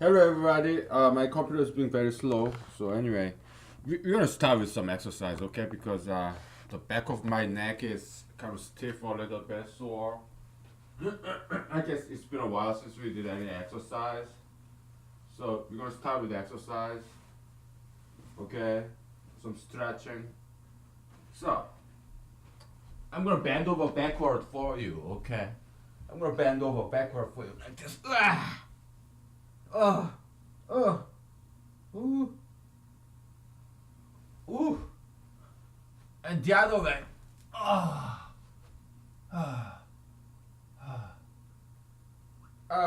Hello everybody. My computer is being very slow. So anyway, we're gonna start with some exercise, okay? Because the back of my neck is kind of stiff or a little bit sore. I guess it's been a while since we did any exercise. So we're gonna start with exercise, okay? Some stretching. So I'm gonna bend over backward for you, okay? I'm gonna bend over backward for you like this. Oh, oh, ooh. Ooh, and the other way. Ah, ah, ah.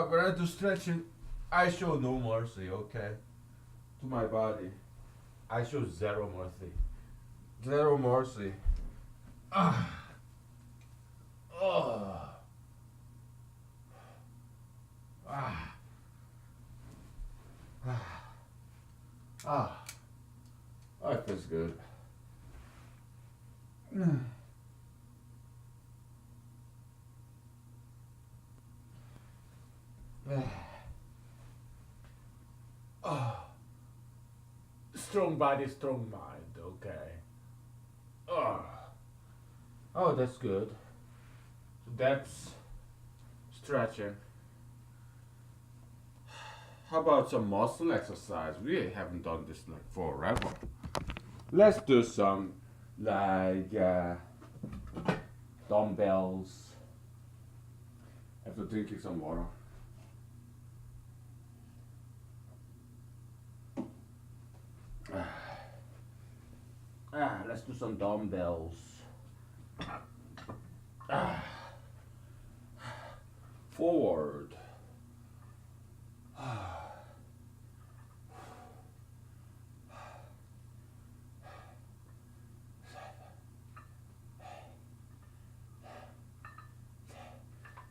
When I do stretching, I show no mercy, okay? To my body. I show zero mercy. Zero mercy. Ah, oh, ah, ah, ah. Oh, it feels good. Oh, strong body, strong mind, okay? Oh, oh that's good. So that's stretching. How about some muscle exercise? We haven't done this like forever. Let's do some like dumbbells after drinking some water. Let's do some dumbbells. Ah, forward.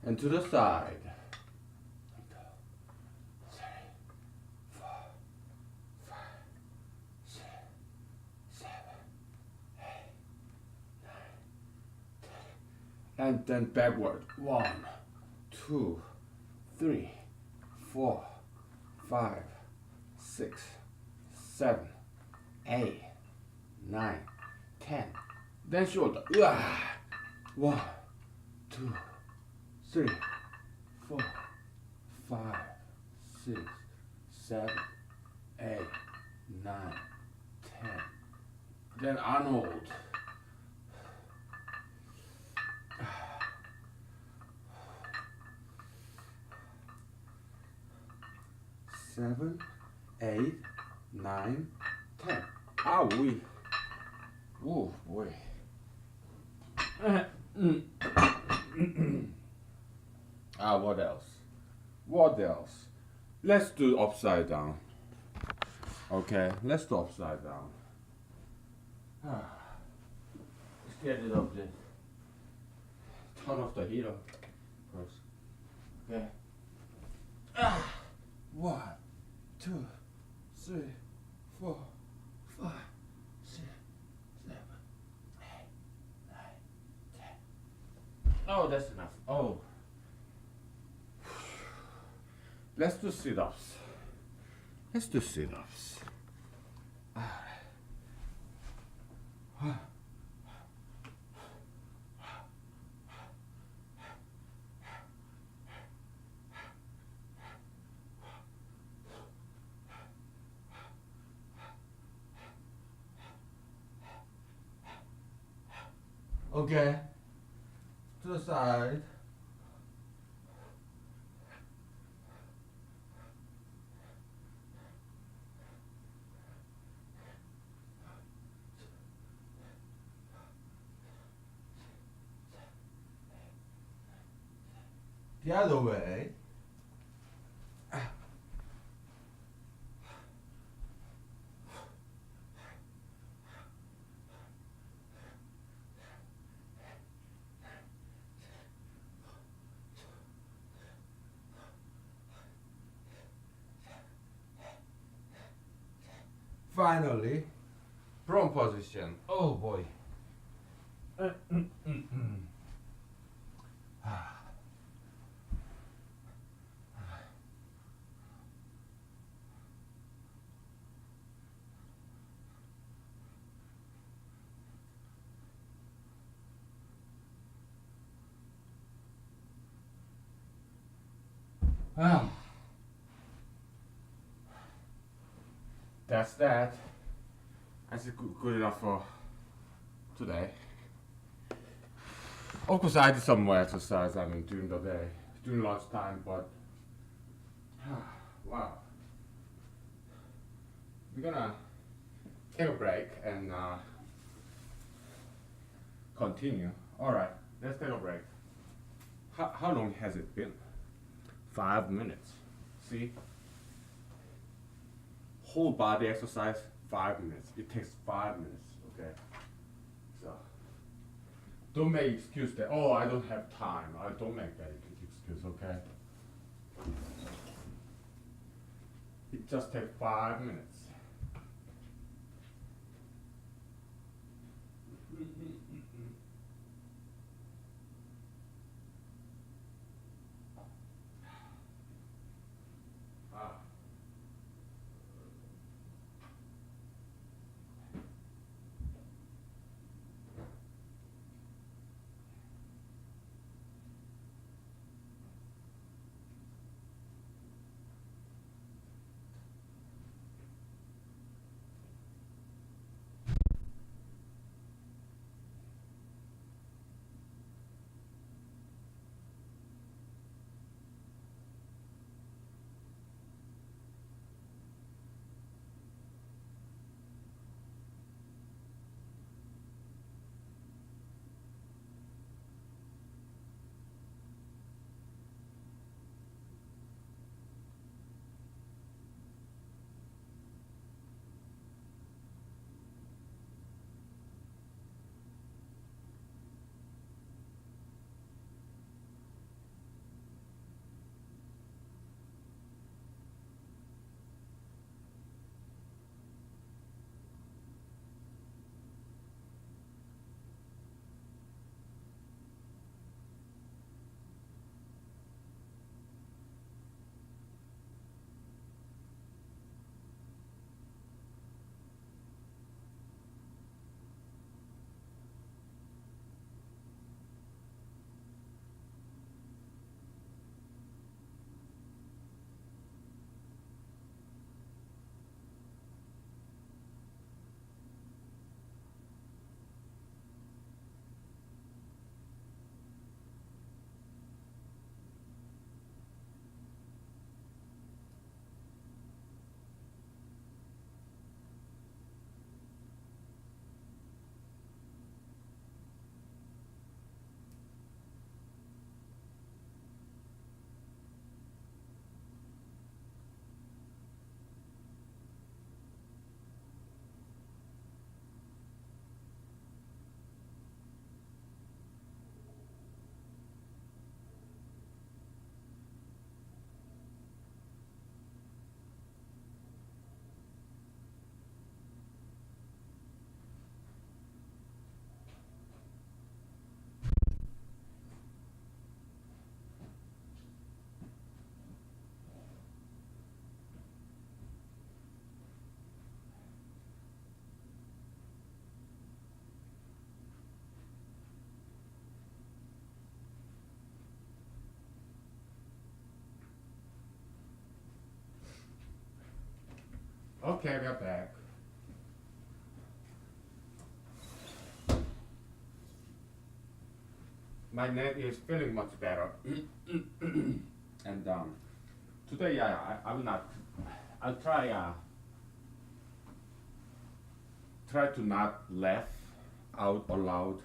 And to the side. 3, 4, 5, 6, 7, 8, 9, 10. And then backward. 1, 2, 3, 4, 5, 6, 7, 8, 9, 10. Then shoulder. 1, 2, 3, 4, 5, 6, 7, 8, 9, 10. Then Arnold. 7, 8, 9, 10. Ah, oui. Oh, boy. What else? What else? Let's do upside down. Okay, let's do upside down. Let's get it up there. Turn off the heater first. Okay. 1, 2, 3, 4, 5, 6, 7, 8, 9, 10. Oh, that's enough. Oh. Let's do sit-ups. Let's do sit-ups. Okay. To the side. The other way. Finally, prone position. Oh boy. Ah, that's that. I think good enough for today. Of course, I did some more exercise. I mean, during the day, during lunchtime, but wow, we're gonna take a break and continue. All right, let's take a break. How long has it been? 5 minutes. See, whole body exercise, 5 minutes. It takes 5 minutes. Okay, so don't make excuse that. Oh, I don't have time. I don't make that excuse. Okay. It just takes 5 minutes. Ah. Okay, we're back. My neck is feeling much better. And today, I'm not. I'll try to not laugh out loud,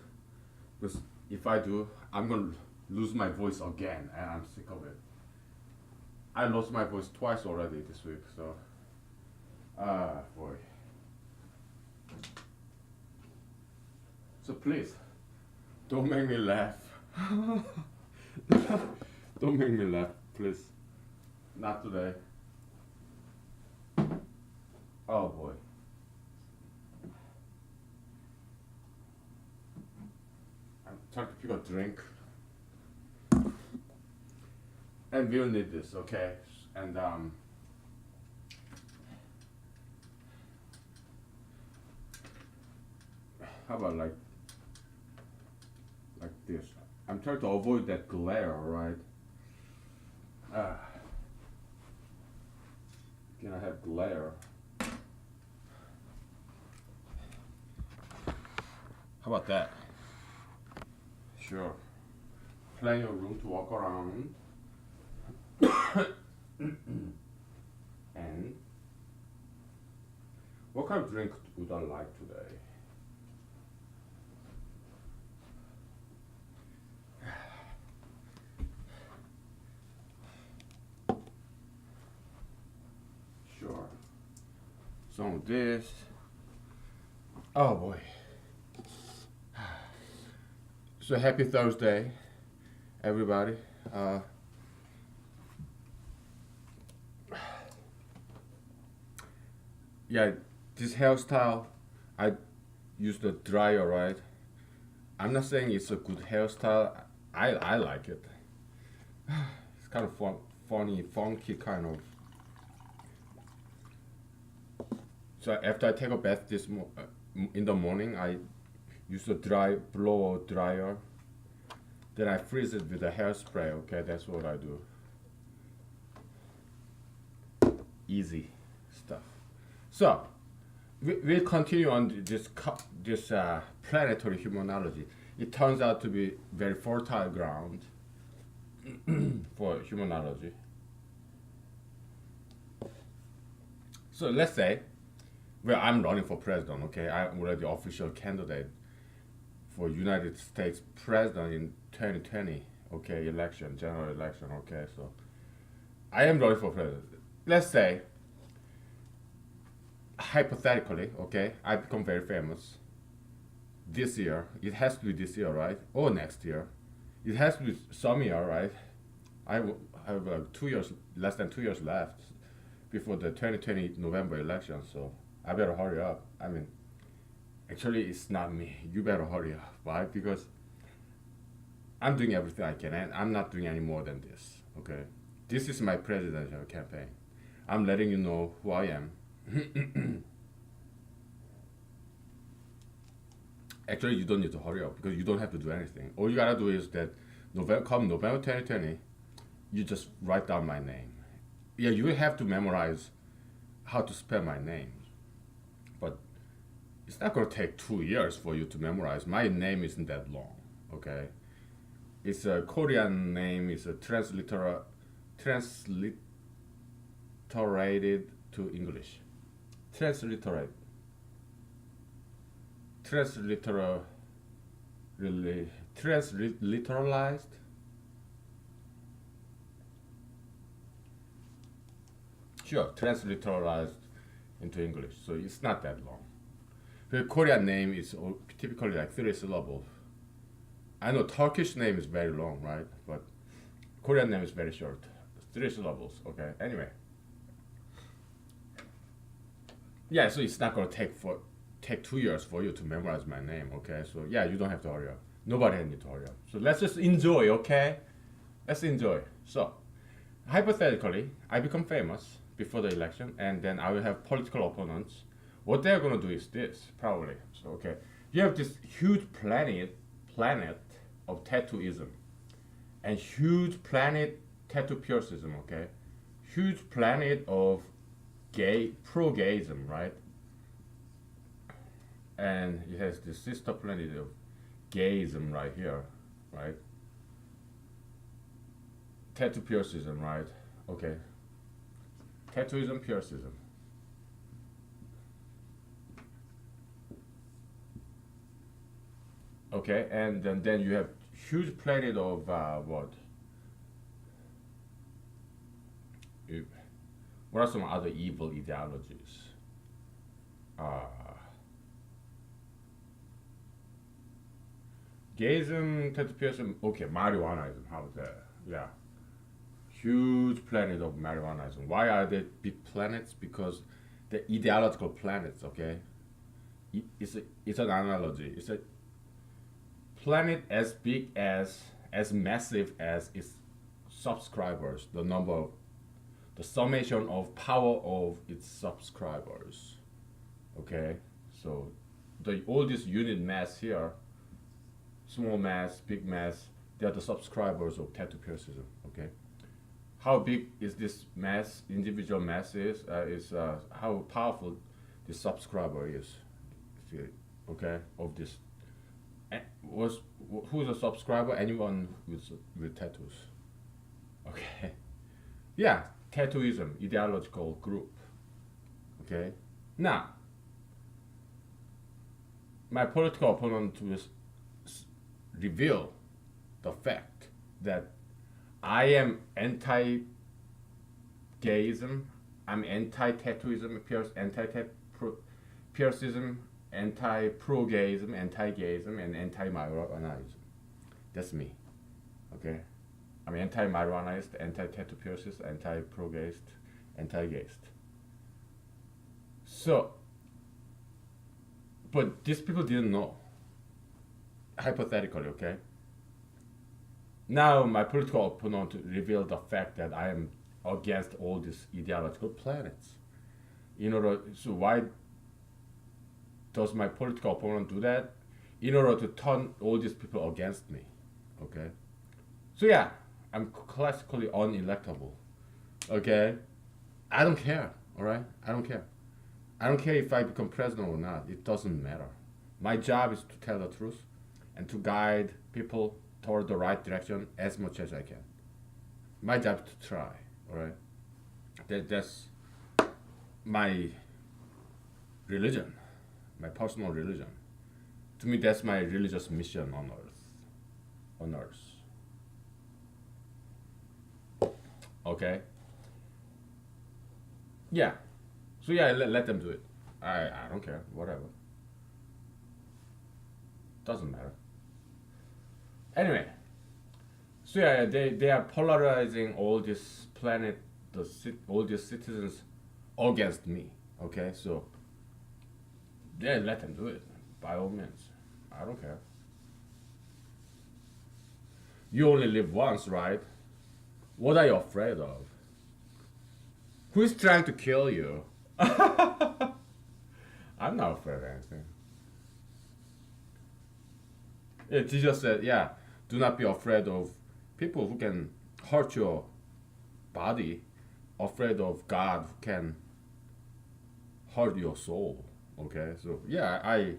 because if I do, I'm gonna lose my voice again, and I'm sick of it. I lost my voice twice already this week, so boy. So please, don't make me laugh. Don't make me laugh, please. Not today. Oh boy. I'm trying to pick a drink. And we'll need this, okay? And how about like this? I'm trying to avoid that glare, right? Can I have glare? How about that? Sure. Plenty of room to walk around. And what kind of drink would I like today? Sure. Some of this. Oh boy. So happy Thursday, everybody. Yeah, this hairstyle, I use the dryer, right? I'm not saying it's a good hairstyle. I like it. It's kind of funny, funky kind of. So after I take a bath in the morning, I use a blower dryer. Then I freeze it with a hairspray. Okay, that's what I do. Easy stuff. So we'll continue on this planetary humanology. It turns out to be very fertile ground for humanology. So let's say, well, I'm running for president. Okay, I'm already official candidate for United States president in 2020. Okay, general election. Okay, so I am running for president. Let's say, hypothetically, okay, I become very famous this year. It has to be this year, right? Or next year. It has to be some year, right? I have less than 2 years left before the 2020 November election, so I better hurry up. I mean, actually, it's not me. You better hurry up, right? Because I'm doing everything I can, and I'm not doing any more than this, okay? This is my presidential campaign. I'm letting you know who I am. Actually, you don't need to hurry up because you don't have to do anything. All you gotta do is that come November 2020, you just write down my name. Yeah, you will have to memorize how to spell my name, but it's not gonna take 2 years for you to memorize. My name isn't that long, okay? It's a Korean name. It's a transliterated to English. Transliterate. Transliteralized. Sure, transliteralized into English. So it's not that long. The Korean name is typically like 3 syllables. I know Turkish name is very long, right? But Korean name is very short. 3 syllables, okay? Anyway. Yeah, so it's not gonna take 2 years for you to memorize my name, okay? So yeah, you don't have to hurry up. Nobody needs to hurry up. So let's just enjoy, okay? Let's enjoy. So, hypothetically, I become famous before the election, and then I will have political opponents. What they're gonna do is this, probably. So okay, you have this huge planet of tattooism, and huge planet tattoo puricism, okay? Huge planet of pro-gayism, right? And it has the sister planet of gayism right here, right? Tattoo puricism, right? Okay. Tattooism, puricism. Okay, and then you have huge planet of what? What are some other evil ideologies? Gayism, tattooism, okay, marijuanaism, how about that? Yeah. Huge planet of marijuanaism. Why are they big planets? Because they're ideological planets, okay? It's an analogy. It's a planet as big as massive as its subscribers, the summation of power of its subscribers. Okay, so all this unit mass here, small mass, big mass, they are the subscribers of tattoo puricism. Okay, how big is this mass, individual mass is how powerful the subscriber is. If you, okay, of this. Was who's a subscriber? Anyone with tattoos. Okay. Yeah, tattooism, ideological group. Okay. Now, my political opponent will reveal the fact that I am anti-gayism, I'm anti-tattooism, anti-piercism, anti-pro-gayism, anti-gayism, and anti-marijuanaism. That's me. Okay? I'm anti-marijuanaist, anti-tattoo piercist, anti-pro-gayist, anti-gayist. So, but these people didn't know. Hypothetically, okay? Now my political opponent revealed the fact that I am against all these ideological planets. So why does my political opponent do that? In order to turn all these people against me. Okay? So yeah, I'm classically unelectable. Okay? I don't care, alright? I don't care. I don't care if I become president or not. It doesn't matter. My job is to tell the truth and to guide people toward the right direction as much as I can. My job is to try, alright? That's my religion, my personal religion. To me, that's my religious mission on earth. On earth. Okay? Yeah. So yeah, let them do it. I don't care, whatever. Doesn't matter. Anyway, so yeah, they are polarizing all this planet, all these citizens against me. Okay, so yeah, let them do it by all means. I don't care. You only live once, right? What are you afraid of? Who is trying to kill you? I'm not afraid of anything. Yeah, Jesus said, yeah, do not be afraid of people who can hurt your body, afraid of God who can hurt your soul. Okay, so yeah, I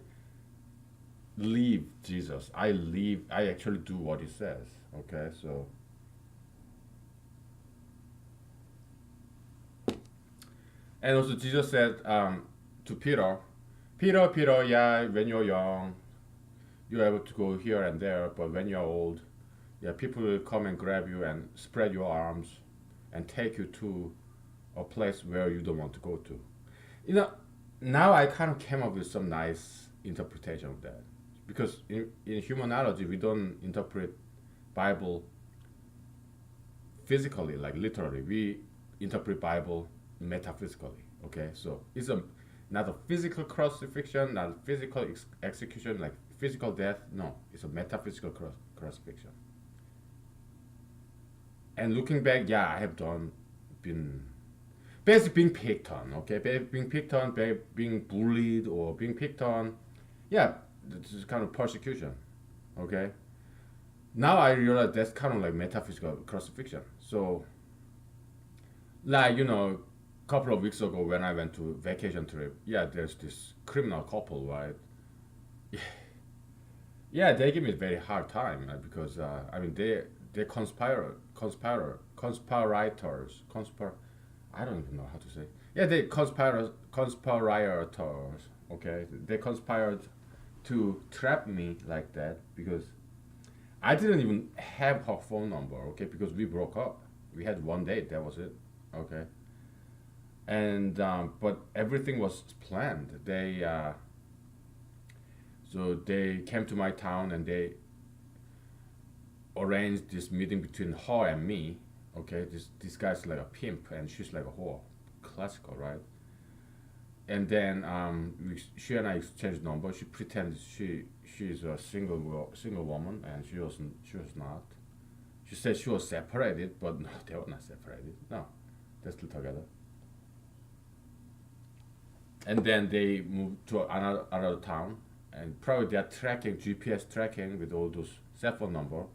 live Jesus. I actually do what he says. Okay, so. And also Jesus said to Peter, Peter, yeah, when you're young, you're able to go here and there, but when you're old, yeah, people will come and grab you and spread your arms and take you to a place where you don't want to go to. Now I kind of came up with some nice interpretation of that. Because in humanology, we don't interpret Bible physically, like literally. We interpret Bible metaphysically. Okay, so it's not a physical crucifixion, not a physical execution, like physical death. No, it's a metaphysical crucifixion. And looking back, yeah, I have been basically being picked on. Okay, being picked on, being bullied, or being picked on. Yeah, this is kind of persecution. Okay. Now I realize that's kind of like metaphysical crucifixion. So, like couple of weeks ago when I went to vacation trip, yeah, there's this criminal couple, right? Yeah, they give me a very hard time because I mean they I don't even know how to say. Yeah, they conspirators. Okay, they conspired to trap me like that because I didn't even have her phone number. Okay, because we broke up. We had one date. That was it. Okay. And but everything was planned. So they came to my town and they arranged this meeting between her and me. Okay, this guy's like a pimp and she's like a whore, classical, right? And then she and I exchanged numbers. She pretended she's a single woman and she was not. She said she was separated, but no, they were not separated. No, they're still together. And then they moved to another town, and probably they're tracking GPS tracking with all those cell phone number.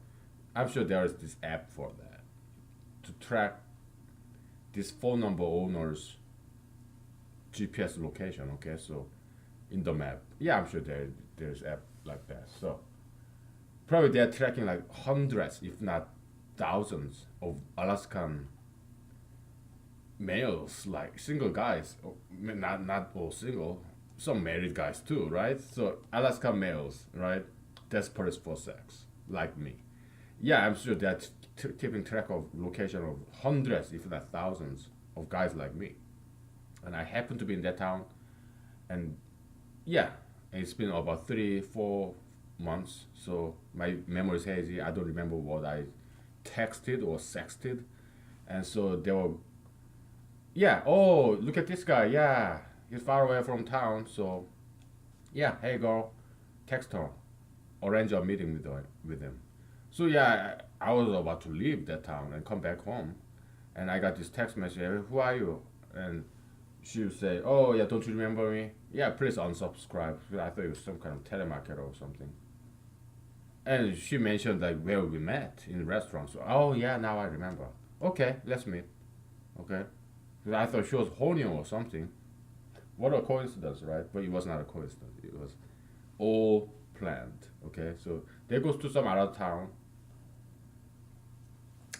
I'm sure there is this app for that to track this phone number owner's GPS location. Okay, so in the map, yeah, I'm sure there's app like that. So probably they're tracking like hundreds, if not thousands, of Alaskan males, like single guys, not all single, some married guys too, right? So Alaska males, right, desperate for sex, like me. Yeah, I'm sure they're keeping track of location of hundreds, if not thousands, of guys like me. And I happen to be in that town, and yeah, it's been about 3, 4 months, so my memory is hazy. I don't remember what I texted or sexted, and so they were, yeah. Oh, look at this guy. Yeah, he's far away from town. So yeah, hey girl, text her, arrange a meeting with him. So yeah, I was about to leave that town and come back home, and I got this text message. "Hey, who are you?" And she would say, "Oh yeah, don't you remember me? Yeah, please unsubscribe." I thought it was some kind of telemarketer or something. And she mentioned like where we met in the restaurant. So oh yeah, now I remember. Okay, let's meet. Okay, 'cause I thought she was horny or something. What a coincidence, right? But it was not a coincidence. It was all planned. Okay, so they goes to some other town,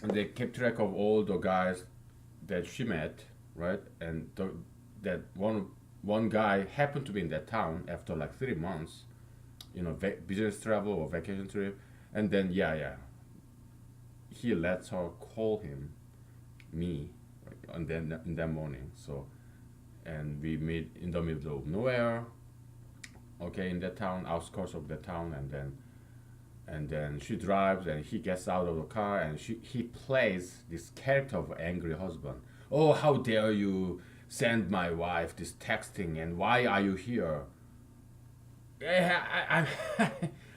and they kept track of all the guys that she met, right? And that one guy happened to be in that town after like 3 months, business travel or vacation trip, and then yeah, he lets her call him, me, and then in that morning. So and we meet in the middle of nowhere, okay, in that town, outskirts of the town, and then she drives and he gets out of the car and he plays this character of angry husband. Oh, how dare you send my wife this texting, and why are you here? Yeah,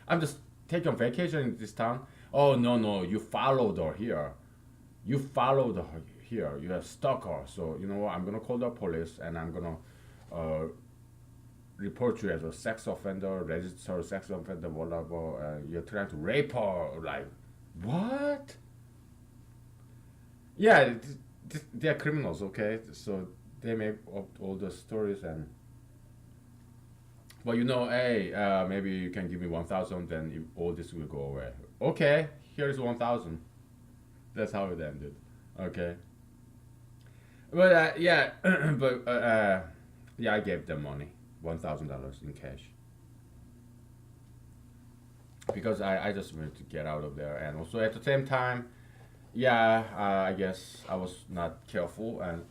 I'm just taking vacation in this town. Oh no, you followed her here. You followed her here. You're a stalker. So you know what? I'm gonna call the police and I'm gonna uh, report you as a sex offender, registered sex offender, whatever. You're trying to rape her. Like, what? Yeah, they're criminals, okay? So they make up all the stories and. But hey, maybe you can give me 1,000, then all this will go away. Okay, here's 1,000. That's how it ended. Okay. But yeah, but yeah, I gave them money, $1,000 in cash, because I just wanted to get out of there, and also at the same time, yeah, I guess I was not careful, and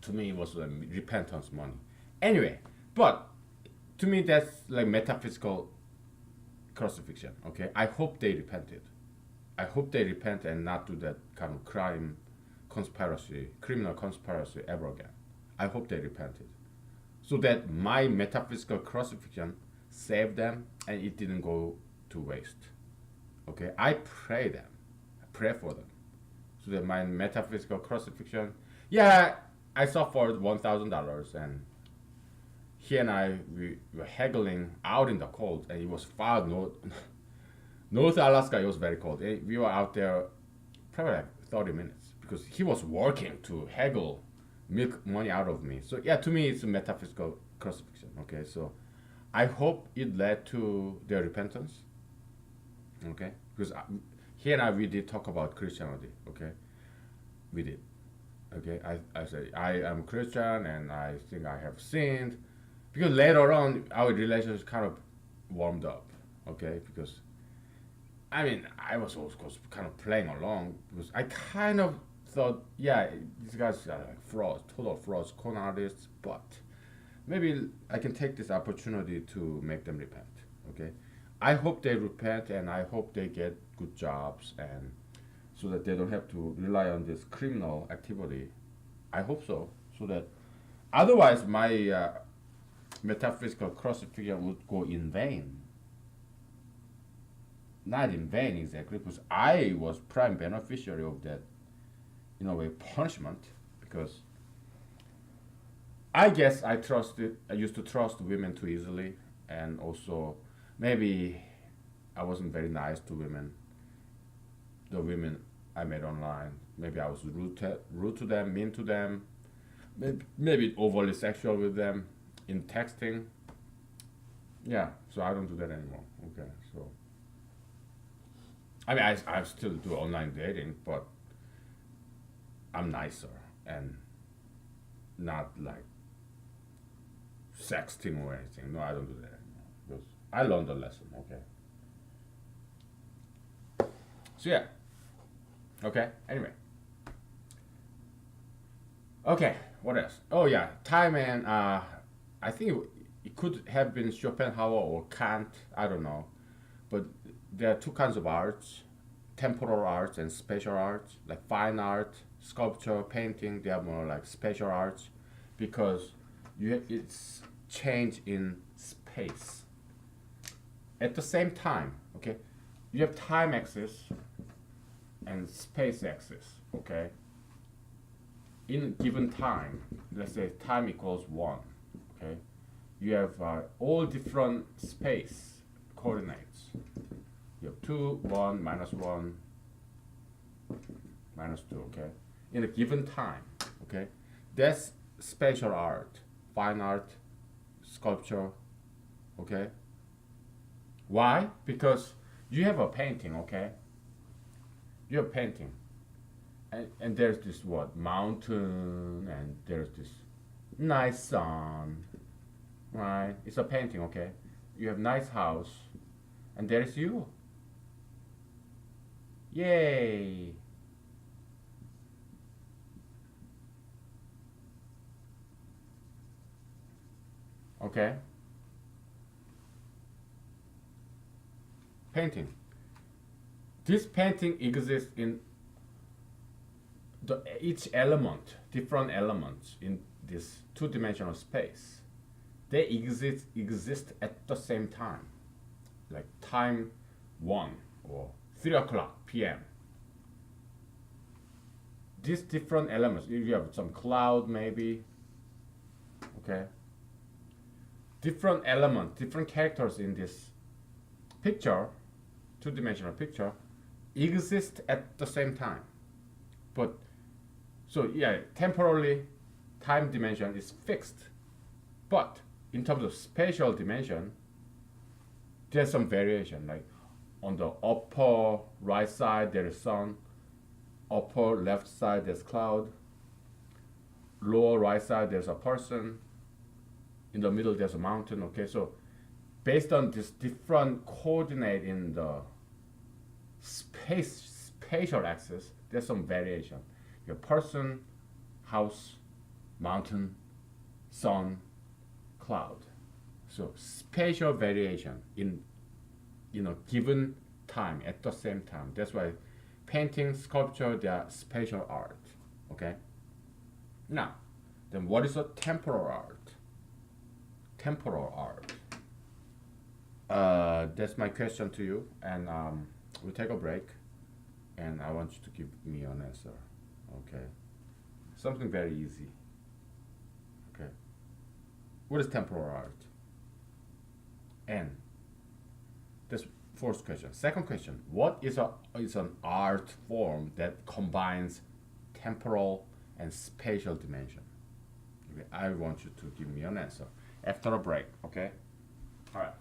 to me it was repentance money. Anyway, but to me that's like metaphysical crucifixion. Okay, I hope they repented. I hope they repent and not do that kind of criminal conspiracy ever again. I hope they repented, so that my metaphysical crucifixion saved them and it didn't go to waste. Okay, I pray for them, so that my metaphysical crucifixion, yeah, I suffered $1,000, and he and we were haggling out in the cold, and it was far North Alaska. It was very cold. We were out there probably like 30 minutes because he was working to haggle milk money out of me. So yeah, to me it's a metaphysical crucifixion. Okay, so I hope it led to their repentance. Okay, because he and we did talk about Christianity. Okay, we did. Okay, I say I am Christian and I think I have sinned, because later on our relationship kind of warmed up. Okay, because I mean I was of course kind of playing along because I kind of thought, yeah, these guys are like frauds, total frauds, con artists, but maybe I can take this opportunity to make them repent. Okay, I hope they repent and I hope they get good jobs, and so that they don't have to rely on this criminal activity. I hope so, so that otherwise my metaphysical crucifixion would go in vain. Not in vain exactly, because I was prime beneficiary of that, in a way, punishment, because I guess I used to trust women too easily, and also maybe I wasn't very nice to women, the women I met online. Maybe I was rude to them, mean to them, maybe overly sexual with them in texting. Yeah, so I don't do that anymore. Okay, so I mean, I still do online dating, but I'm nicer and not like sexting or anything. No, I don't do that anymore because I learned a lesson. Okay, so yeah. Okay. Anyway. Okay. What else? Oh yeah, time and I think it could have been Schopenhauer or Kant. I don't know, but there are two kinds of arts: temporal arts and spatial arts. Like fine art, sculpture, painting. They are more like spatial arts because it's change in space. At the same time, okay, you have time axis and space axis. Okay, in given time, let's say time equals 1, okay, you have all different space coordinates. You have 2, 1, -1, -2, okay, in a given time, okay. That's spatial art, fine art, sculpture, okay. Why? Because you have a painting, okay. You have painting, and there's this what mountain, and there's this nice sun, right? It's a painting, okay. You have nice house, and there's you. Yay! Okay. Painting. This painting exists in each element, different elements in this two-dimensional space. They exist at the same time, like time 1 or 3 o'clock p.m. These different elements, you have some cloud maybe, okay. Different elements, different characters in this picture, two-dimensional picture, exist at the same time. But so yeah, temporally, time dimension is fixed, but in terms of spatial dimension, there's some variation. Like on the upper right side there is sun, upper left side there's cloud, lower right side there's a person, in the middle there's a mountain. Okay, so based on this different coordinate in the spatial axis, there's some variation. Your person, house, mountain, sun, cloud. So spatial variation in given time at the same time. That's why painting, sculpture, they are spatial art. Okay. Now, then what is a temporal art? Temporal art. That's my question to you, and we'll take a break, and I want you to give me an answer. Okay, something very easy. Okay, what is temporal art? And that's first question. Second question: what is an art form that combines temporal and spatial dimension? Okay, I want you to give me an answer after a break. Okay, all right.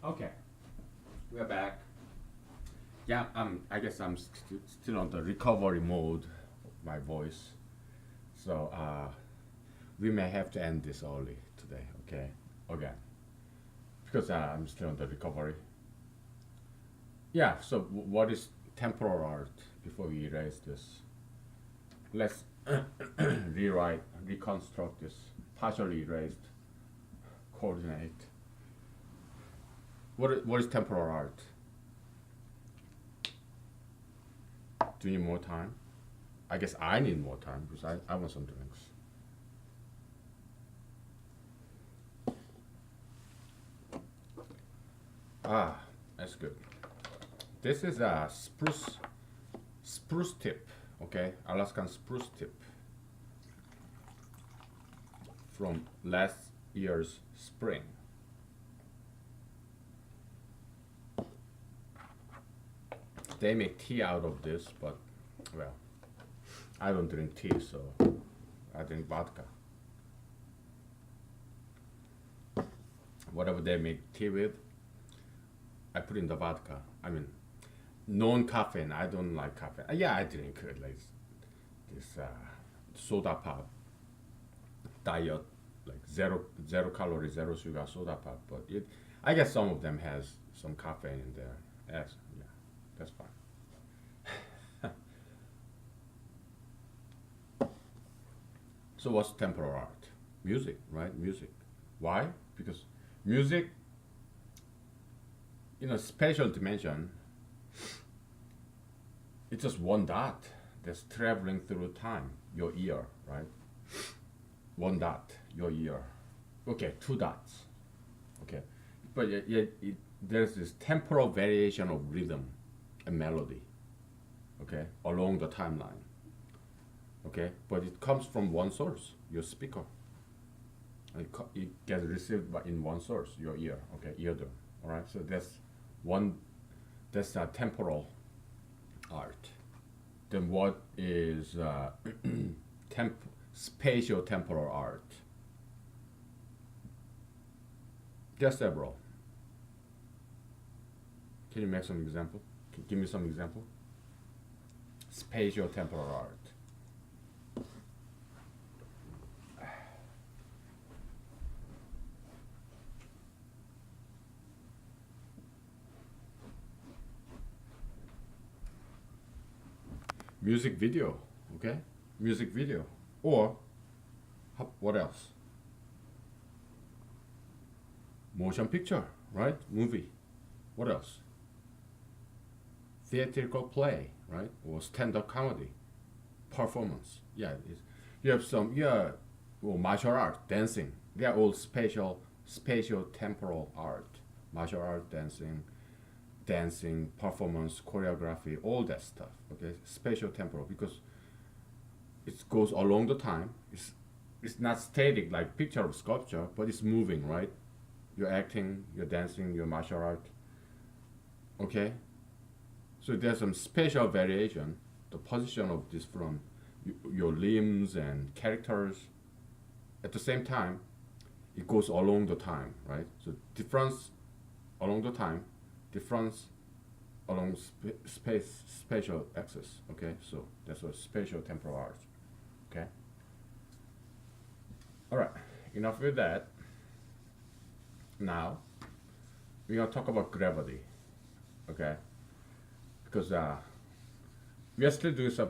Okay, we're back. Yeah, I guess I'm still on the recovery mode of my voice, so we may have to end this early today. Okay, again, because I'm still on the recovery. Yeah. So what is temporal art? Before we erase this, let's rewrite, reconstruct this partially erased coordinate. What is temporal art? Do you need more time? I guess I need more time because I want some drinks. Ah, that's good. This is a spruce tip, okay? Alaskan spruce tip from last year's spring. They make tea out of this, but well, I don't drink tea, so I drink vodka. Whatever they make tea with, I put in the vodka. I mean, non-caffeine. I don't like caffeine. Yeah, I drink like this soda pop diet, like zero calorie, zero sugar soda pop. But I guess some of them has some caffeine in there. Yes, yeah, that's fine. So what's temporal art? Music, right? Music. Why? Because music, spatial dimension, it's just one dot that's traveling through time, your ear, right? One dot, your ear. Okay, two dots. Okay, but there's this temporal variation of rhythm and melody, okay, along the timeline. Okay, but it comes from one source, your speaker. It gets received in one source, your ear. Okay, eardrum. All right, so one. That's a temporal art. Then what is spatial temporal art? There are several. Can you make some example? Give me some example. Spatial temporal art. Music video, okay? Music video. Or, what else? Motion picture, right? Movie. What else? Theatrical play, right? Or stand-up comedy. Performance. Yeah, you have some, yeah, well, martial art, dancing. They are all spatial temporal art. Martial art, dancing, performance, choreography, all that stuff. Okay, spatial temporal because it goes along the time. It's not static like picture of sculpture, but it's moving, right? You're acting, you're dancing, you're martial art. Okay, so there's some spatial variation. The position of this from your limbs and characters. At the same time, it goes along the time, right? So difference along the time, difference along spatial axis. Okay, so that's what spatial temporal art. Okay. All right. Enough with that. Now we're gonna talk about gravity. Okay, because we are still doing some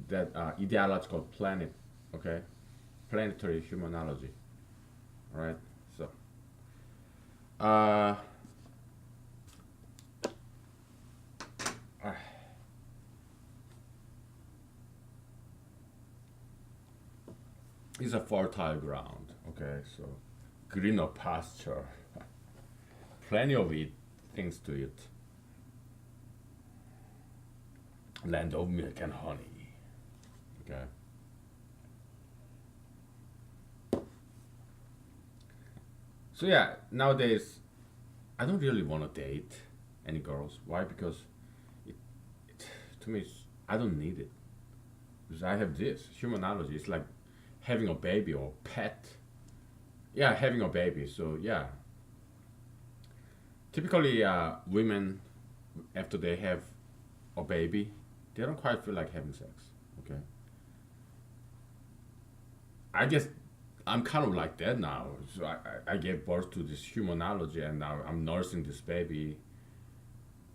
that ideological planet. Okay, planetary humanology. All right. So. It's a fertile ground, okay, so greener pasture, plenty of things to eat. Land of milk and honey, okay. So yeah, nowadays, I don't really want to date any girls. Why? Because it to me, I don't need it. Because I have this humanology. It's like having a baby or pet. Yeah, having a baby. So yeah, Typically, women after they have a baby, they don't quite feel like having sex. Okay, I guess I'm kind of like that now. So I gave birth to this humanology, and now I'm nursing this baby,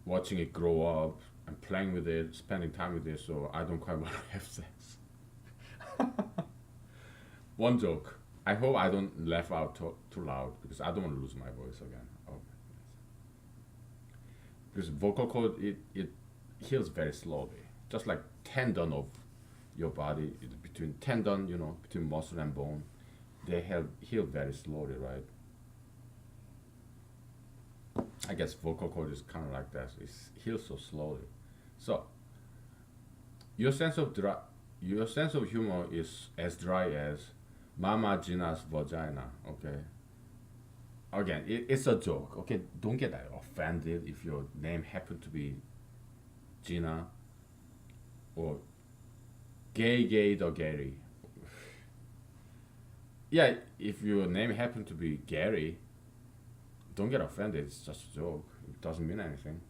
watching it grow up, and playing with it, spending time with it. So I don't quite want to have sex. One joke. I hope I don't laugh out too loud because I don't want to lose my voice again. Oh, because vocal cord it heals very slowly, just like tendon of your body between tendon, between muscle and bone, they heal very slowly, right? I guess vocal cord is kind of like that. It heals so slowly. So your sense of your sense of humor is as dry as Mama Gina's vagina. Okay. Again, it's a joke. Okay, don't get offended if your name happened to be Gina or Gay the Gary. Yeah, if your name happened to be Gary, don't get offended. It's just a joke. It doesn't mean anything.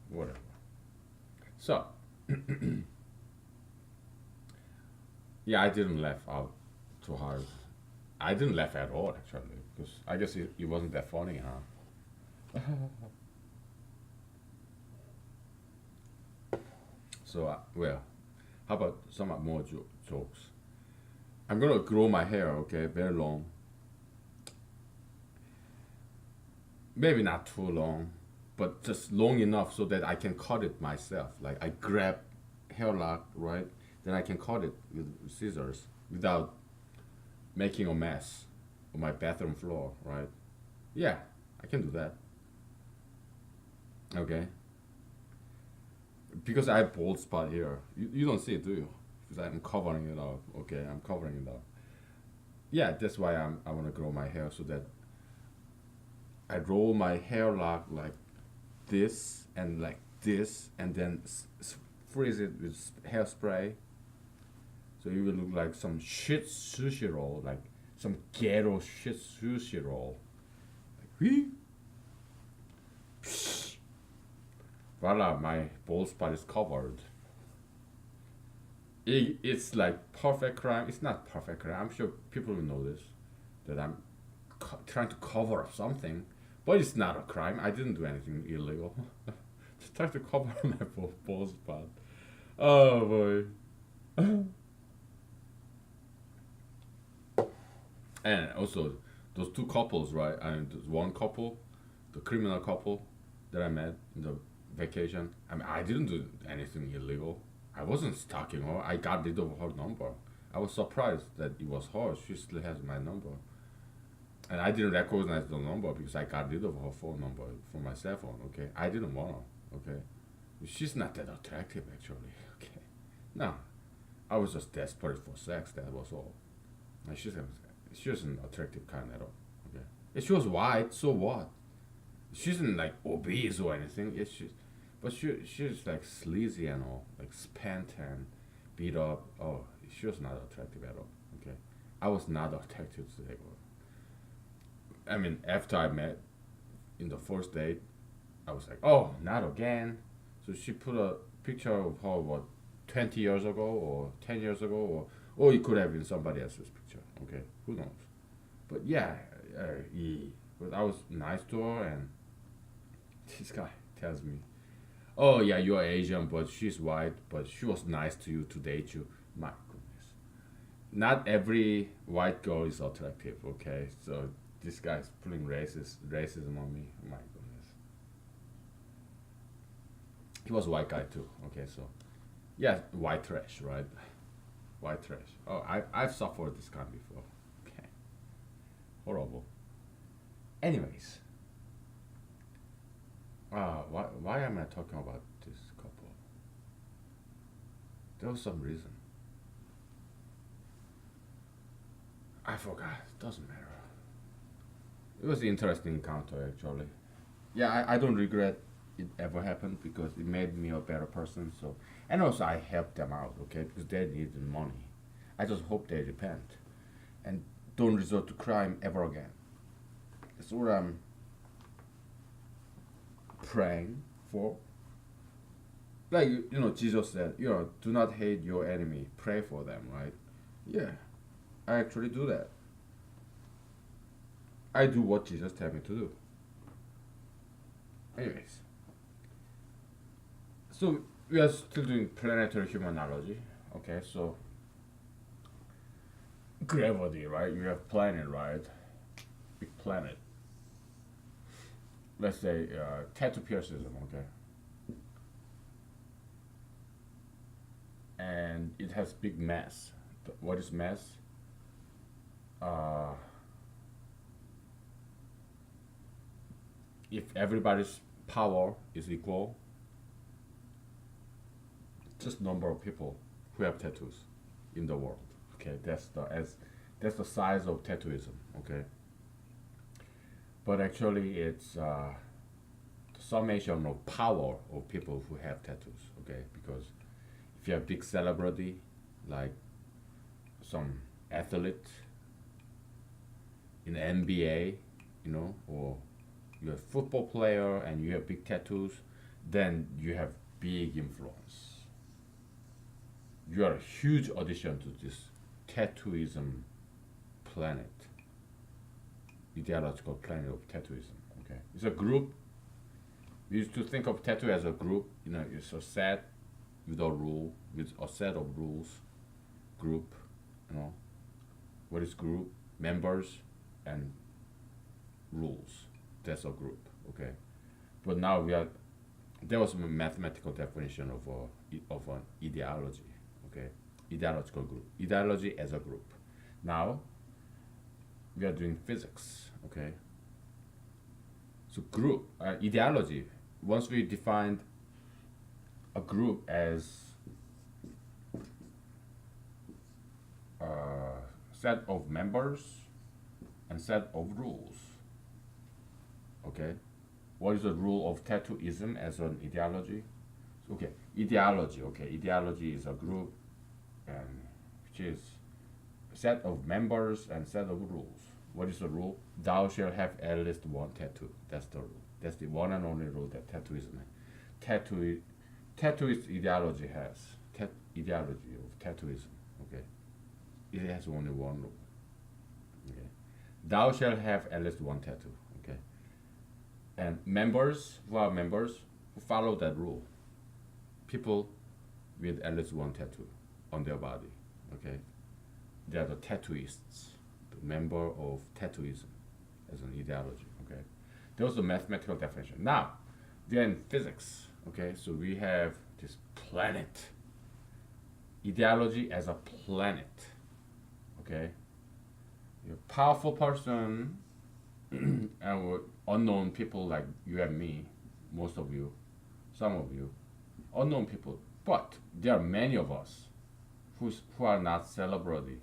Whatever. So, yeah, I didn't laugh out too hard. I didn't laugh at all actually, because I guess it wasn't that funny, huh? So, well, how about some more jokes? I'm gonna grow my hair, okay, very long. Maybe not too long, but just long enough so that I can cut it myself. Like I grab hair lock, right? Then I can cut it with scissors without making a mess on my bathroom floor, right? Yeah, I can do that. Okay. Because I have bald spot here. You don't see it, do you? Because I'm covering it up. Okay, I'm covering it up. Yeah, that's why I want to grow my hair so that I roll my hair lock like this and then freeze it with hairspray. So it will look like some shit sushi roll, like some ghetto shit sushi roll. Like, voila, my bald spot is covered. It's like perfect crime. It's not perfect crime. I'm sure people will know this, that I'm trying to cover up something, but it's not a crime. I didn't do anything illegal. Just trying to cover my bald spot. Oh boy. And also, those two couples, right? And there's one couple, the criminal couple that I met in the vacation. I mean, I didn't do anything illegal. I wasn't stalking her. I got rid of her number. I was surprised that it was her. She still has my number. And I didn't recognize the number because I got rid of her phone number from my cell phone, okay? I didn't want her, okay? She's not that attractive, actually, okay? No. I was just desperate for sex, that was all. And she wasn't attractive kind at all, okay? If she was white, so what? She isn't like obese or anything. But she's like sleazy and all, like spent and beat up. Oh, she was not attractive at all, okay? I was not attracted to her. I mean, after I met in the first date, I was like, oh, not again. So she put a picture of her, what, 20 years ago or 10 years ago, or it could have been somebody else's picture. Okay, who knows? But yeah, but I was nice to her, and this guy tells me, oh, yeah, you're Asian, but she's white, but she was nice to you to date you. My goodness. Not every white girl is attractive, okay? So this guy's putting racism on me. Oh my goodness. He was a white guy too. Okay, so yeah, white trash, right? White trash. Oh, I've suffered this kind before. Okay, horrible. Anyways, why am I talking about this couple? There was some reason. I forgot. Doesn't matter. It was an interesting encounter actually. Yeah, I don't regret it ever happened because it made me a better person. So, and also I helped them out, okay, because they needed money. I just hope they repent and don't resort to crime ever again. It's what I'm praying for. Like Jesus said, do not hate your enemy, pray for them, right? Yeah, I actually do that. I do what Jesus tell me to do. Anyways, so we are still doing planetary humanology. Okay, so gravity, right? You have planet, right? Big planet. Let's say tattoo piercism, okay? And it has big mass. What is mass? Uh, if everybody's power is equal, just number of people who have tattoos in the world. Okay, that's the size of tattooism. Okay, but actually it's the summation of power of people who have tattoos. Okay, because if you have big celebrity like some athlete in the NBA, or you're a football player and you have big tattoos, then you have big influence. You are a huge addition to this tattooism planet, ideological planet of tattooism. Okay, it's a group. We used to think of tattoo as a group. It's a set with a set of rules. Group, what is group? Members and rules. That's a group. Okay, but now there was a mathematical definition of an ideology. Okay, ideological group, ideology as a group. Now we are doing physics. Okay, so group ideology. Once we defined a group as a set of members and set of rules. Okay, what is the rule of tattooism as an ideology? Okay, ideology. Okay, ideology is a group, and which is a set of members and set of rules. What is the rule? Thou shalt have at least one tattoo. That's the rule. That's the one and only rule that tattooism has. Tattooist ideology has ideology of tattooism. Okay, it has only one rule. Okay, thou shalt have at least one tattoo. Okay, and members who follow that rule, people with at least one tattoo on their body. Okay, they are the tattooists, the member of tattooism as an ideology. Okay, that was the mathematical definition. Now, then physics. Okay, so we have this planet ideology as a planet. Okay, you're a powerful person and unknown people like you and me, most of you, some of you, unknown people. But there are many of us who are not celebrity.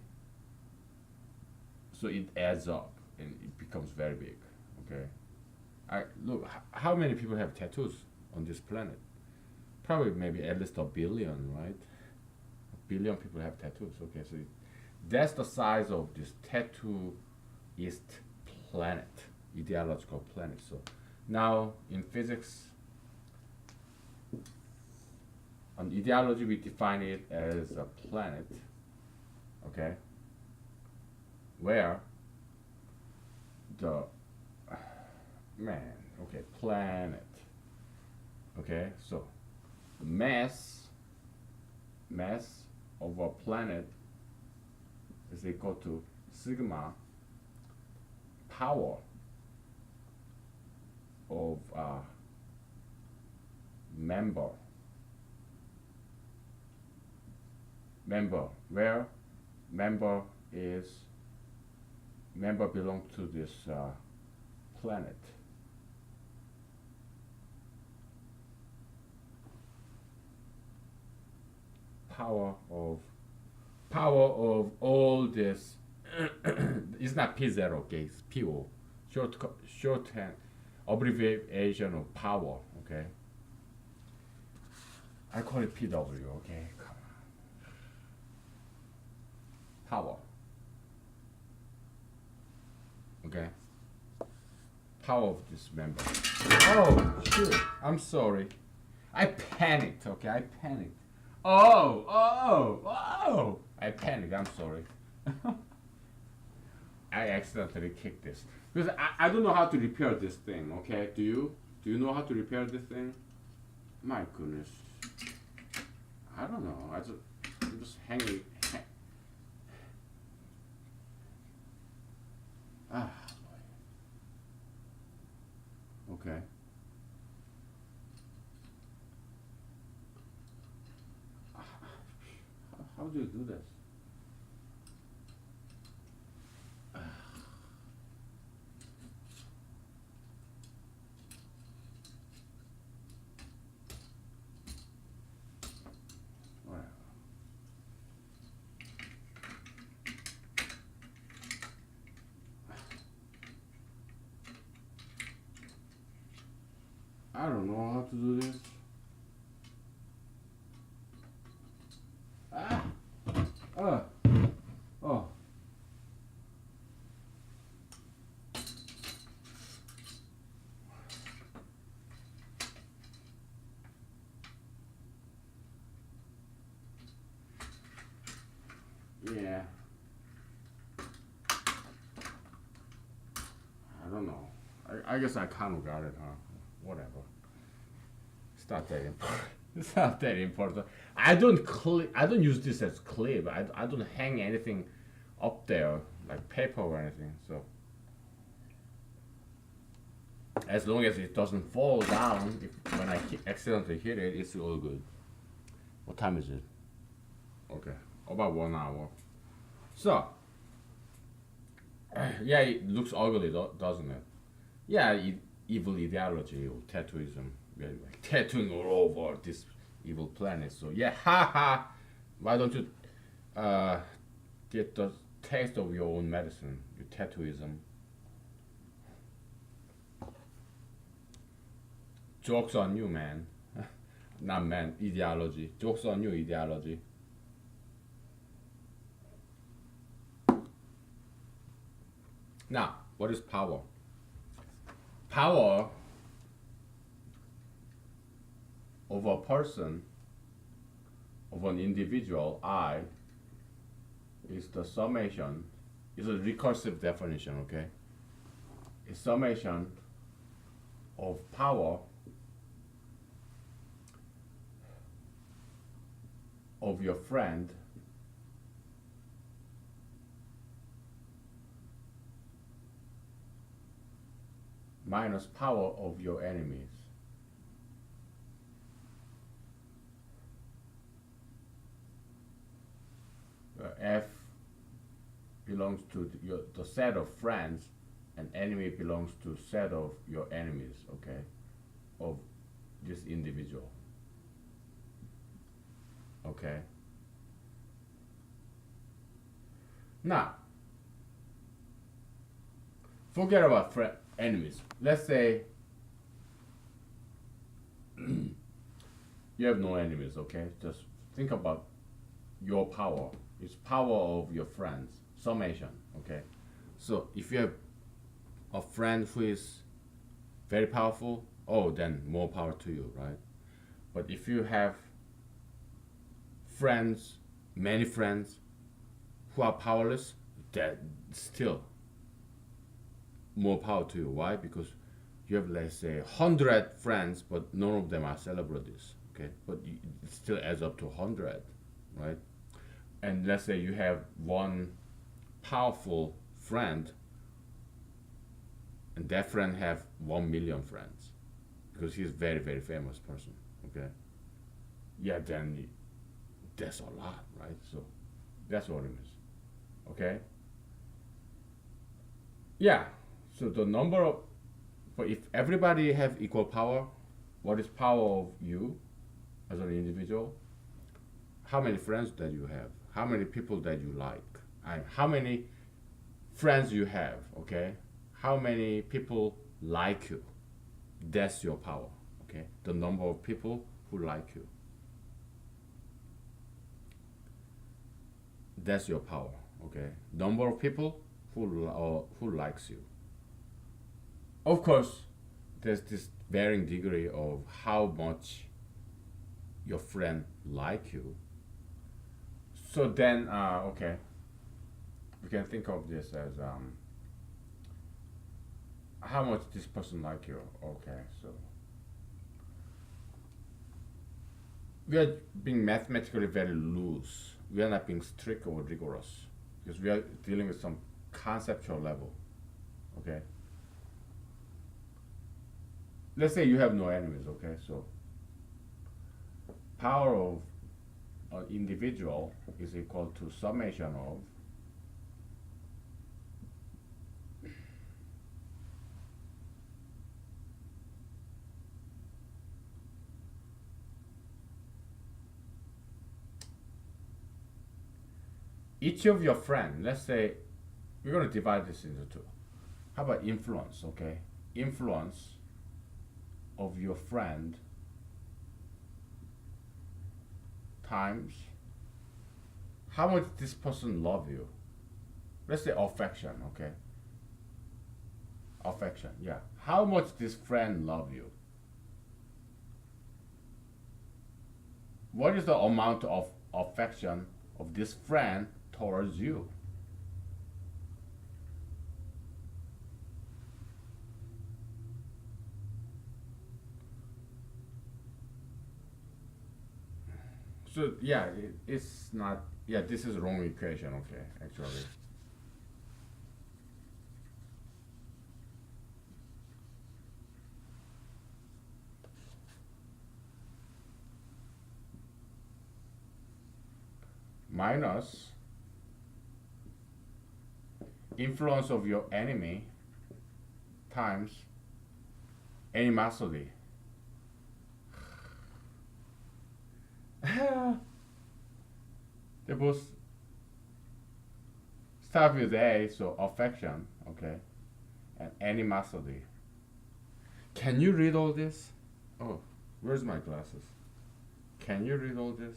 So it adds up and it becomes very big. Okay, look. How many people have tattoos on this planet? Probably maybe at least a billion, right? A billion people have tattoos. Okay, so that's the size of this tattooist planet, ideological planet. So now in physics, on ideology we define it as a planet, okay, where the planet, okay, so the mass of a planet is equal to sigma power of a member where member belongs to this planet. Power of all this. It's not P0, okay, it's PO, shorthand abbreviation of power. Okay, I call it PW. Okay, come on. Power. Okay, power of this member. Oh, shoot. I'm sorry. I panicked, okay? I panicked. Oh. I panicked. I'm sorry. I accidentally kicked this. Because I don't know how to repair this thing, okay? Do you? Do you know how to repair this thing? My goodness. I don't know. I'm just hanging. Ah, boy. Okay. How do you do this? Whatever. I don't know how to do this. Ah. Oh. Yeah. I don't know. I guess I kind of got it, huh? Whatever. It's not that important. It's not that important. I don't use this as clip. I don't hang anything up there like paper or anything. So as long as it doesn't fall down, when I accidentally hit it, it's all good. What time is it? Okay, about 1 hour. So yeah, it looks ugly, doesn't it? Yeah, evil ideology or tattooism. We're like tattooing all over this evil planet. So yeah, haha. Why don't you get the taste of your own medicine, your tattooism? Jokes on you, man. Not man, ideology. Jokes on you, ideology. Now, what is power? Power of a person, of an individual, I, is the summation, is a recursive definition, okay? A summation of power of your friend minus power of your enemies. F belongs to the set of friends, and enemy belongs to set of your enemies, okay, of this individual. Okay. Now, forget about enemies. Let's say you have no enemies, okay? Just think about your power. It's power of your friends. Summation, okay? So if you have a friend who is very powerful, oh, then more power to you, right? But if you have friends, many friends who are powerless, that still more power to you. Why? Because you have, let's say, 100 friends, but none of them are celebrities. Okay, but it still adds up to 100, right? And let's say you have one powerful friend, and that friend have 1 million friends, because he's a very, very famous person. Okay, yeah, then that's a lot, right? So that's what it is. Okay. Yeah. So the number of, but if everybody have equal power, what is power of you as an individual? How many friends that you have? How many people that you like? And how many friends you have? Okay. How many people like you? That's your power. Okay. The number of people who like you. That's your power. Okay. Number of people who likes you. Of course, there's this varying degree of how much your friend like you. So then, okay, we can think of this as how much this person like you. Okay, so we are being mathematically very loose. We are not being strict or rigorous because we are dealing with some conceptual level. Okay. Let's say you have no enemies. Okay, so power of an individual is equal to summation of each of your friends. Let's say we're going to divide this into two. How about influence? Okay, influence of your friend times how much this person love you. Let's say affection. Okay, affection. Yeah, how much this friend love you. What is the amount of affection of this friend towards you? So yeah, it's not. Yeah, this is wrong equation. Okay, actually. Minus influence of your enemy times animosity. They both start with A, so affection, okay, and animosity. Can you read all this? Oh, where's my glasses? Can you read all this?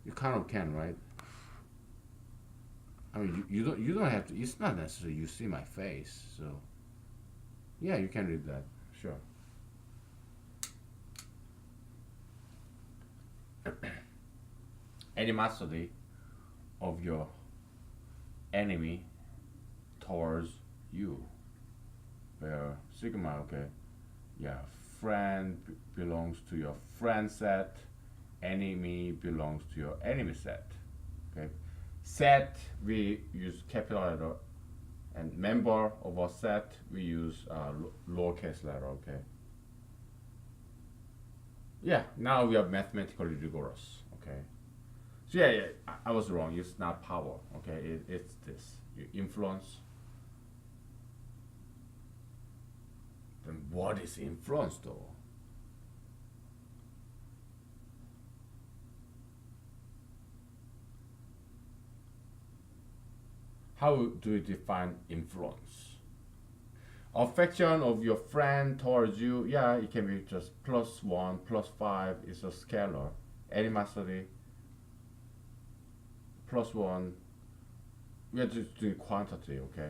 You kind of can, right? I mean, you don't have to. It's not necessary. You see my face, so yeah, you can read that. Sure. Animosity of your enemy towards you. Where sigma, okay, yeah, friend belongs to your friend set, enemy belongs to your enemy set. Okay, set we use capital letter, and member of a set we use lowercase letter. Okay. Yeah, now we are mathematically rigorous. Okay. So yeah, yeah, I was wrong. It's not power. Okay, it's this. You influence. Then what is influence though? How do you define influence? Affection of your friend towards you, yeah, it can be just +1, +5 is a scalar. Animosity, +1. We are just doing quantity, okay?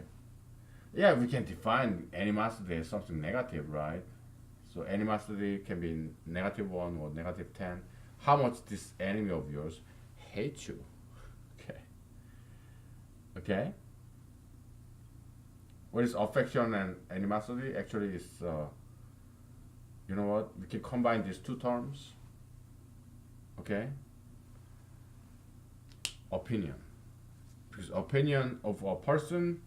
Yeah, we can define animosity as something negative, right? So animosity can be -1 or -10. How much this enemy of yours hates you, okay? Okay? What is affection and animosity? Actually, is you know what? We can combine these two terms. Okay. Opinion, because opinion of a person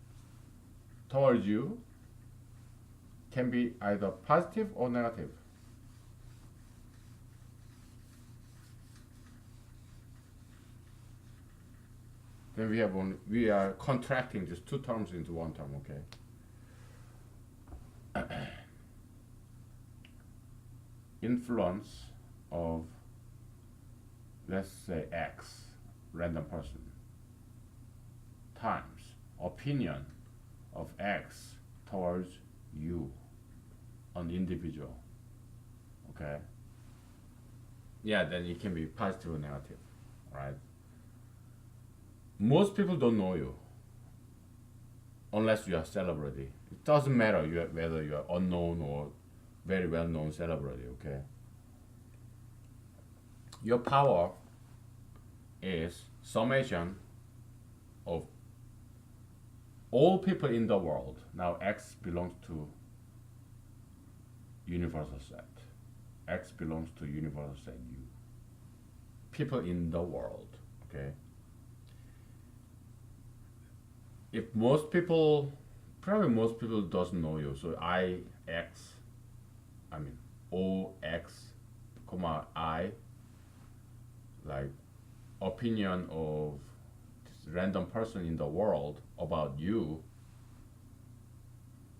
towards you can be either positive or negative. Then we are contracting these two terms into one term. Okay. Influence of, let's say, X, random person, times opinion of X towards you, an individual. Okay. Yeah, then it can be positive or negative, right? Most people don't know you. unless you are a celebrity. It doesn't matter whether you are unknown or very well known celebrity, okay? Your power is summation of all people in the world. Now X belongs to universal set. X belongs to universal set U. People in the world, okay? If most people, probably most people doesn't know you, so O X, comma I, like opinion of this random person in the world about you,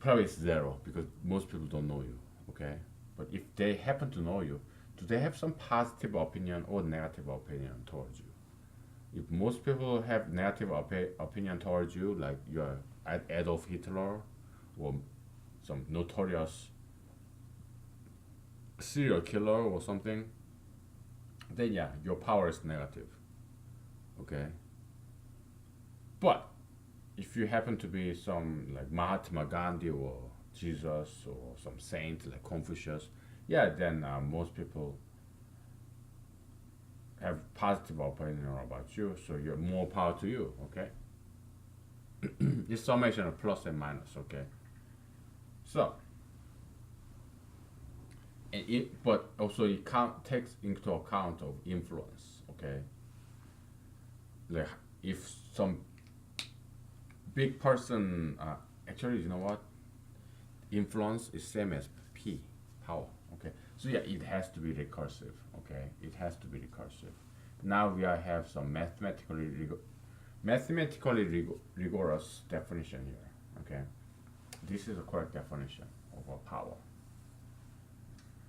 probably it's zero because most people don't know you, okay? But if they happen to know you, do they have some positive opinion or negative opinion towards you? If most people have negative opinion towards you, like you're Adolf Hitler or some notorious serial killer or something, then yeah, your power is negative, okay? But if you happen to be some like Mahatma Gandhi or Jesus or some saint like Confucius, yeah, then most people have positive opinion about you, so you're more power to you, okay? It's summation of plus and minus, okay? So, but also it takes into account of influence, okay? Like if some big person, actually, you know what? Influence is same as P, power, okay? So yeah, it has to be recursive, okay? It has to be recursive. Now we have some mathematically rigorous definition here, okay? This is the correct definition of a power,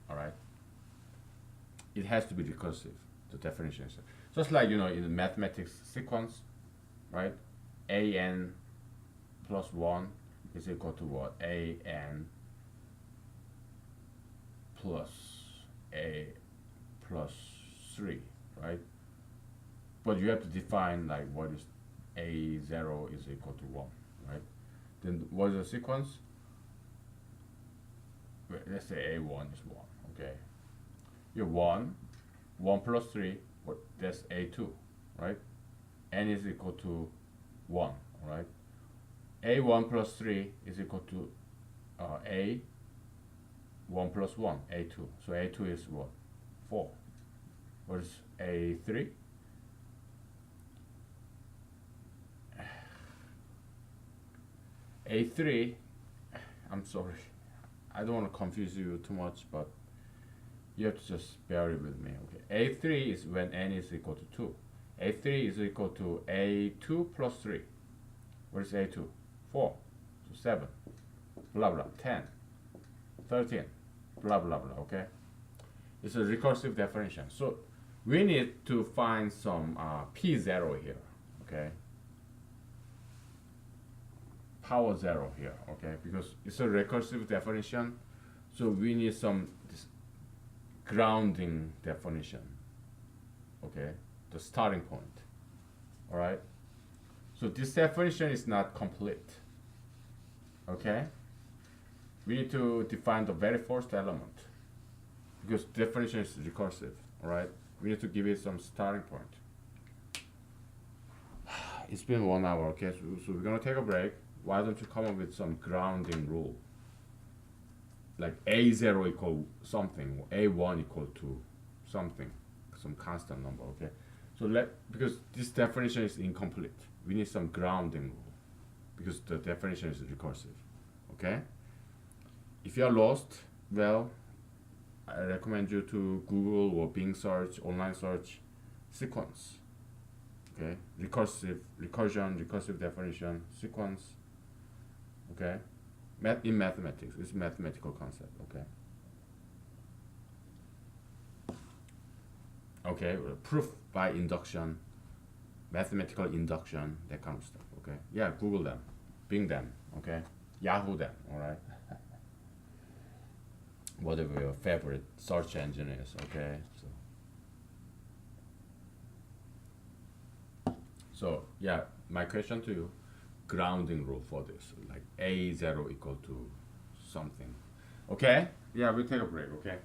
all right? It has to be recursive, the definition is. Just like, in the mathematics sequence, right? an plus 1 is equal to what? an plus a plus 3, right? But you have to define like what is a0 is equal to 1, right? Then what is the sequence? Let's say a1 is 1, okay? You're 1 plus 3, that's a2, right? n is equal to 1, right? a1 plus 3 is equal to a1 plus 1, a2. So a2 is what? 4. What is a3? A3, I'm sorry, I don't want to confuse you too much, but you have to just bear it with me, okay? A3 is when n is equal to 2. A3 is equal to A2 plus 3. What is A2? 4. So 7. Blah blah. 10. 13. Blah blah blah, okay? It's a recursive definition. So we need to find some P0 here, okay? Power 0 here, okay? Because it's a recursive definition, so we need some grounding definition, okay? The starting point, all right? So this definition is not complete, okay? We need to define the very first element because definition is recursive, all right? We need to give it some starting point. It's been 1 hour, okay? So we're gonna take a break. Why don't you come up with some grounding rule? Like a0 equal something, or a1 equal to something, some constant number, okay? So because this definition is incomplete, we need some grounding rule because the definition is recursive, okay? If you are lost, well, I recommend you to Google or Bing search, online search, sequence, okay? Recursive definition, sequence, okay? In mathematics, it's a mathematical concept, okay? Okay, proof by induction, mathematical induction, that kind of stuff, okay? Yeah, Google them, Bing them, okay? Yahoo them, all right? Whatever your favorite search engine is, okay? So yeah, my question to you, grounding rule for this, like A0 equal to something. Okay? Yeah, we'll take a break, okay?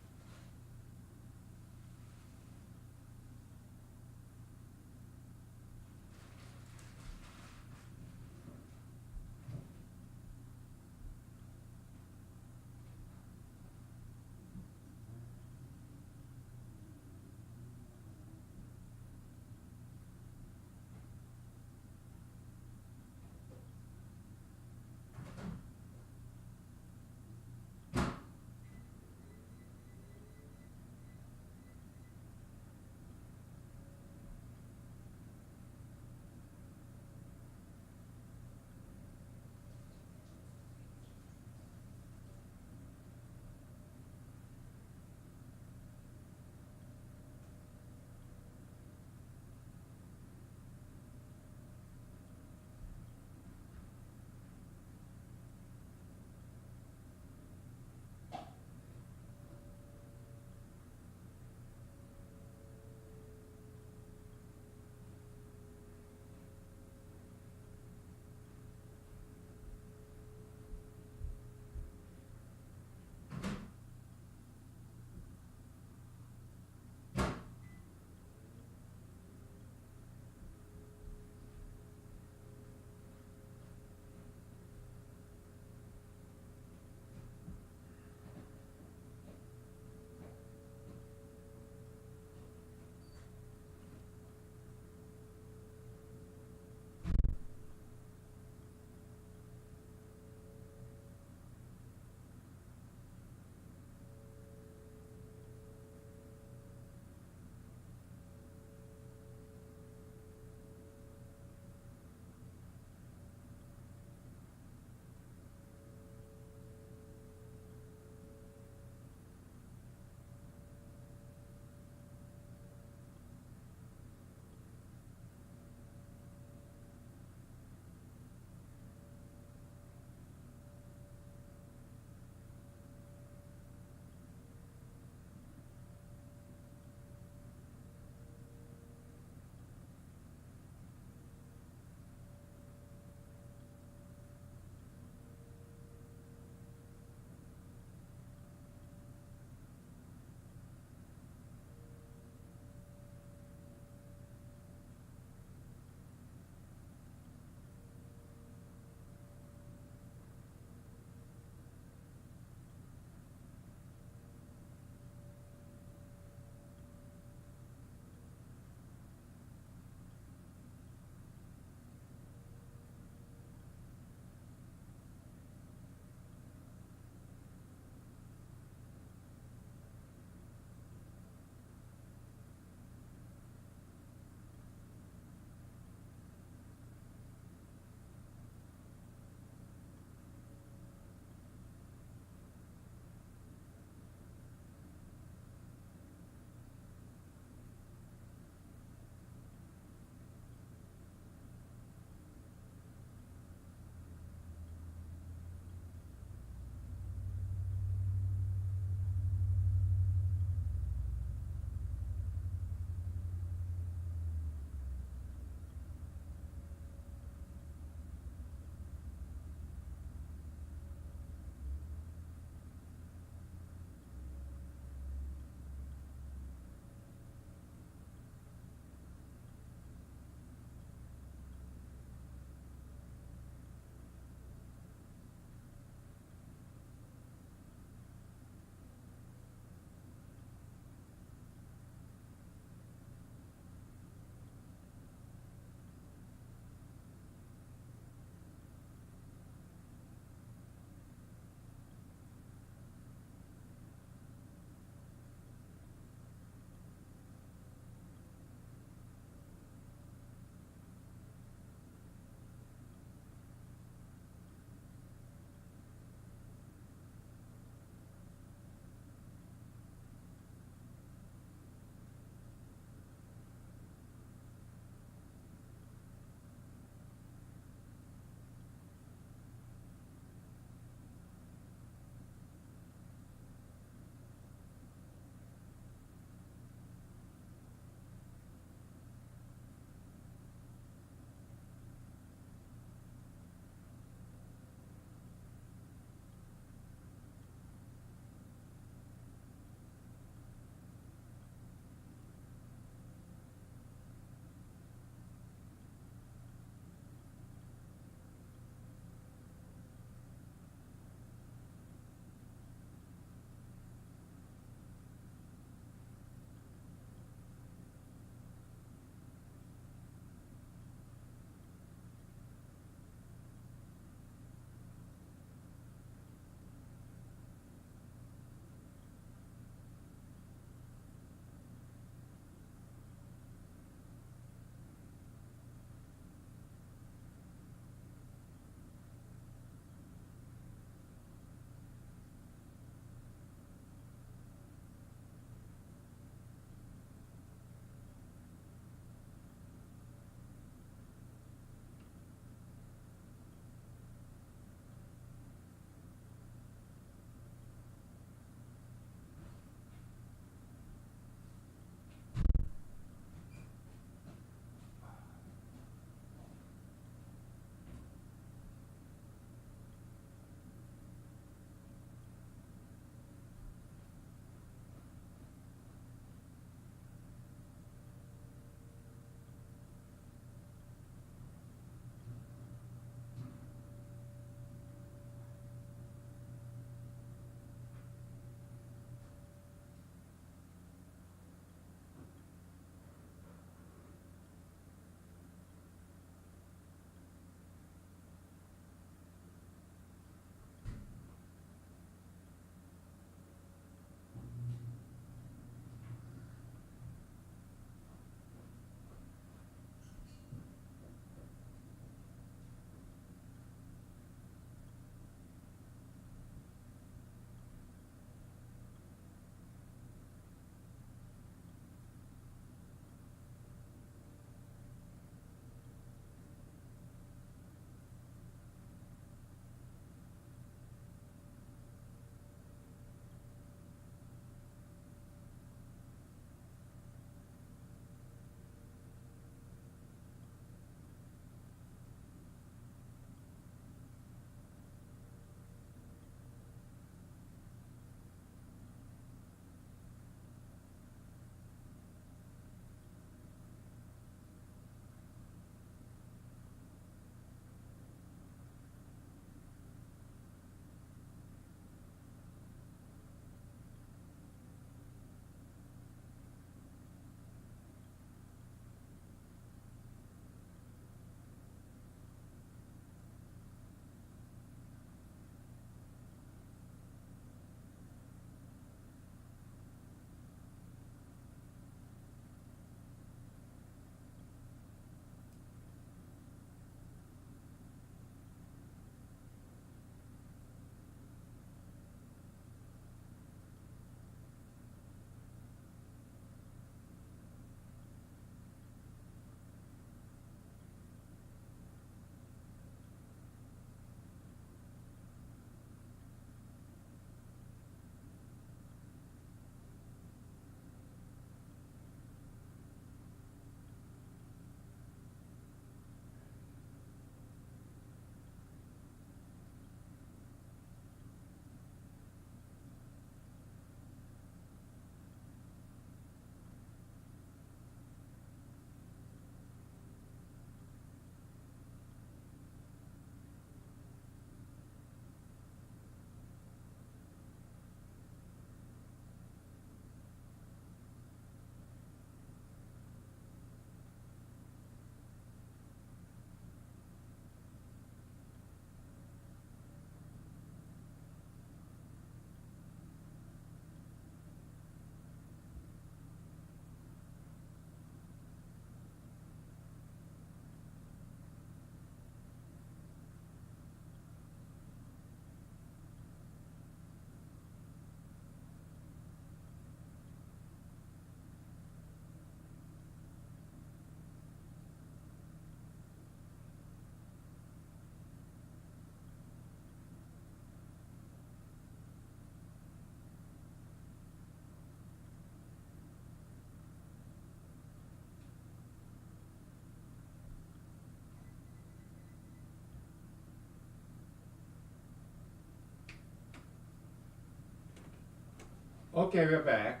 Okay, we're back.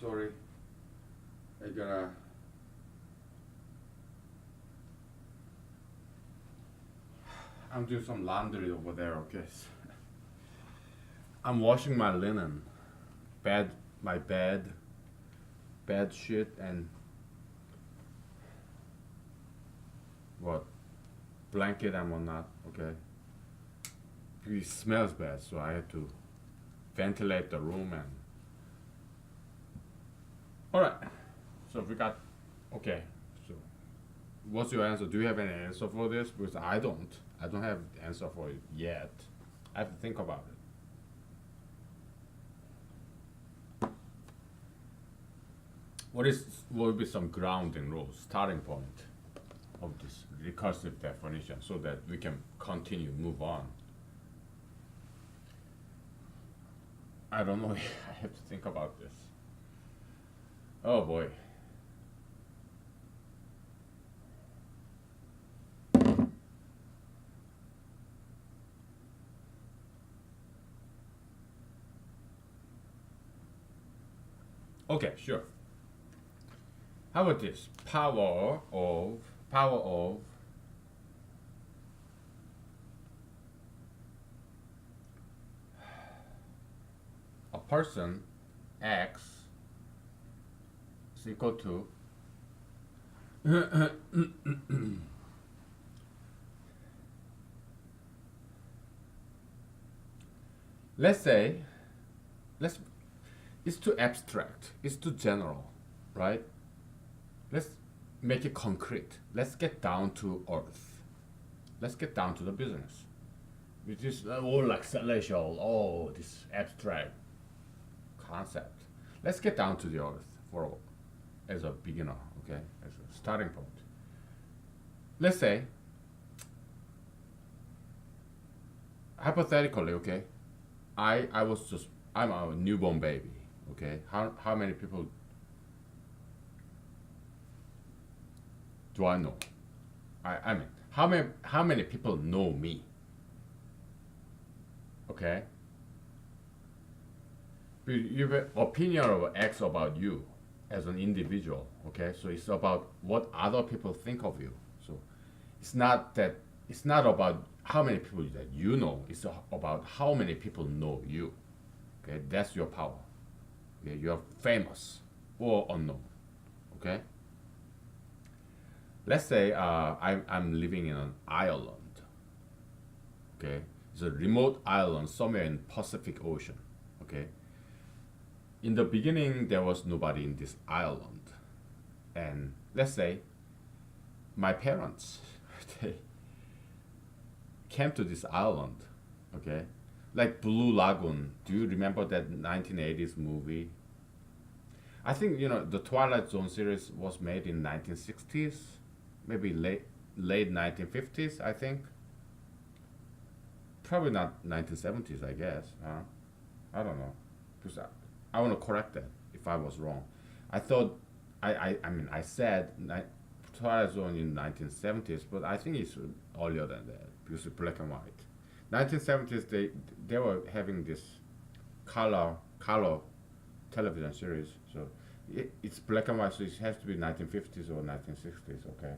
Sorry, I gotta. I'm doing some laundry over there. Okay, I'm washing my linen, bed, my bed sheet, and what blanket and whatnot. Okay, it smells bad, so I had to ventilate the room and. All right, so we got. Okay, so what's your answer? Do you have any answer for this? Because I don't. I don't have the answer for it yet. I have to think about it. What would be some grounding rules, starting point of this recursive definition, so that we can continue, move on? I don't know. I have to think about this. Oh boy. Okay, sure. How about this? Power of a person X is equal to let's say let's it's too abstract, it's too general, right? Let's make it concrete. Let's get down to earth. Let's get down to the business, which is all like celestial, oh, this abstract concept. Let's get down to the earth for as a beginner, okay, as a starting point. Let's say, hypothetically, okay, I'm a newborn baby, okay. How many people do I know? I mean, how many people know me? Okay, you have an opinion of X about you as an individual. Okay, so it's about what other people think of you. So it's not about how many people that you know. It's about how many people know you. Okay, that's your power. Okay, you're famous or unknown. Okay, let's say I'm living in an island. Okay, it's a remote island somewhere in Pacific Ocean. Okay, in the beginning there was nobody in this island, and let's say my parents they came to this island. Okay, like Blue Lagoon. Do you remember that 1980s movie? I think the Twilight Zone series was made in 1960s, maybe late 1950s. I think probably not 1970s. I guess. I don't know, because I want to correct that if I was wrong. I thought I mean I said Twilight Zone in 1970s, but I think it's earlier than that because it's black and white. 1970s they were having this color television series, so it's black and white, so it has to be 1950s or 1960s. Okay,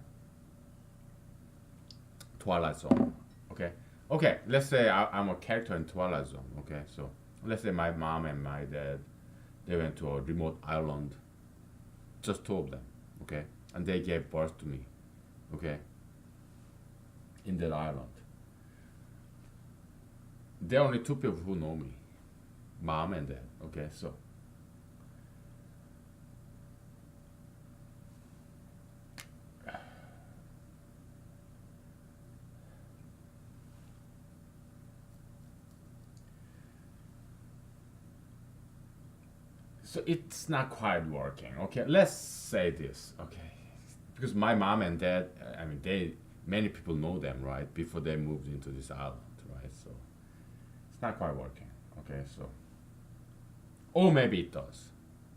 Twilight Zone. Okay, okay. Let's say I'm a character in Twilight Zone. Okay, so let's say my mom and my dad they went to a remote island, just two of them. Okay, and they gave birth to me. Okay, in that island. There are only two people who know me, mom and dad. Okay, so it's not quite working. Okay, let's say this. Okay, because my mom and dad, I mean, many people know them, right? Before they moved into this island, right? So it's not quite working. Okay, so or maybe it does,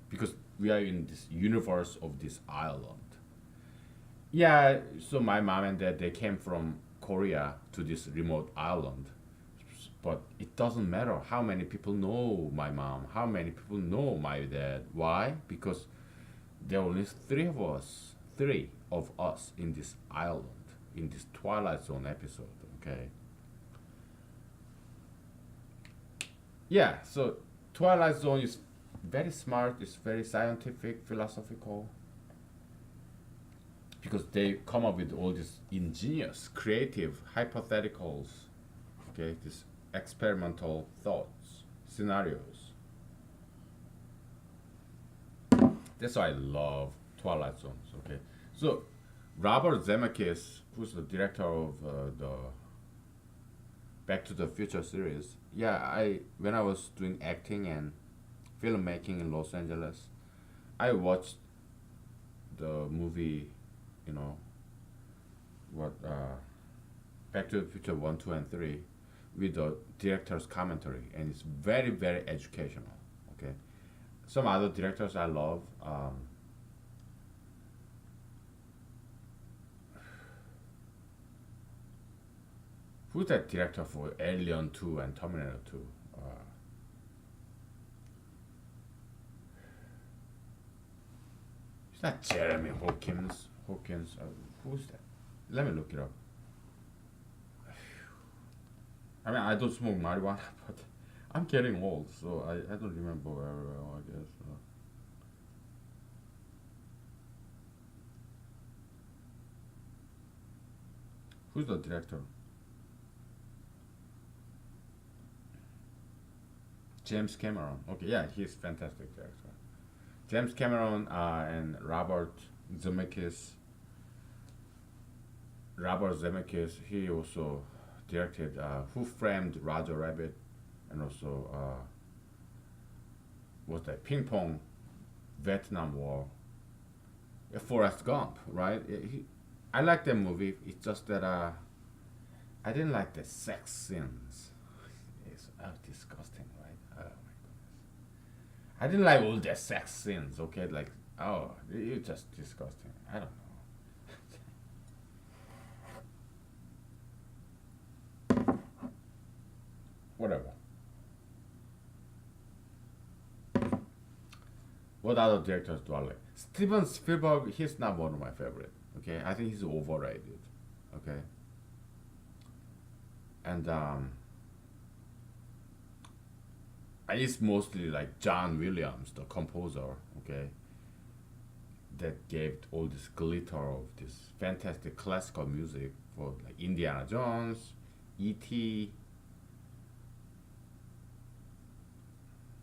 because we are in this universe of this island. Yeah, so my mom and dad they came from Korea to this remote island, But it doesn't matter how many people know my mom, how many people know my dad. Why? Because there are only three of us in this island, in this Twilight Zone episode. Okay. Yeah. So Twilight Zone is very smart. It's very scientific, philosophical, because they come up with all these ingenious, creative hypotheticals. Okay, these experimental thoughts, scenarios. That's why I love Twilight Zones. Okay, so Robert Zemeckis, who's the director of the Back to the Future series, yeah, I when I was doing acting and filmmaking in Los Angeles, I watched the movie, you know, what Back to the Future 1, 2, and 3 with the director's commentary, and it's very, very educational. Okay, some other directors I love. Who's that director for Alien 2 and Terminator 2? Uh, it's not Jeremy Hawkins. Hawkins. Who's that? Let me look it up. I mean, I don't smoke marijuana, but I'm getting old, so I don't remember very well, I guess. Who's the director? James Cameron. Okay, yeah, he's fantastic director. James Cameron and Zemeckis. Robert Zemeckis. He also directed Who Framed Roger Rabbit, and also what's that? Ping Pong, Vietnam War, Forrest Gump. Right? I like that movie. It's just that I didn't like the sex scenes. It's disgusting, right? Oh my goodness. I didn't like all the sex scenes. Okay, like oh, it's just disgusting. I don't know. Whatever. What other directors do I like? Steven Spielberg. He's not one of my favorite. Okay, I think he's overrated. Okay, and it's mostly like John Williams, the composer. Okay, that gave all this glitter of this fantastic classical music for like Indiana Jones, E.T.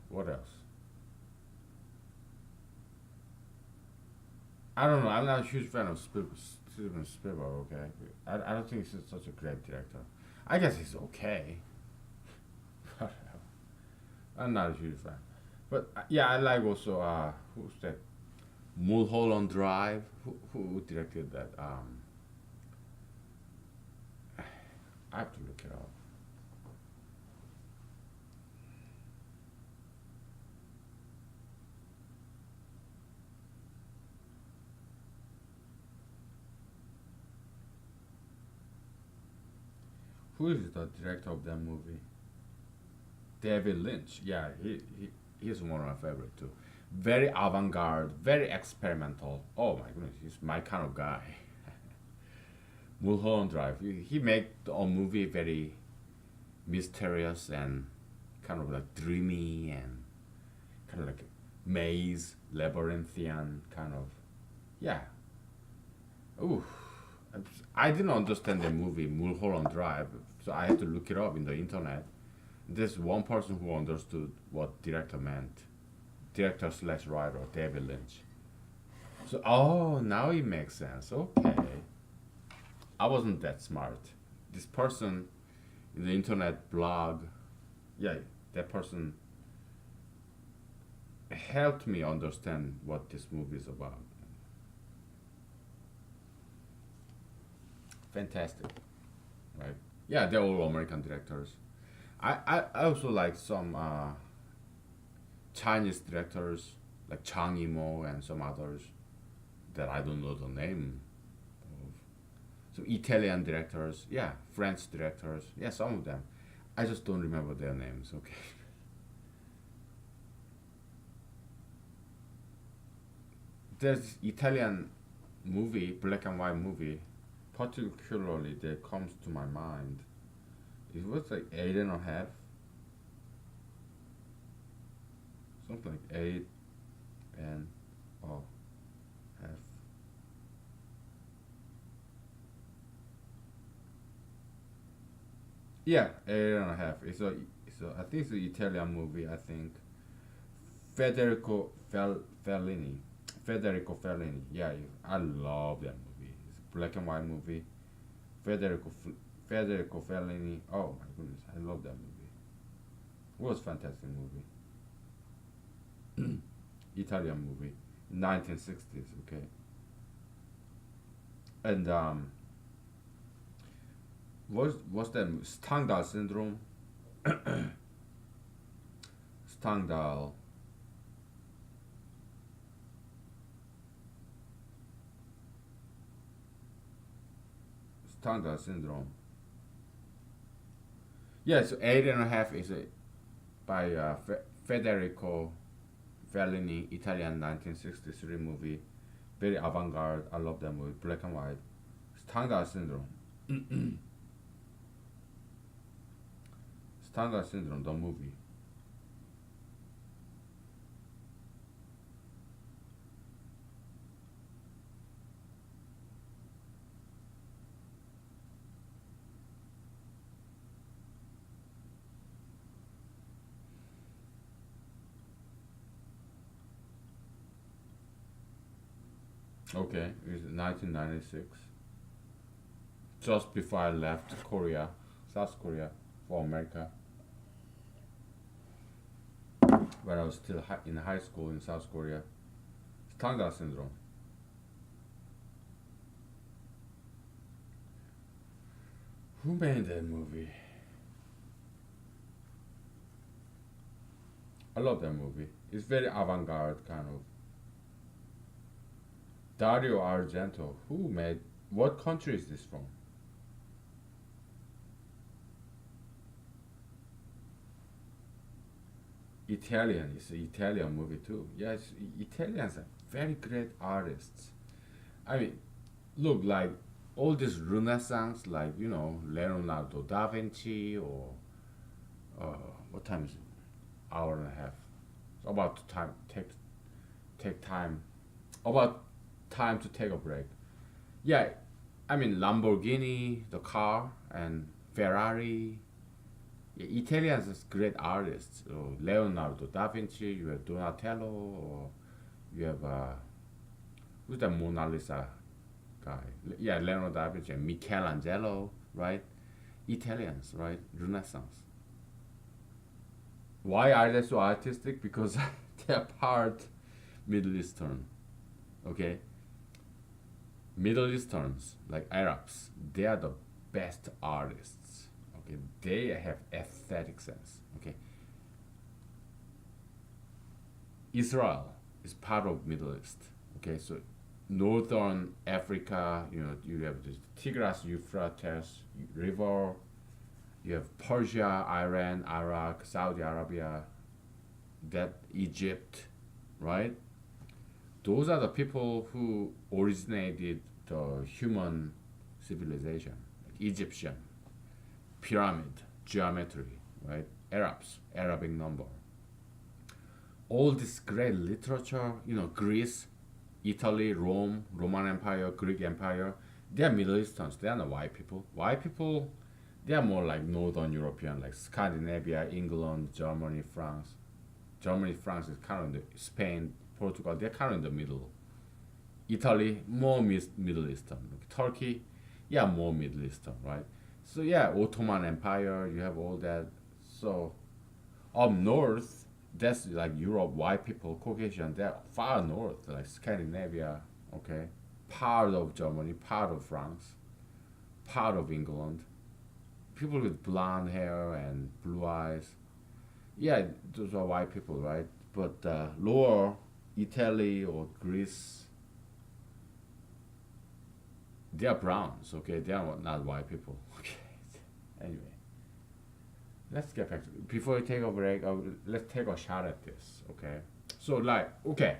What else? I don't know. I'm not a huge fan of Steven Spielberg. Okay, I don't think he's such a great director. I guess he's okay. I'm not a huge fan. But yeah, I like also who's that? Mulholland Drive. Who directed that? I have to look it up. Who is the director of that movie? David Lynch. Yeah, he's one of my favorite too. Very avant-garde, very experimental. Oh my goodness, he's my kind of guy. Mulholland Drive. He made the movie very mysterious and kind of like dreamy and kind of like maze, labyrinthian kind of. Yeah. Ooh. I didn't understand the movie Mulholland Drive, so I had to look it up in the internet. There's one person who understood what director meant. Director slash writer, David Lynch. So, oh, now it makes sense. Okay. I wasn't that smart. This person in the internet blog, yeah, that person helped me understand what this movie is about. Fantastic, right? Yeah, they're all American directors. I also like some Chinese directors like Chang Yimou and some others that I don't know the name of. Some Italian directors, yeah, French directors, yeah, some of them. I just don't remember their names. Okay. There's Italian movie, black and white movie, particularly that comes to my mind. It was like 8.5, something like 8 and a half. Yeah, 8.5. I think it's an Italian movie. I think Federico Fellini. Federico Fellini. Yeah, I love that movie. It's a black and white movie. Federico Federico Fellini. Oh my goodness, I love that movie. It was a fantastic movie. Italian movie, 1960s. Okay, and what's that? Stendhal syndrome. Stendhal. Stendhal syndrome. Yeah, so 8.5 is by Federico Fellini, Italian 1963 movie. Very avant-garde. I love that movie. Black and white. Stendhal syndrome. Stendhal syndrome. The movie. Okay, it's 1996. Just before I left Korea, South Korea, for America, when I was still in high school in South Korea. Stendhal syndrome. Who made that movie? I love that movie. It's very avant-garde kind of. Dario Argento. Who made? What country is this from? Italian. It's an Italian movie too. Yes, Italians are very great artists. I mean, look like all this Renaissance, like Leonardo da Vinci or uh, what time is it? Hour and a half. It's about time take time. About time to take a break. Yeah, I mean Lamborghini, the car, and Ferrari. Yeah, Italians is great artists. So Leonardo da Vinci, you have Donatello, or you have who's the Mona Lisa guy? Yeah, Leonardo da Vinci and Michelangelo, right? Italians, right? Renaissance. Why are they so artistic? Because they're part Middle Eastern. Okay, Middle Easterns like Arabs, they are the best artists. Okay, they have aesthetic sense. Okay, Israel is part of Middle East. Okay, so northern Africa, you have the Tigris Euphrates River. You have Persia, Iran, Iraq, Saudi Arabia, that Egypt, right? Those are the people who originated the human civilization, like Egyptian, pyramid, geometry, right? Arabs, Arabic number. All this great literature, Greece, Italy, Rome, Roman Empire, Greek Empire, they are Middle Easterns. They are not white people. White people, they are more like Northern European, like Scandinavia, England, Germany, France. Germany, France is kind of Spain, Portugal. They're kind of in the middle. Italy, more Middle Eastern. Like Turkey, yeah, more Middle Eastern, right? So yeah, Ottoman Empire, you have all that. So up north, that's like Europe, white people, Caucasian. They're far north, like Scandinavia, okay, part of Germany, part of France, part of England. People with blonde hair and blue eyes. Yeah, those are white people, right? But lower Italy or Greece, they are browns, okay? They are not white people, okay? Anyway, let's get back to before we take a break. Let's take a shot at this, okay? So like, okay,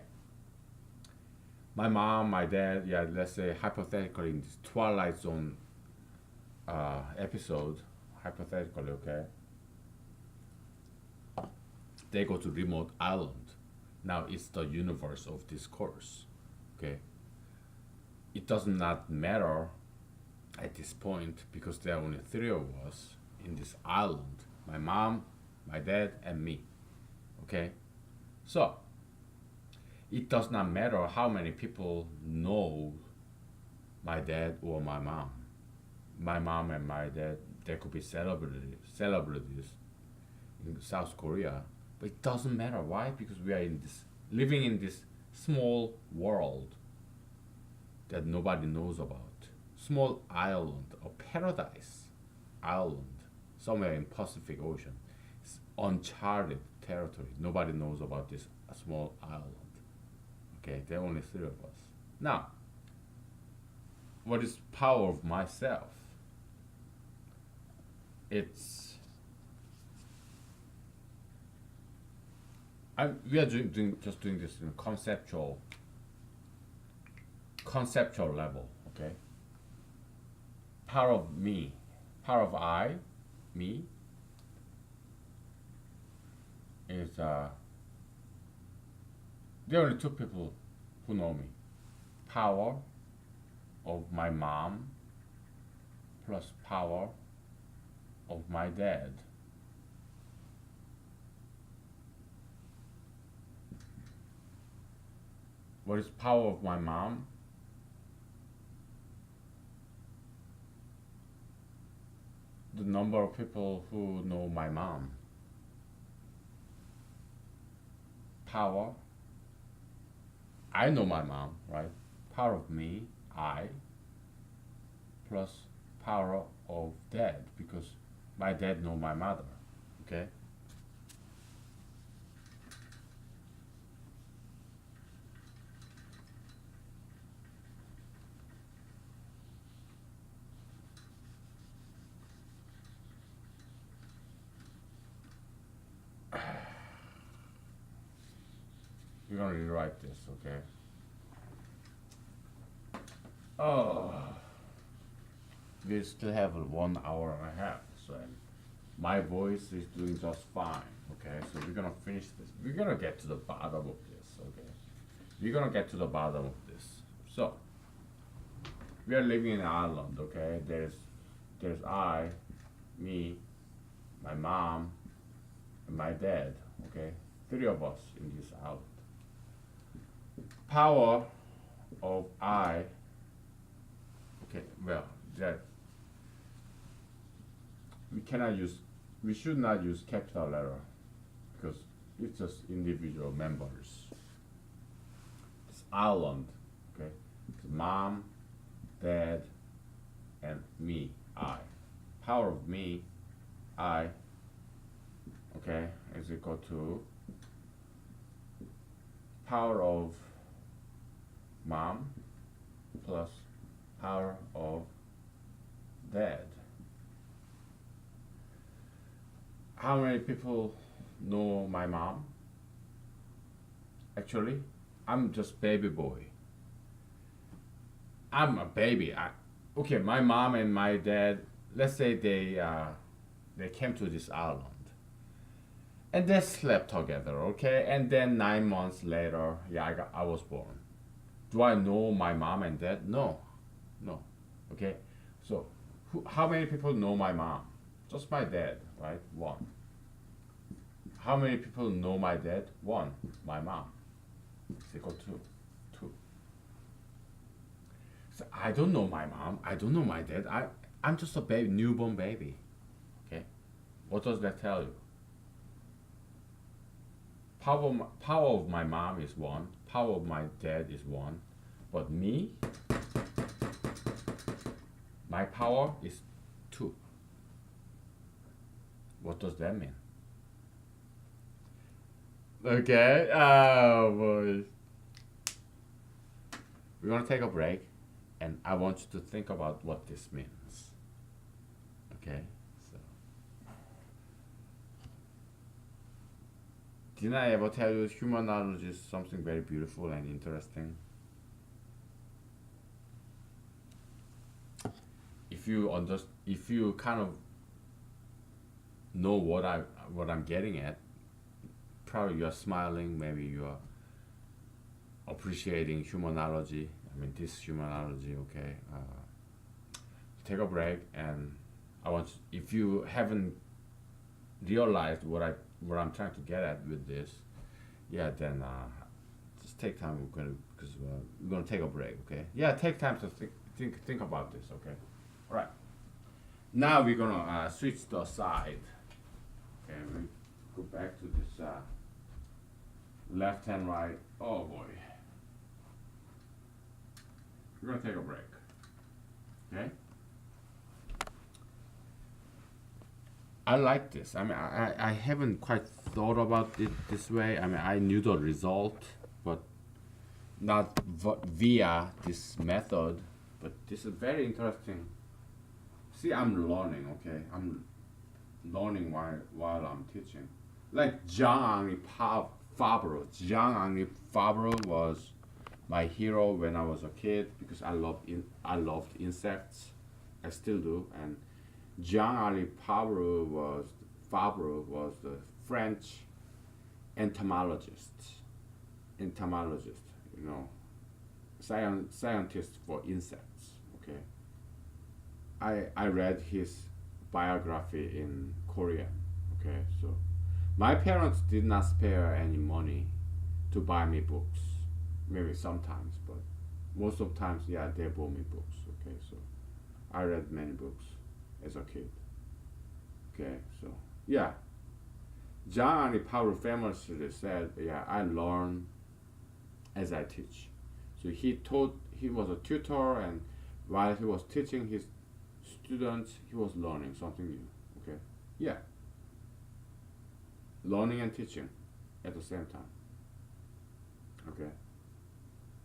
my mom, my dad, yeah, let's say hypothetically in this Twilight Zone episode, hypothetically, okay, they go to remote island. Now it's the universe of this course, okay. It does not matter at this point because there are only three of us in this island: my mom, my dad, and me. Okay, so it does not matter how many people know my dad or my mom. My mom and my dad, they could be celebrities in South Korea, but it doesn't matter. Why? Because we are in this living in this small world that nobody knows about. Small island, a paradise island, somewhere in Pacific Ocean. It's uncharted territory. Nobody knows about this small island. Okay, there are only three of us. Now, what is power of myself? It's we are just doing this in conceptual level. Okay, power of me, power of I, me is there are only two people who know me. Power of my mom plus power of my dad. What is power of my mom? The number of people who know my mom. Power. I know my mom, right? Power of me, I, plus power of dad, because my dad know my mother. Okay? We're gonna rewrite this, okay? Oh, we still have 1 hour and a half, so my voice is doing just fine, okay? So we're gonna finish this. We're gonna get to the bottom of this, okay? We're gonna get to the bottom of this. So, we are living in an island, okay? There's I, me, my mom, and my dad, okay? Three of us in this island. Power of I, okay, well, that we should not use capital letter because it's just individual members. It's island, okay? It's mom, dad, and me, I. Power of me, I, okay, is equal to power of mom plus power of dad. How many people know my mom? Actually, I'm just baby boy. I'm a baby. Okay, my mom and my dad, let's say they came to this island and they slept together, okay? And then 9 months later, yeah, I was born. Do I know my mom and dad? No, no. Okay, so how many people know my mom? Just my dad, right? One. How many people know my dad? One. My mom. It's equal to two. So I don't know my mom. I don't know my dad. I'm just a baby, newborn baby. Okay, what does that tell you? Power of my mom is one. Power of my dad is one. But me, my power is two. What does that mean? Okay, oh boy. We're gonna take a break, and I want you to think about what this means. Okay, so Didn't I ever tell you humanology is something very beautiful and interesting? If you kind of know what I'm getting at, probably you're smiling, maybe you're appreciating humanology. I mean, this humanology, okay? Take a break, and if you haven't realized what I'm trying to get at with this, yeah, then just take time. We're gonna take a break, okay? Yeah, take time to think about this, okay? All right. Now we're gonna switch the side, okay? We go back to this left hand, right. Oh boy, we're gonna take a break, okay? I like this. I mean, I haven't quite thought about it this way. I mean, I knew the result, but not via this method. But this is very interesting. See, I'm learning, okay? I'm learning while I'm teaching. Like Jean-Henri Fabre. Jean-Henri Fabre was my hero when I was a kid because I loved insects. I still do, and Jean-Henri Fabre was the French entomologist. Entomologist, you know, scientist for insects. Okay, I read his biography in Korean. Okay, so my parents did not spare any money to buy me books. Maybe sometimes, but most of the times, yeah, they bought me books. Okay, so I read many books as a kid. Okay, so yeah, John and Paul famously said, "Yeah, I learn as I teach." So he was a tutor, and while he was teaching his students, he was learning something new. Okay, yeah, learning and teaching at the same time. Okay,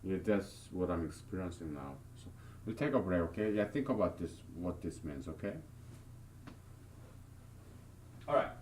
yeah, that's what I'm experiencing now. So we'll take a break. Okay, yeah, think about this, what this means. Okay. All right.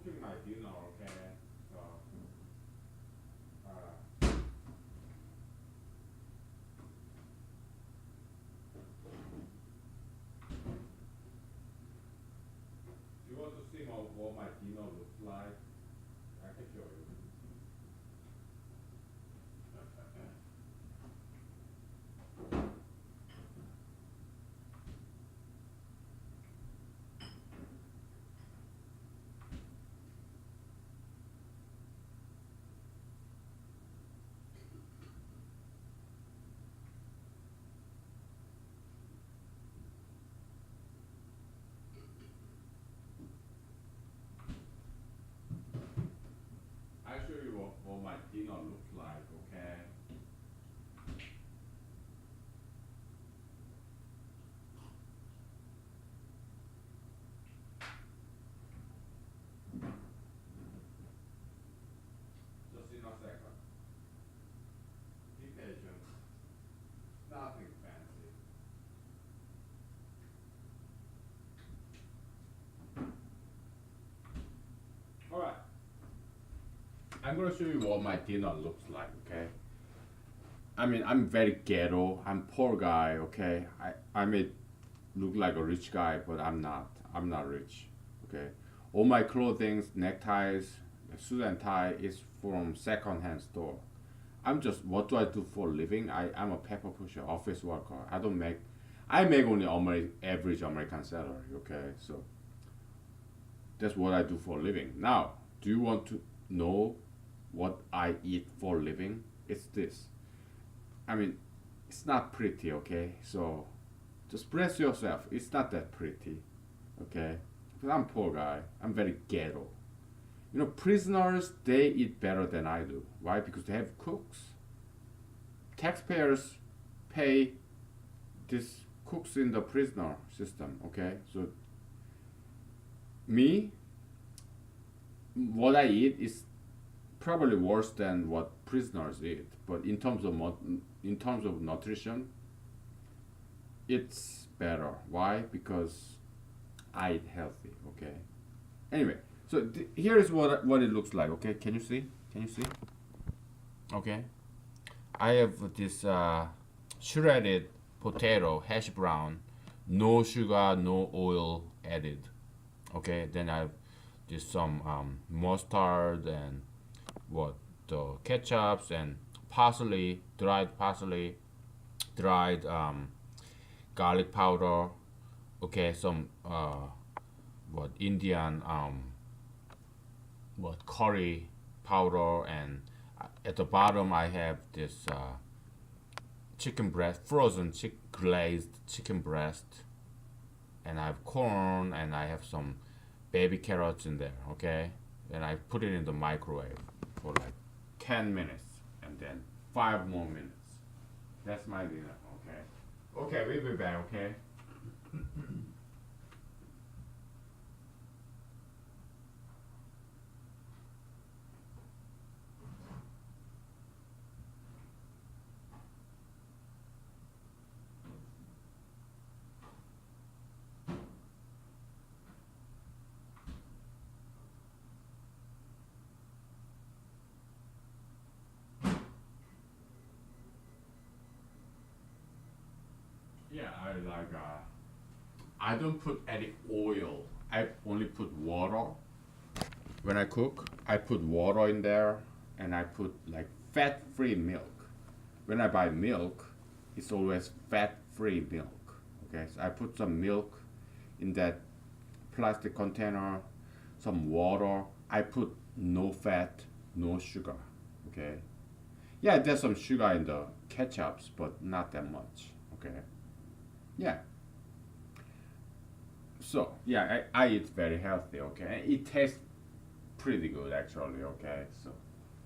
cooking my dinner, okay? So, uh, do you want to see what my dinner looks like? I can show you. I show you what my dinner looks like, okay? Just in a second. Be patient. Nothing fancy. Alright. I'm gonna show you what my dinner looks like, okay? I mean, I'm very ghetto. I'm poor guy, okay? I may look like a rich guy, but I'm not. I'm not rich, okay? All my clothing, neckties, suit and tie is from second-hand store. I'm just, what do I do for a living? I'm a paper pusher, office worker. I make only average American salary, okay? So that's what I do for a living. Now, do you want to know what I eat for a living? It's this. I mean, it's not pretty, okay? So just brace yourself. It's not that pretty, okay? Because I'm poor guy. I'm very ghetto. You know, prisoners, they eat better than I do. Why? Because they have cooks. Taxpayers pay these cooks in the prisoner system, okay? So me, what I eat is probably worse than what prisoners eat. But in terms of nutrition, it's better. Why? Because I eat healthy. Okay. Anyway, so here is what it looks like. Okay, can you see? Can you see? Okay. I have this shredded potato, hash brown, no sugar, no oil added. Okay. Then I have just some mustard and what the ketchups and parsley, dried parsley, dried garlic powder. Okay, some what Indian what curry powder, and at the bottom I have this chicken breast, frozen glazed chicken breast, and I have corn and I have some baby carrots in there. Okay, and I put it in the microwave for like 10 minutes and then 5 more minutes. That's my dinner. Okay. Okay, we'll be back. Okay. Yeah, I like. I don't put any oil. I only put water. When I cook, I put water in there, and I put like fat-free milk. When I buy milk, it's always fat-free milk. Okay, so I put some milk in that plastic container, some water. I put no fat, no sugar. Okay. Yeah, there's some sugar in the ketchups, but not that much. Okay. Yeah. So yeah, I eat very healthy. Okay, it tastes pretty good actually. Okay, so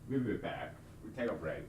we'll be back. We take a break.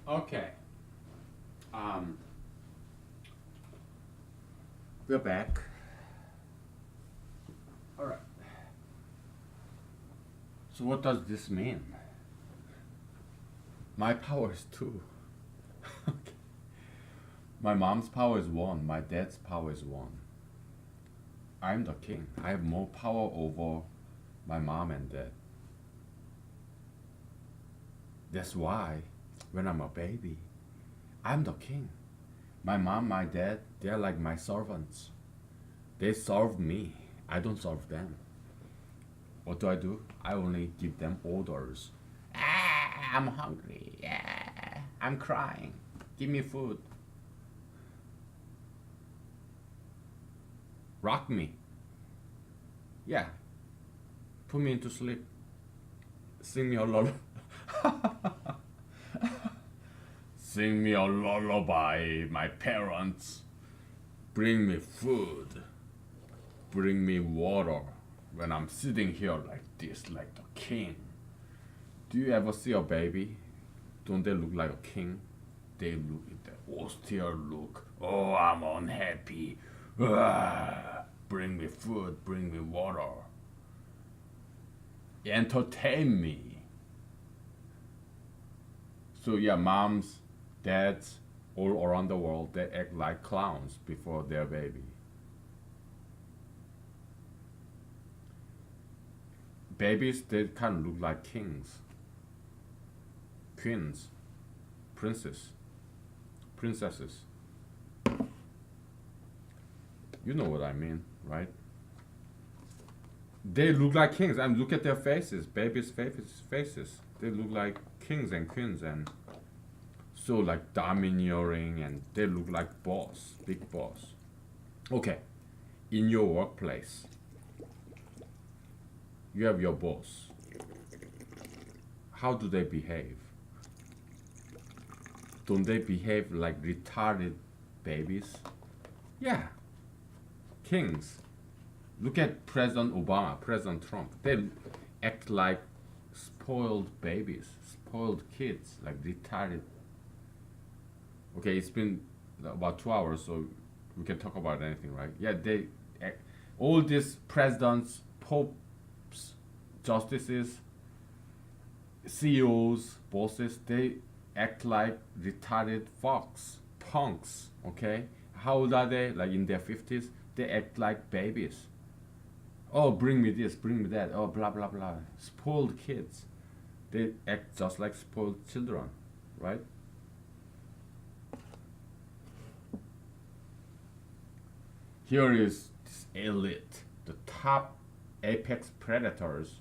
Okay. Um, we're back. All right. So what does this mean? My power is two. My mom's power is one. My dad's power is one. I'm the king. I have more power over my mom and dad. That's why when I'm a baby, I'm the king. My mom, my dad, they're like my servants. They serve me. I don't serve them. What do? I only give them orders. Ah, I'm hungry. Yeah, I'm crying. Give me food. Rock me. Yeah. Put me into sleep. Sing me a lullaby. Sing me a lullaby, my parents. Bring me food. Bring me water. When I'm sitting here like this, like the king. Do you ever see a baby? Don't they look like a king? They look at that austere look. Oh, I'm unhappy. Ah, bring me food, bring me water. Entertain me. So yeah, moms, dads, all around the world, they act like clowns before their baby. Babies, they kind of look like kings, queens, princesses. You know what I mean, right? They look like kings. And look at their faces, babies' faces. They look like kings and queens, and so like domineering, and they look like boss, big boss. Okay, in your workplace, you have your boss. How do they behave? Don't they behave like retarded babies? Yeah, kings. Look at President Obama, President Trump. They act like spoiled babies, spoiled kids, like retarded. Okay, it's been about 2 hours, so we can talk about anything, right? Yeah, they act, all these presidents, popes, justices, CEOs, bosses, they act like retarded fucks, punks. Okay, how old are they? Like in their 50s. They act like babies. Oh, bring me this, bring me that. Oh, blah blah blah. Spoiled kids. They act just like spoiled children, right? Here is this elite, the top apex predators,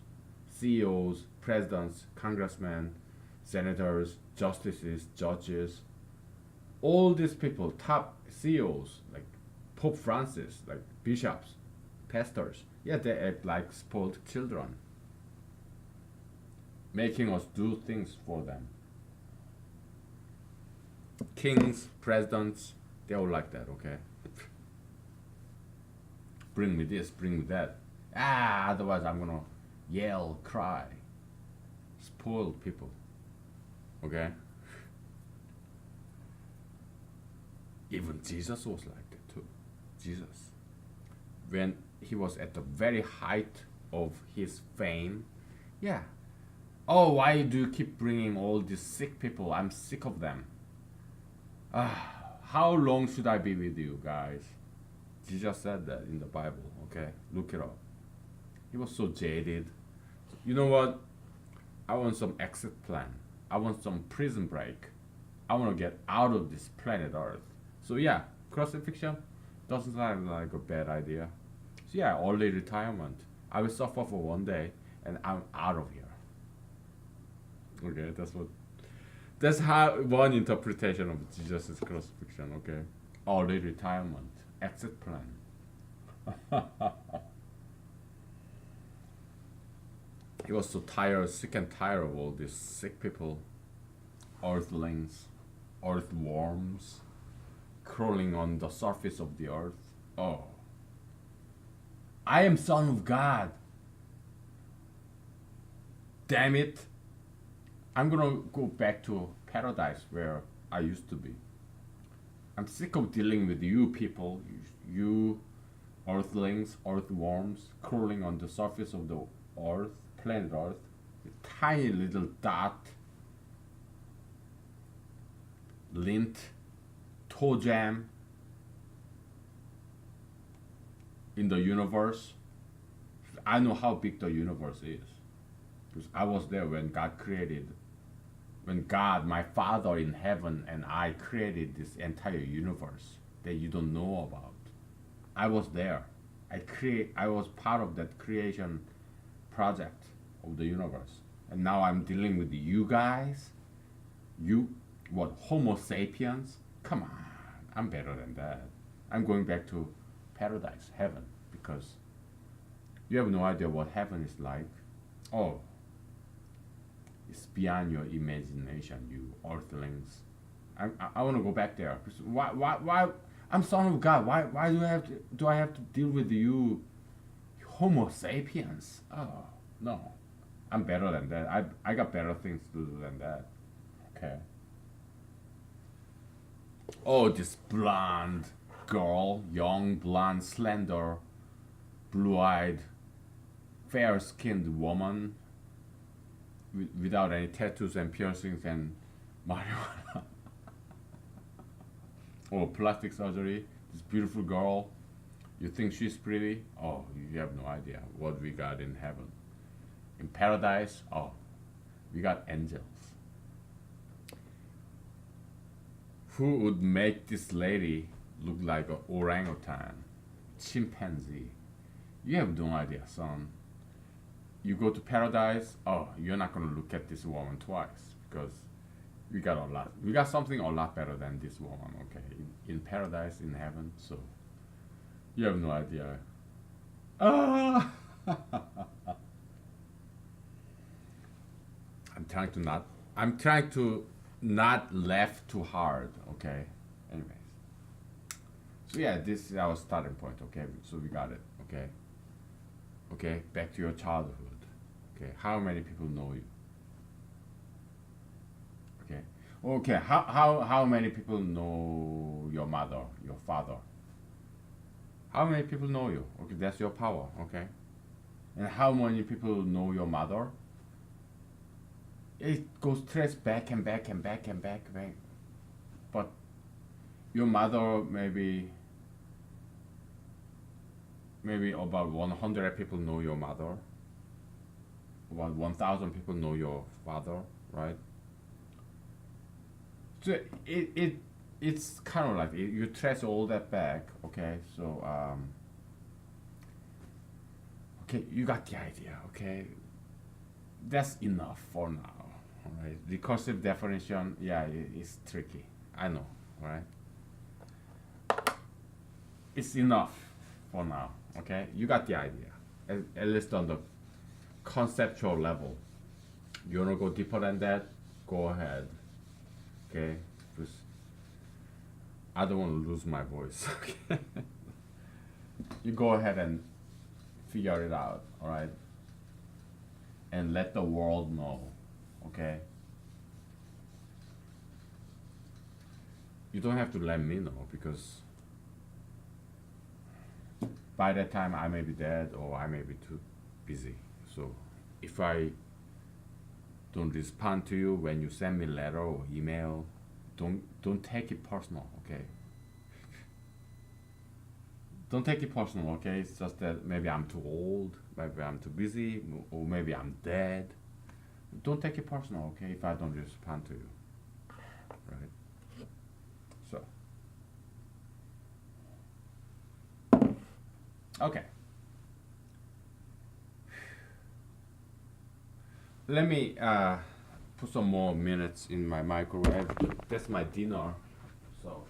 CEOs, presidents, congressmen, senators, justices, judges. All these people, top CEOs, like Pope Francis, like bishops, pastors, yeah, they act like spoiled children, making us do things for them. Kings, presidents, they all like that, okay? Bring me this, bring me that. Ah, otherwise I'm gonna yell, cry. Spoiled people, okay? Even Jesus was like that too. Jesus. When he was at the very height of his fame, yeah. Oh, why do you keep bringing all these sick people? I'm sick of them. How long should I be with you guys? Jesus said that in the Bible, okay? Look it up. He was so jaded. You know what? I want some exit plan. I want some prison break. I want to get out of this planet Earth. So yeah, crucifixion doesn't sound like a bad idea. So yeah, early retirement. I will suffer for one day and I'm out of here. Okay, that's how one interpretation of Jesus' crucifixion, okay? Early retirement, exit plan. He was so tired, sick and tired of all these sick people, earthlings, earthworms, crawling on the surface of the earth. Oh, I am Son of God. Damn it. I'm gonna go back to paradise where I used to be. I'm sick of dealing with you people, you earthlings, earthworms, crawling on the surface of the earth, planet Earth, with tiny little dot, lint, toe jam in the universe. I know how big the universe is because I was there when God created, when God, my Father in heaven, and I created this entire universe that you don't know about. I was there. I was part of that creation project of the universe. And now I'm dealing with you guys. You, what, Homo sapiens? Come on, I'm better than that. I'm going back to paradise, heaven, because you have no idea what heaven is like. Oh, it's beyond your imagination, you earthlings. I want to go back there. Why? I'm son of God. Why do I have to deal with you, Homo sapiens? Oh no, I'm better than that. I got better things to do than that. Okay. Oh, this blonde girl, young, blonde, slender, blue-eyed, fair-skinned woman without any tattoos and piercings and marijuana. Oh, plastic surgery. This beautiful girl. You think she's pretty? Oh, you have no idea what we got in heaven. In paradise, oh, we got angels. Who would make this lady look like an orangutan, chimpanzee? You have no idea, son. You go to paradise, oh, you're not gonna look at this woman twice because we got a lot. We got something a lot better than this woman, okay? In paradise, in heaven, so you have no idea. Ah! I'm trying to not laugh too hard, okay? Anyways. So yeah, this is our starting point, okay? So we got it, okay? Okay, back to your childhood. Okay, how many people know you? Okay. Okay, how many people know your mother, your father? How many people know you? Okay, that's your power, okay? And how many people know your mother? It goes trace back and back and back and back. But your mother maybe about 100 people know your mother. About 1,000 people know your father, right? So it's kind of like you trace all that back, okay? So okay, you got the idea, okay? That's enough for now, all right? Recursive definition, yeah, it's tricky. I know, right? It's enough for now, okay? You got the idea, at least on the conceptual level. You wanna go deeper than that? Go ahead, okay? Because I don't want to lose my voice, okay? You go ahead and figure it out, all right? And let the world know, okay? You don't have to let me know because by that time I may be dead or I may be too busy. So if I don't respond to you when you send me a letter or email, don't take it personal, okay? Don't take it personal, okay? It's just that maybe I'm too old, maybe I'm too busy, or maybe I'm dead. Don't take it personal, okay, if I don't respond to you, right? So, okay. Let me put some more minutes in my microwave. That's my dinner, so.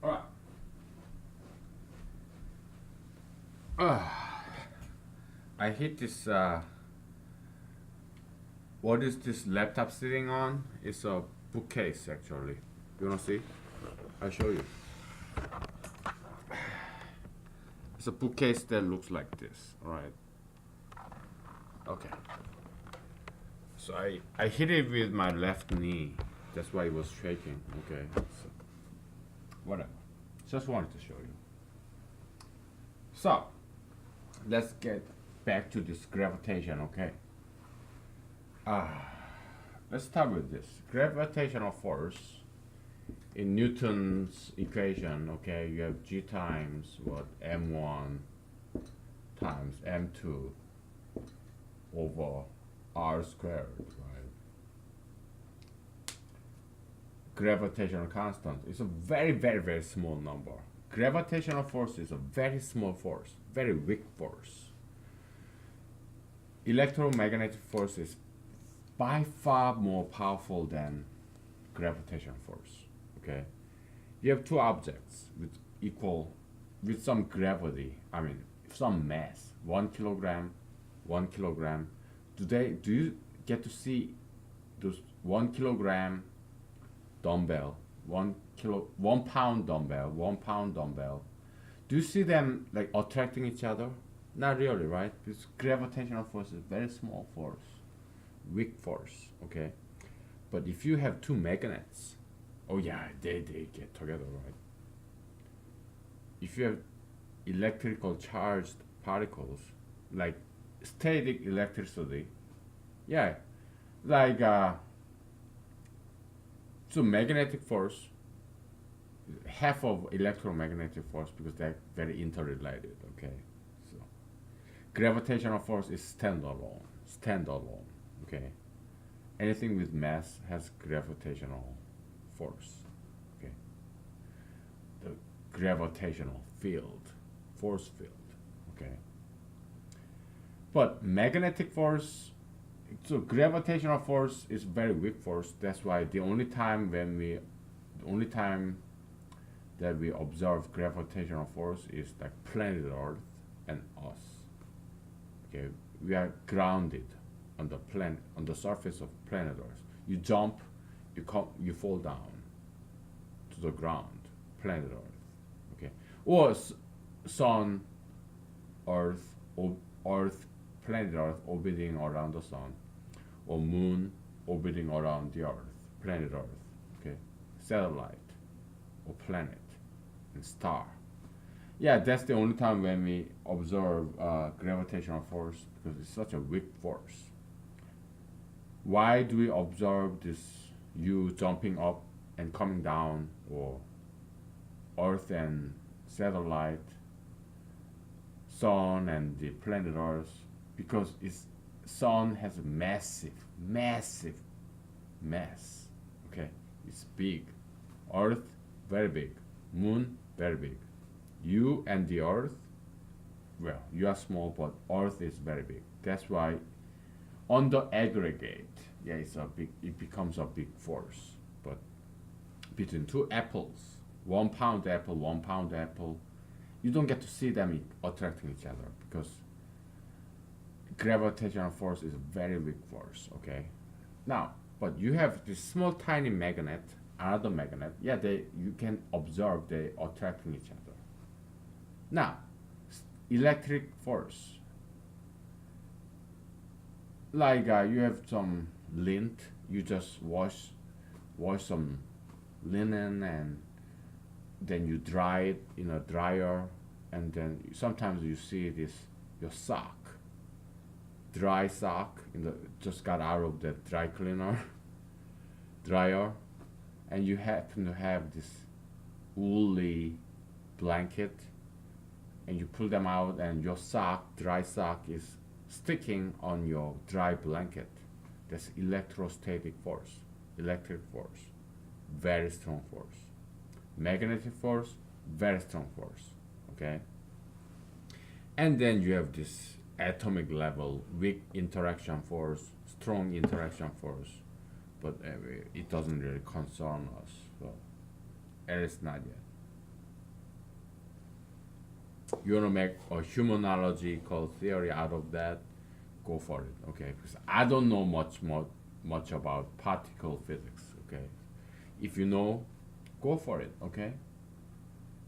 All right. I hit this. What is this laptop sitting on? It's a bookcase actually. You wanna see? I'll show you. It's a bookcase that looks like this, right? Okay. So I hit it with my left knee. That's why it was shaking. Okay. So, whatever. Just wanted to show you. So, let's get back to this gravitation, okay? Let's start with this. Gravitational force in Newton's equation, okay, you have G times what? M1 times M2 over R squared, right? Gravitational constant is a very, very, very small number. Gravitational force is a very small force, very weak force. Electromagnetic force is by far more powerful than gravitational force. Okay, you have two objects with some gravity. I mean, some mass. 1 kilogram, 1 kilogram. Do you get to see those 1 kilogram dumbbell, 1 pound dumbbell, 1 pound dumbbell? Do you see them like attracting each other? Not really, right? Because gravitational force is very small force, weak force. Okay, but if you have two magnets, oh yeah, they get together, right? If you have electrical charged particles, like static electricity, yeah, like so magnetic force, half of electromagnetic force because they're very interrelated. Okay, so gravitational force is standalone. Standalone. Okay, anything with mass has gravitational force. Okay, the gravitational field, force field. Okay, but magnetic force, so gravitational force is very weak force. That's why the only time that we observe gravitational force is like planet Earth and us. Okay, we are grounded on the surface of planet Earth. You jump, you fall down to the ground, planet Earth. Okay, or sun, Earth, Earth, planet Earth orbiting around the sun, or moon orbiting around the Earth, planet Earth. Okay, satellite or planet and star. Yeah, that's the only time when we observe gravitational force because it's such a weak force. Why do we observe this you jumping up and coming down, or Earth and satellite, sun and the planet Earth? Because sun has a massive mass. Okay, it's big. Earth very big. Moon very big. You and the Earth, well, you are small, but Earth is very big. That's why on the aggregate, yeah, it becomes a big force. But between two apples, 1 pound apple, 1 pound apple, you don't get to see them attracting each other because gravitational force is a very weak force. Okay, now, but you have this small tiny magnet, another magnet. Yeah, you can observe they attracting each other. Now, electric force, like you have some lint, you just wash some linen and then you dry it in a dryer, and then sometimes you see this your sock, dry sock just got out of the dry cleaner dryer, and you happen to have this woolly blanket, and you pull them out and your dry sock is sticking on your dry blanket. That's electrostatic force, electric force, very strong force. Magnetic force, very strong force. Okay, and then you have this atomic level, weak interaction force, strong interaction force, but it doesn't really concern us. So, at least not yet. You want to make a humanological theory out of that? Go for it. Okay, because I don't know much about particle physics. Okay, if you know, go for it, okay?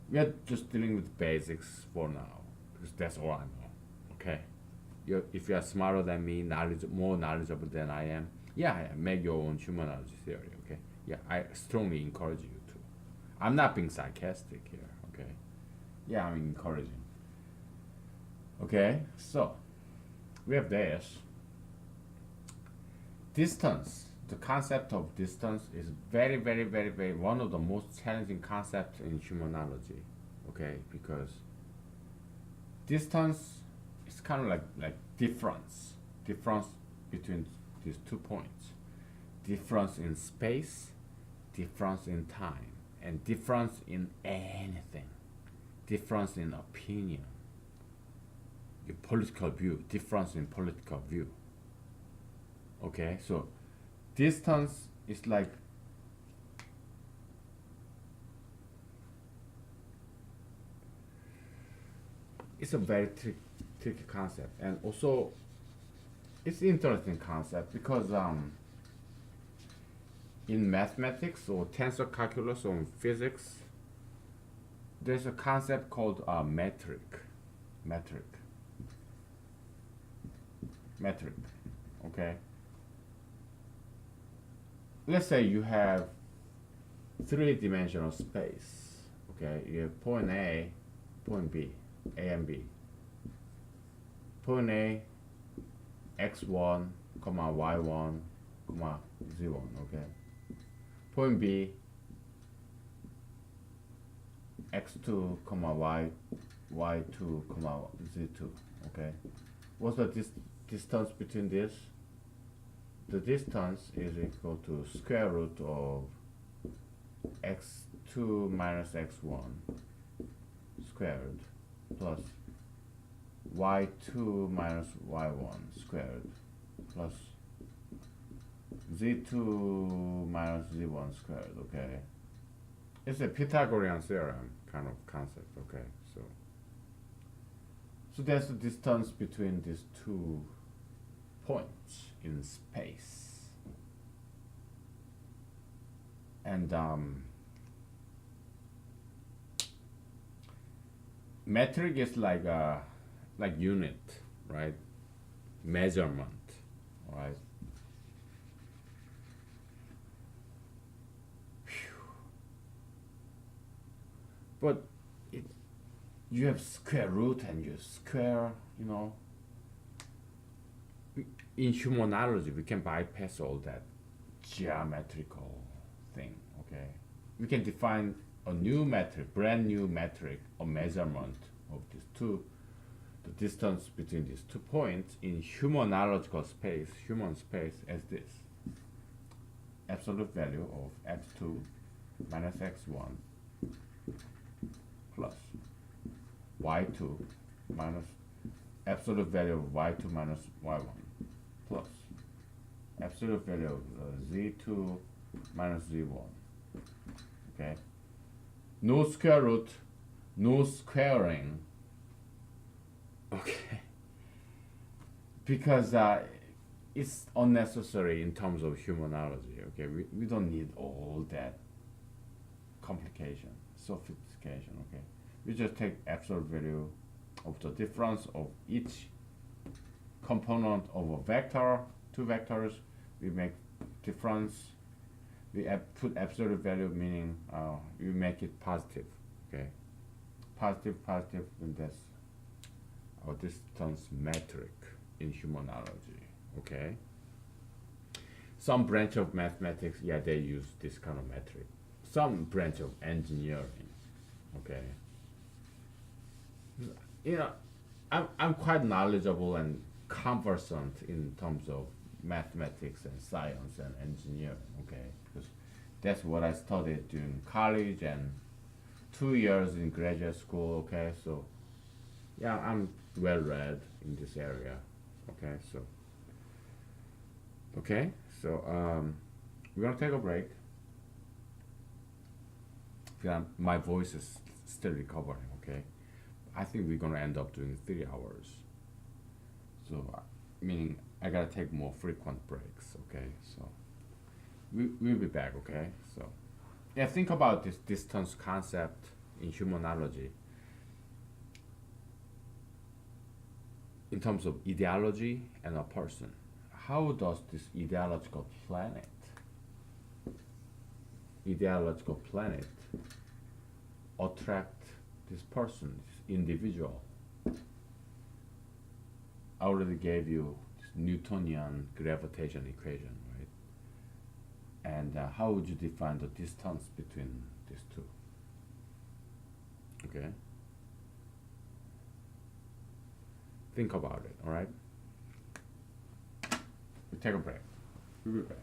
We are just dealing with basics for now because that's all I know, okay? If you are smarter than me, more knowledgeable than I am, yeah, make your own humanology theory, okay? Yeah, I strongly encourage you to. I'm not being sarcastic here, okay? Yeah, I'm encouraging. Okay, so we have this. Distance. The concept of distance is very, very, very, very one of the most challenging concepts in humanology. Okay, because distance is kind of like difference between these 2 points, difference in space, difference in time, and difference in anything, difference in opinion, your political view, difference in political view. Okay, so distance is like it's a very tricky concept, and also it's interesting concept because in mathematics or tensor calculus or in physics, there's a concept called metric. Okay, let's say you have three-dimensional space. Okay, you have point A, point B, A and B. Point A, x1, comma y1, comma z1. Okay. Point B, x2, comma y2, comma z2. Okay. What's the distance between this? The distance is equal to square root of x2 minus x1 squared plus y2 minus y1 squared plus z2 minus z1 squared. Okay, it's a Pythagorean theorem kind of concept. Okay, so that's the distance between these 2 points in space. And metric is like unit, right? Measurement, right? But you have square root and you square, in humanology, we can bypass all that geometrical thing, okay? We can define a new metric, brand new metric, or measurement of these the distance between these 2 points in humanological space, human space, as this. Absolute value of x2 minus x1 plus y2 minus absolute value of y2 minus y1 plus absolute value of z2 minus z1. Okay, no square root, no squaring. Okay, because it's unnecessary in terms of humanology. Okay, we don't need all that complication, sophistication. Okay, we just take absolute value of the difference of each component of a vector, 2 vectors. We make difference. We put absolute value, meaning we make it positive. Okay, positive, and that's our distance metric in humanology. Okay, some branch of mathematics, yeah, they use this kind of metric. Some branch of engineering, okay. I'm quite knowledgeable and conversant in terms of mathematics and science and engineering, okay, because that's what I studied during college and 2 years in graduate school. Okay, so yeah, I'm well read in this area. So we're gonna take a break. Yeah, my voice is still recovering. Okay, I think we're gonna end up doing 3 hours. So meaning I gotta take more frequent breaks. Okay, so we'll be back. Okay, so Yeah, think about this distance concept in humanology in terms of ideology and a person. How does this ideological planet attract this person, this individual? I already gave you this Newtonian gravitation equation, right? And how would you define the distance between these two? Okay? Think about it, all right? We take a break. We'll be back.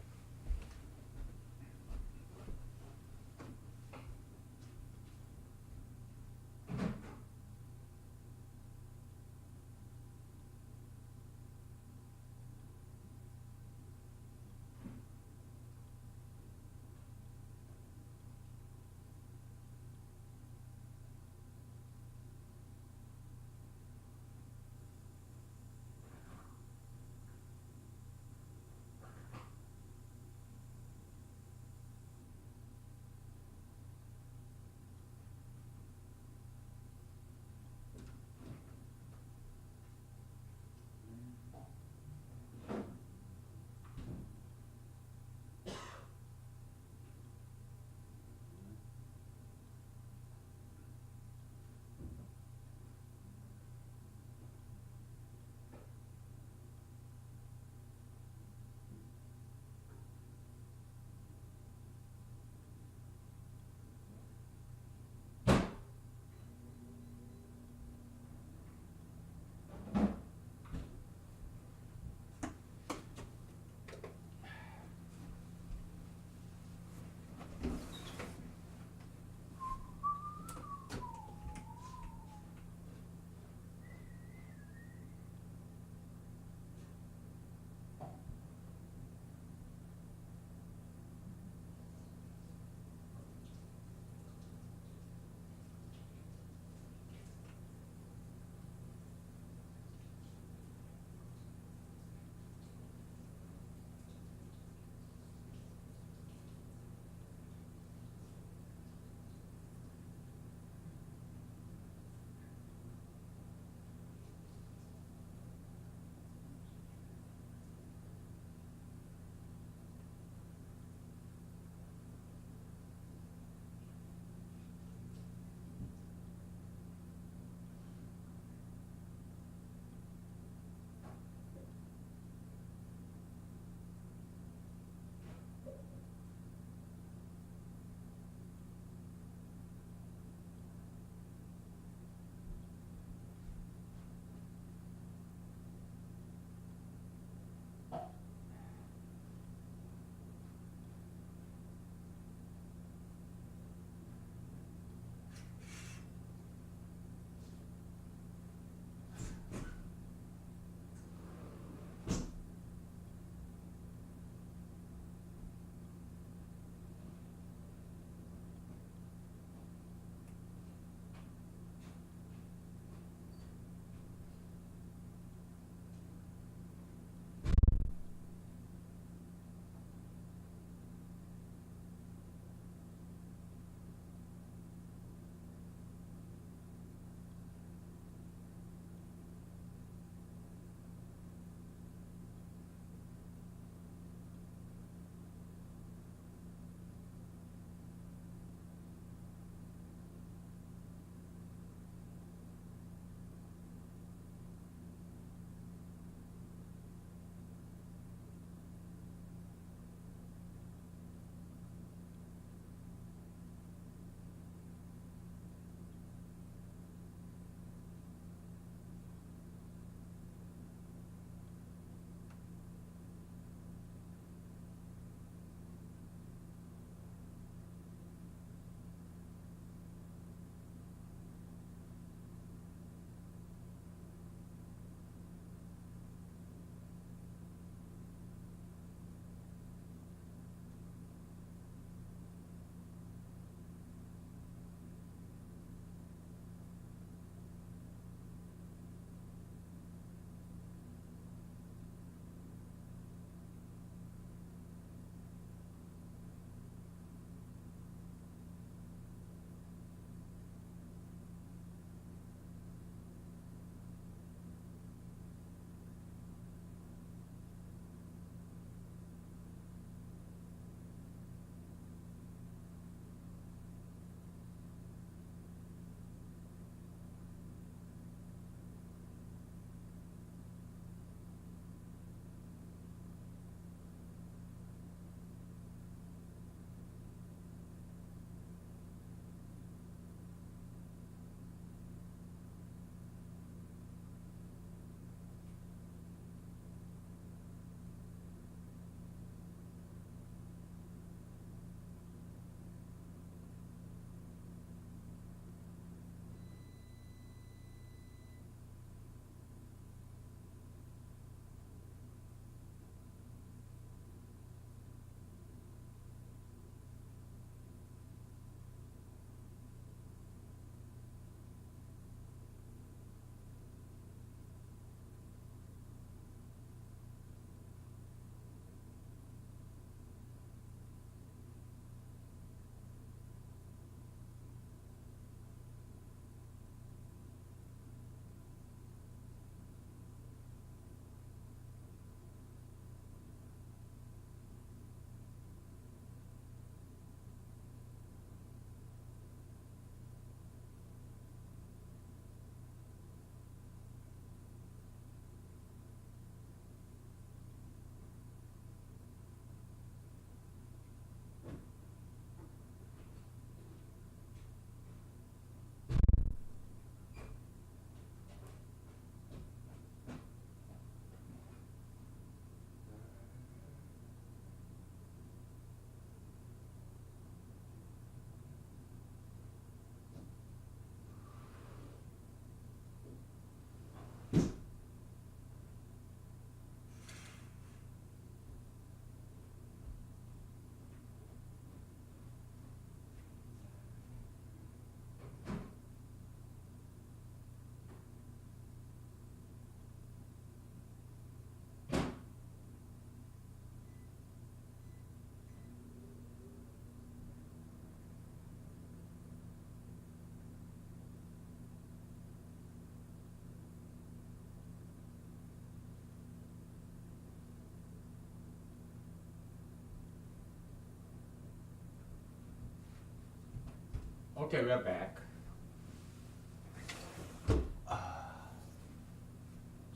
Okay, we're back.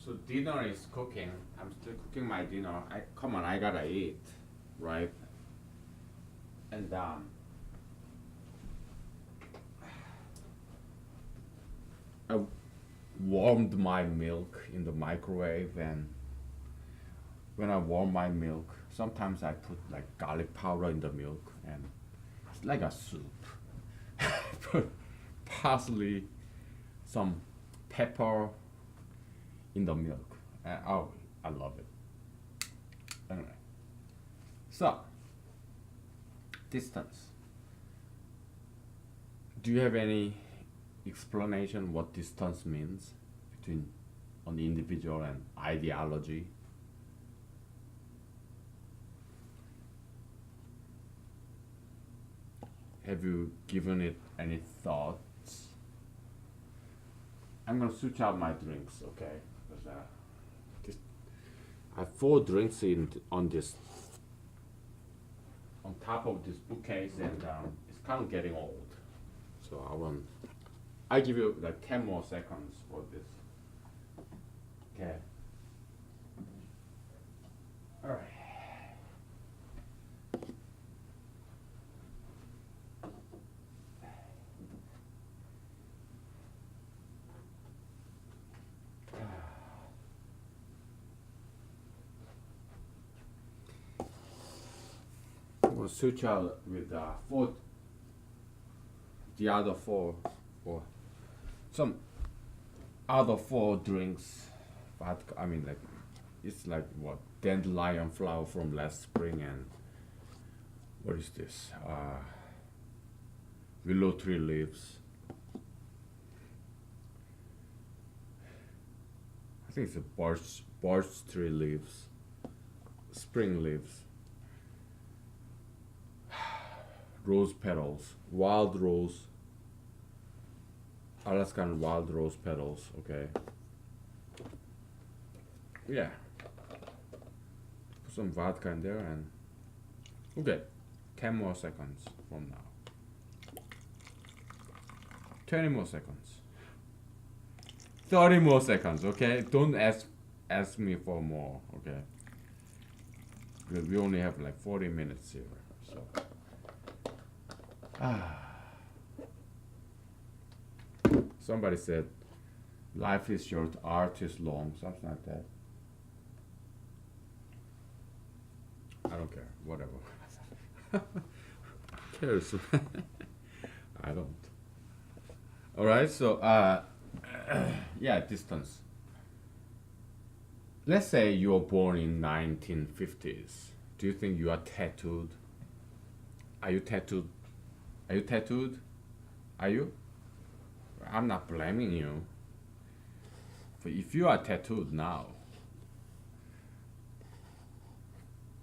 So dinner is cooking. I'm still cooking my dinner. Come on, I gotta eat, right? And I warmed my milk in the microwave, and when I warm my milk, sometimes I put like garlic powder in the milk, and it's like a soup. Put parsley, some pepper in the milk. Oh, I love it. Anyway, so distance. Do you have any explanation what distance means between on the individual and ideology? Have you given it any thoughts? I'm gonna switch out my drinks, okay? Because this, I have 4 drinks on this, on top of this bookcase, and it's kind of getting old. So I give you like 10 more seconds for this. Okay. All right. We'll switch out with the other four, or some other 4 drinks. Vodka, I mean, like it's like what, dandelion flower from last spring, and what is this? Willow tree leaves. I think it's a birch tree leaves, spring leaves. Rose petals, wild rose, Alaskan wild rose petals, okay. Yeah. Put some vodka in there, and okay, 10 more seconds from now. 20 more seconds. 30 more seconds, okay? Don't ask me for more, okay? Because we only have like 40 minutes here, so. Somebody said, life is short, art is long, something like that. I don't care, whatever. Who cares? I don't. Alright, so, yeah, distance. Let's say you were born in 1950s. Do you think you are tattooed? Are you tattooed? Are you tattooed? Are you? I'm not blaming you. But if you are tattooed now,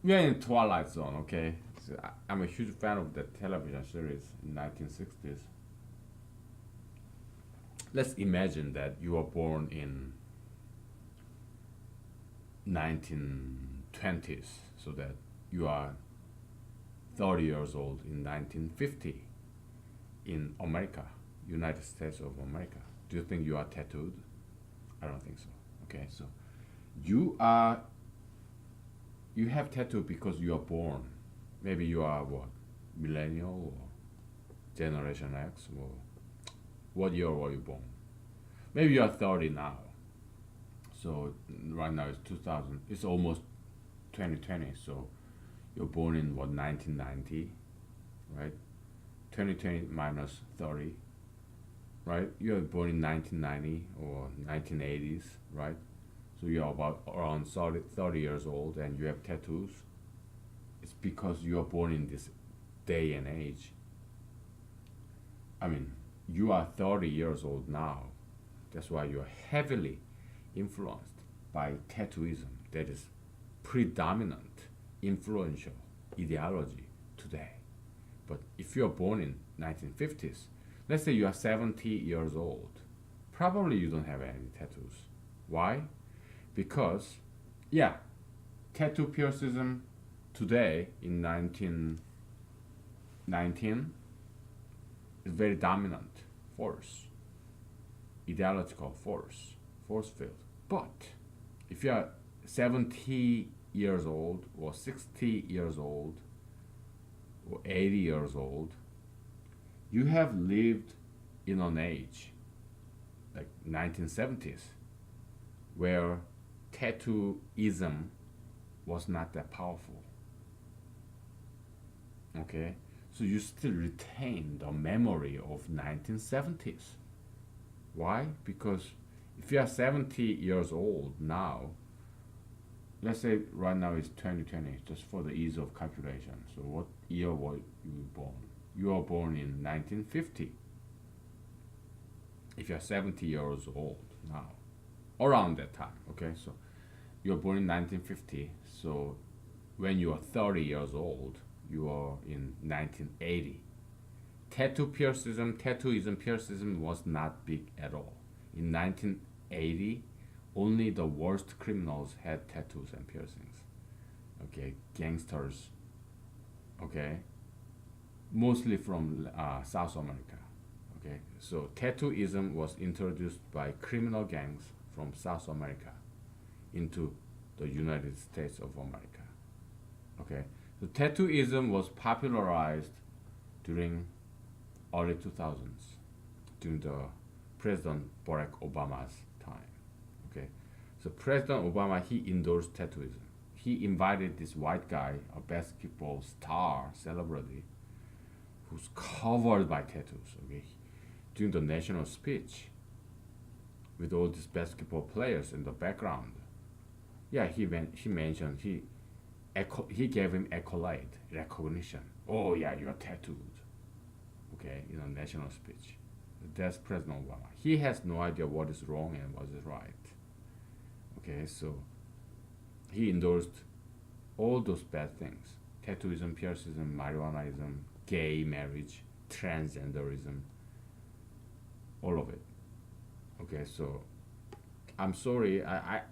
we are in Twilight Zone, okay? So I'm a huge fan of the television series in 1960s. Let's imagine that you were born in 1920s, so that you are 30 years old in 1950 in America, United States of America. Do you think you are tattooed? I don't think so. Okay, so you have tattoo because you are born. Maybe you are what, millennial or Generation X, or what year were you born? Maybe you are 30 now. So right now it's 2000. It's almost 2020. So you're born in what, 1990, right? 2020 minus 30, right? You're born in 1990 or 1980s, right? So you're about around 30 years old and you have tattoos. It's because you are born in this day and age. I mean, you are 30 years old now. That's why you are heavily influenced by tattooism that is predominant, influential ideology today. But if you are born in 1950s, let's say you are 70 years old, probably you don't have any tattoos. Why? Because, yeah, tattoo piercism today in 1919 is very dominant force, ideological force field. But if you are 70 years old or 60 years old or 80 years old, you have lived in an age like 1970s where tattooism was not that powerful. Okay, so you still retain the memory of 1970s. Why? Because if you are 70 years old now, let's say right now it's 2020, just for the ease of calculation. So what year were you born? You were born in 1950. If you're 70 years old now, around that time, okay? So you're born in 1950. So when you are 30 years old, you are in 1980. Tattooism was not big at all. In 1980, only the worst criminals had tattoos and piercings. Okay, gangsters. Okay, mostly from South America. Okay, so tattooism was introduced by criminal gangs from South America into the United States of America. Okay, so tattooism was popularized during early 2000s, during the President Barack Obama's time. Okay, so President Obama, he endorsed tattooism. He invited this white guy, a basketball star celebrity, who's covered by tattoos. Okay, during the national speech, with all these basketball players in the background. Yeah, he mentioned he gave him accolade, recognition. Oh yeah, you're tattooed. Okay, in a national speech. That's President Obama. He has no idea what is wrong and what is right. Okay, so he endorsed all those bad things: tattooism, piercism, marijuanaism, gay marriage, transgenderism, all of it. Okay, so I'm sorry. I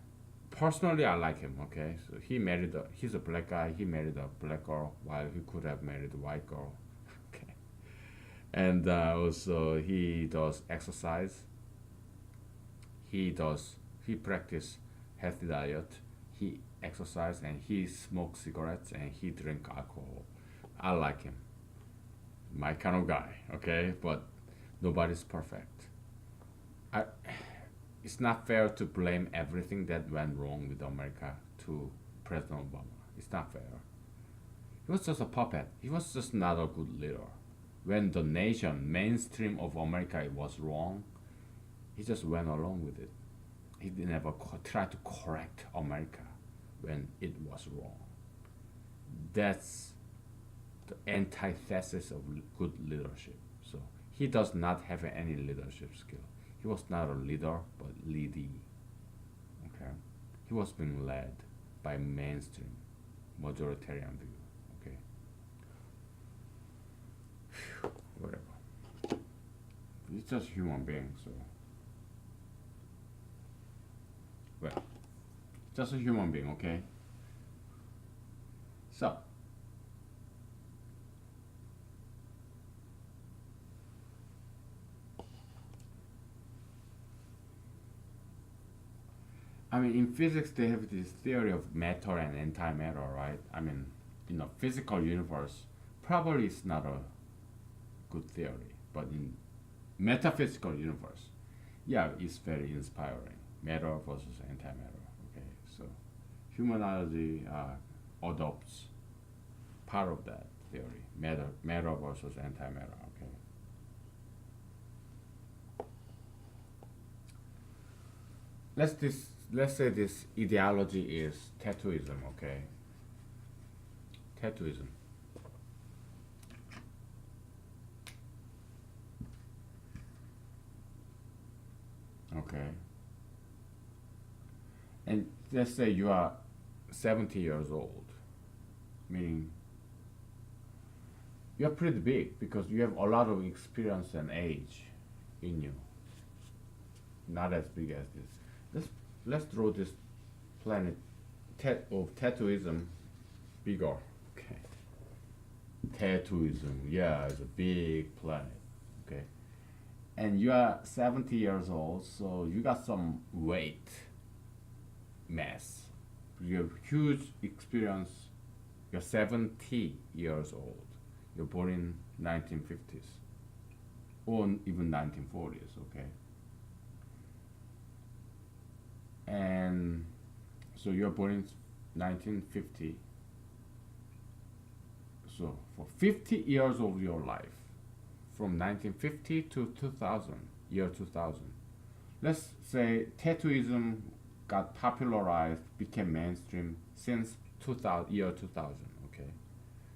personally I like him. Okay, so he's a black guy. He married a black girl while he could have married a white girl. Okay, and also he does exercise. He practice healthy diet. He exercise and he smokes cigarettes and he drink alcohol. I like him. My kind of guy. Okay, but nobody's perfect. It's not fair to blame everything that went wrong with America to President Obama. It's not fair. He was just a puppet. He was just not a good leader. When the nation, mainstream of America, was wrong, he just went along with it. He never tried to correct America when it was wrong. That's the antithesis of good leadership. So he does not have any leadership skill. He was not a leader, but leadee. Okay, he was being led by mainstream, majoritarian view. Okay, whatever. He's just a human being, so well, just a human being. Okay, so. I mean, in physics, they have this theory of matter and antimatter, right? I mean, in a physical universe, probably it's not a good theory, but in metaphysical universe, yeah, it's very inspiring. Matter versus antimatter. Okay, so humanology adopts part of that theory: matter versus antimatter. Okay. Let's say this ideology is tattooism, okay? Tattooism. Okay. And let's say you are 70 years old, meaning you're pretty big because you have a lot of experience and age in you. Not as big as this. Let's draw this planet of tattooism bigger. Okay. Tattooism, yeah, it's a big planet. Okay. and you are 70 years old, so you got some weight mass. You have huge experience. You're 70 years old. You're born in 1950s or even 1940s, okay? And so you're born in 1950. So for 50 years of your life, from 1950 to 2000, year 2000, let's say tattooism got popularized, became mainstream since 2000, year 2000, okay?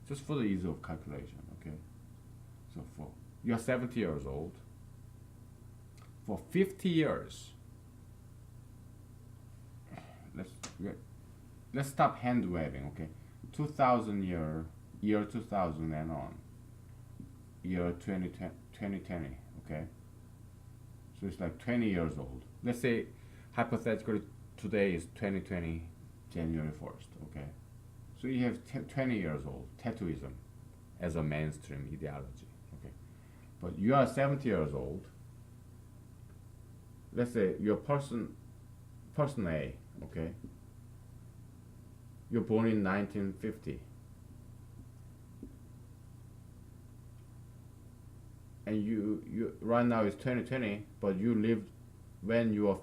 Just for the ease of calculation, okay? So for you're 70 years old. For 50 years, let's let's stop hand waving, okay? 2000 year 2000 and on, year 2020, okay? So it's like 20 years old. Let's say hypothetically today is 2020 January 1st, okay? So you have 20 years old tattooism as a mainstream ideology, okay? But you are 70 years old. Let's say you're person A, okay? You're born in 1950. And you right now is 2020, but you lived when you were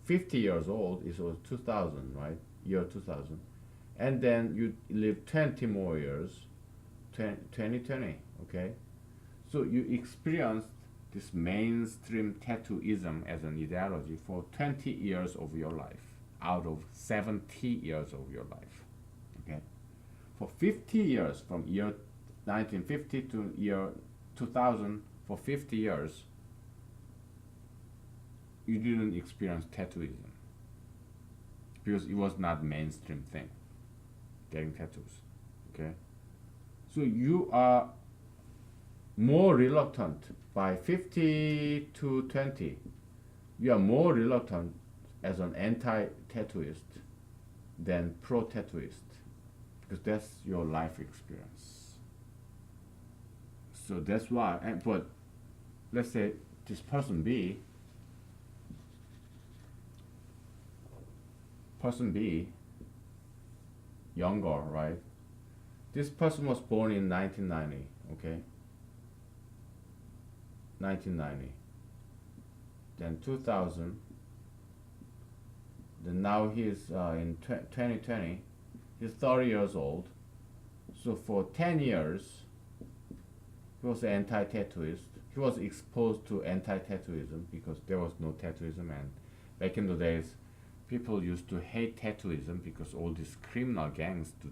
50 years old, it was 2000, right? Year 2000. And then you live 20 more years, 2020, okay? So you experienced this mainstream tattooism as an ideology for 20 years of your life, out of 70 years of your life, okay? For 50 years, from year 1950 to year 2000, for 50 years, you didn't experience tattooism because it was not mainstream thing, getting tattoos, okay? So you are more reluctant by 50 to 20. You are more reluctant as an anti-tattooist than pro-tattooist because that's your life experience. So that's why, but let's say this person B, younger, right? This person was born in 1990, okay? 1990. Then 2000. Then now he's in 2020. He's 30 years old. So for 10 years, he was an anti-tattooist. He was exposed to anti-tattooism because there was no tattooism, and back in the days, people used to hate tattooism because all these criminal gangs do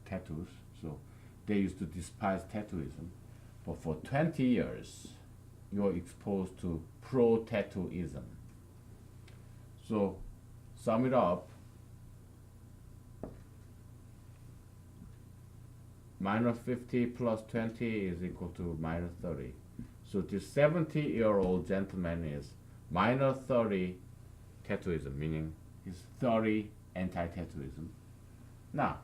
tattoos, so they used to despise tattooism. But for 20 years, you're exposed to pro-tattooism. So, sum it up, minus 50 plus 20 is equal to minus 30. So this 70-year-old gentleman is minus 30 tattooism, meaning he's 30 anti-tattooism. Now,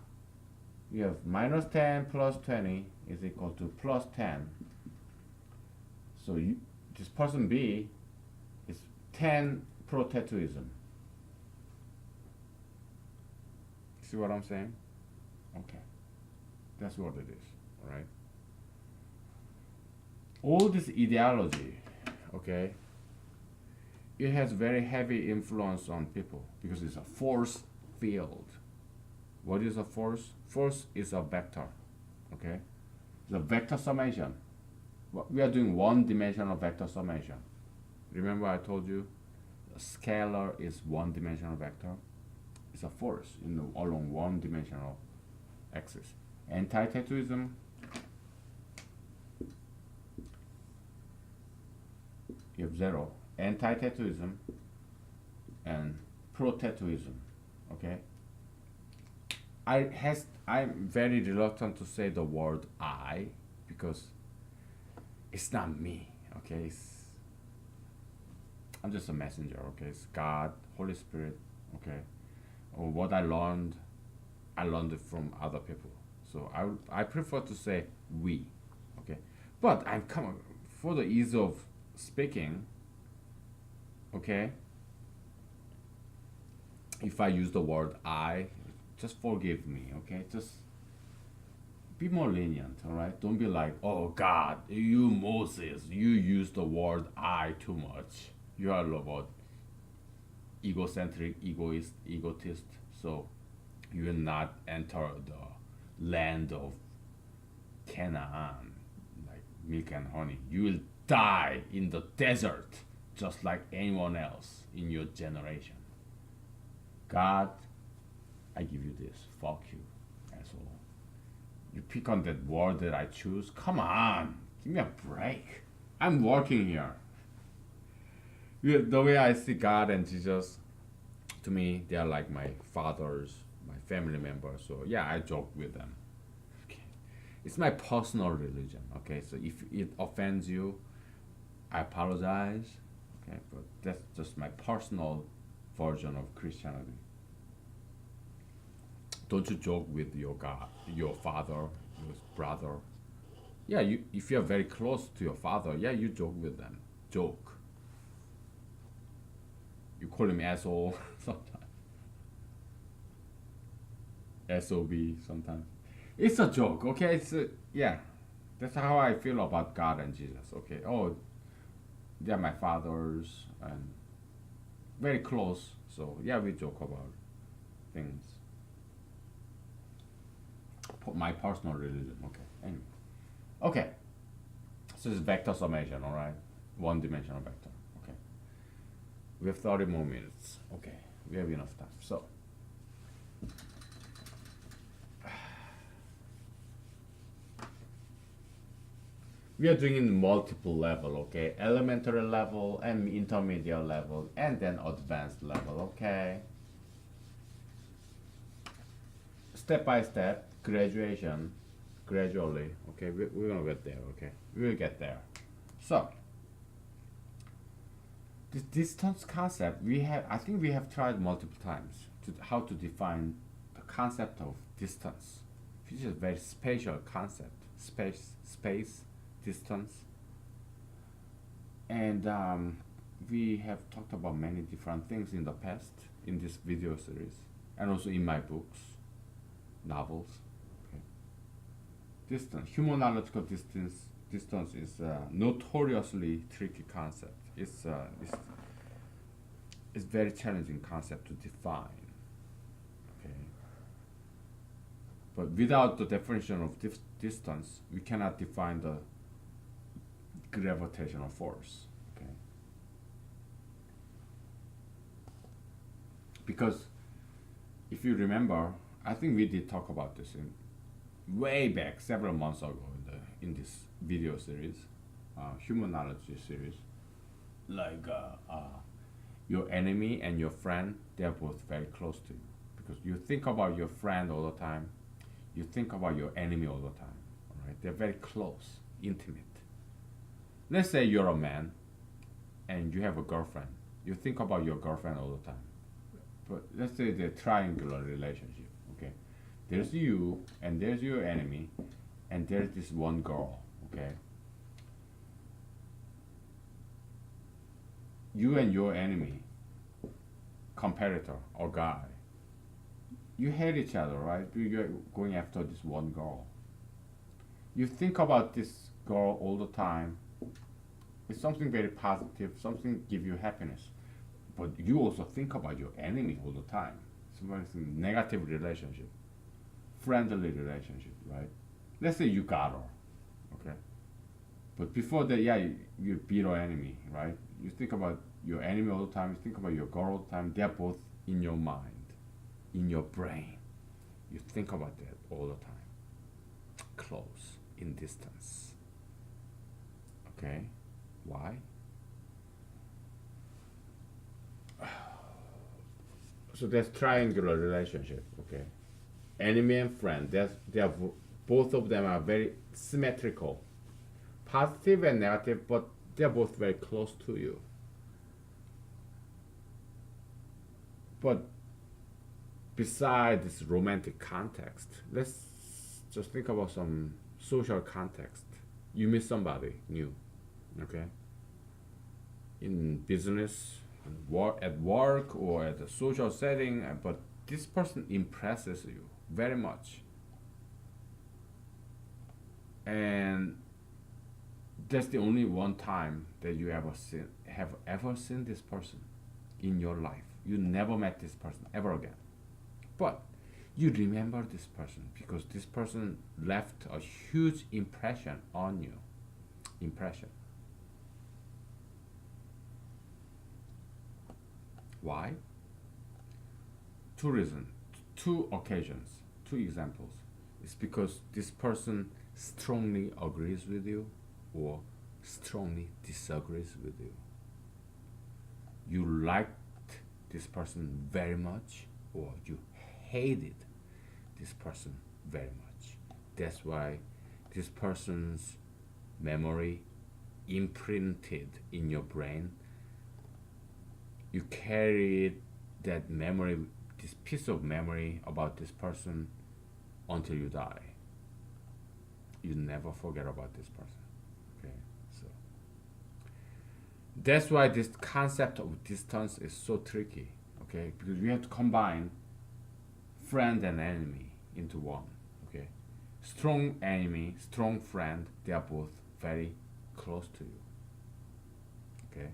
you have minus 10 plus 20 is equal to plus 10. So this person B is 10 pro-tattooism. See what I'm saying? Okay. That's what it is, all right? All this ideology, okay, it has very heavy influence on people because it's a force field. What is a force? Force is a vector, okay? The vector summation. We are doing one-dimensional vector summation. Remember I told you a scalar is one-dimensional vector. It's a force along one-dimensional axis. Anti-tattooism, you have zero. Anti-tattooism and pro-tattooism, okay? I'm very reluctant to say the word I because it's not me, okay? I'm just a messenger, okay? It's God, Holy Spirit, okay? Or what I learned it from other people. So I prefer to say we, okay? But I'm coming for the ease of speaking, okay, if I use the word I, just forgive me, okay? Just be more lenient, all right? Don't be like, oh God, you Moses, you use the word I too much. You are about egocentric, egotist. So you will not enter the land of Canaan, like milk and honey. You will die in the desert, just like anyone else in your generation. God, I give you this. Fuck you, asshole. You pick on that word that I choose. Come on, give me a break. I'm working here. The way I see God and Jesus, to me, they are like my fathers, my family members. So yeah, I joke with them. Okay. It's my personal religion. Okay, so if it offends you, I apologize. Okay, but that's just my personal version of Christianity. Don't you joke with your God, your father, your brother. Yeah, you if you're very close to your father, yeah, you joke with them. Joke. You call him asshole sometimes. SOB sometimes. It's a joke, okay? Yeah. That's how I feel about God and Jesus, okay? Oh, they're my fathers and very close. So yeah, we joke about things. My personal religion, okay. Anyway. Okay. So it's vector summation, alright? One dimensional vector. Okay. We have 30 more minutes. Okay. We have enough time. So we are doing in multiple level, okay? Elementary level and intermediate level and then advanced level, okay? Step by step, gradually, okay? We're gonna get there, okay? We will get there. So, this distance concept, I think we have tried multiple times how to define the concept of distance, which is a very spatial concept, space, distance. And we have talked about many different things in the past in this video series and also in my books, novels. Okay. Distance, humanological distance is a notoriously tricky concept. It's very challenging concept to define. Okay. But without the definition of distance, we cannot define the gravitational force. Okay. Because if you remember, I think we did talk about this in way back several months ago in this video series, humanology series. Like your enemy and your friend, they are both very close to you because you think about your friend all the time, you think about your enemy all the time. All right, they're very close, intimate. Let's say you're a man and you have a girlfriend. You think about your girlfriend all the time. But let's say the triangular relationship. Okay, there's you and there's your enemy, and there's this one girl. Okay. You and your enemy, competitor or guy, you hate each other, right? You're going after this one girl. You think about this girl all the time. It's something very positive, something give you happiness. But you also think about your enemy all the time. Something negative relationship, friendly relationship, right? Let's say you got her, okay? But before that, yeah, you beat your enemy, right? You think about your enemy all the time. You think about your girl all the time. They're both in your mind, in your brain. You think about that all the time. Close, in distance. Okay? Why? So there's triangular relationship, okay? Enemy and friend, both of them are very symmetrical. Positive and negative, but they're both very close to you. But beside this romantic context, let's just think about some social context. You meet somebody new, okay? in business, at work, or at a social setting, but this person impresses you very much. And that's the only one time that you have ever seen this person in your life. You never met this person ever again. But you remember this person because this person left a huge impression on you. Impression. Why? Two reasons, two occasions, two examples. It's because this person strongly agrees with you or strongly disagrees with you. You liked this person very much or you hated this person very much. That's why this person's memory imprinted in your brain. You carry that memory, this piece of memory about this person until you die. You never forget about this person. Okay, so that's why this concept of distance is so tricky. Okay, because we have to combine friend and enemy into one. Okay, strong enemy, strong friend, they are both very close to you. Okay,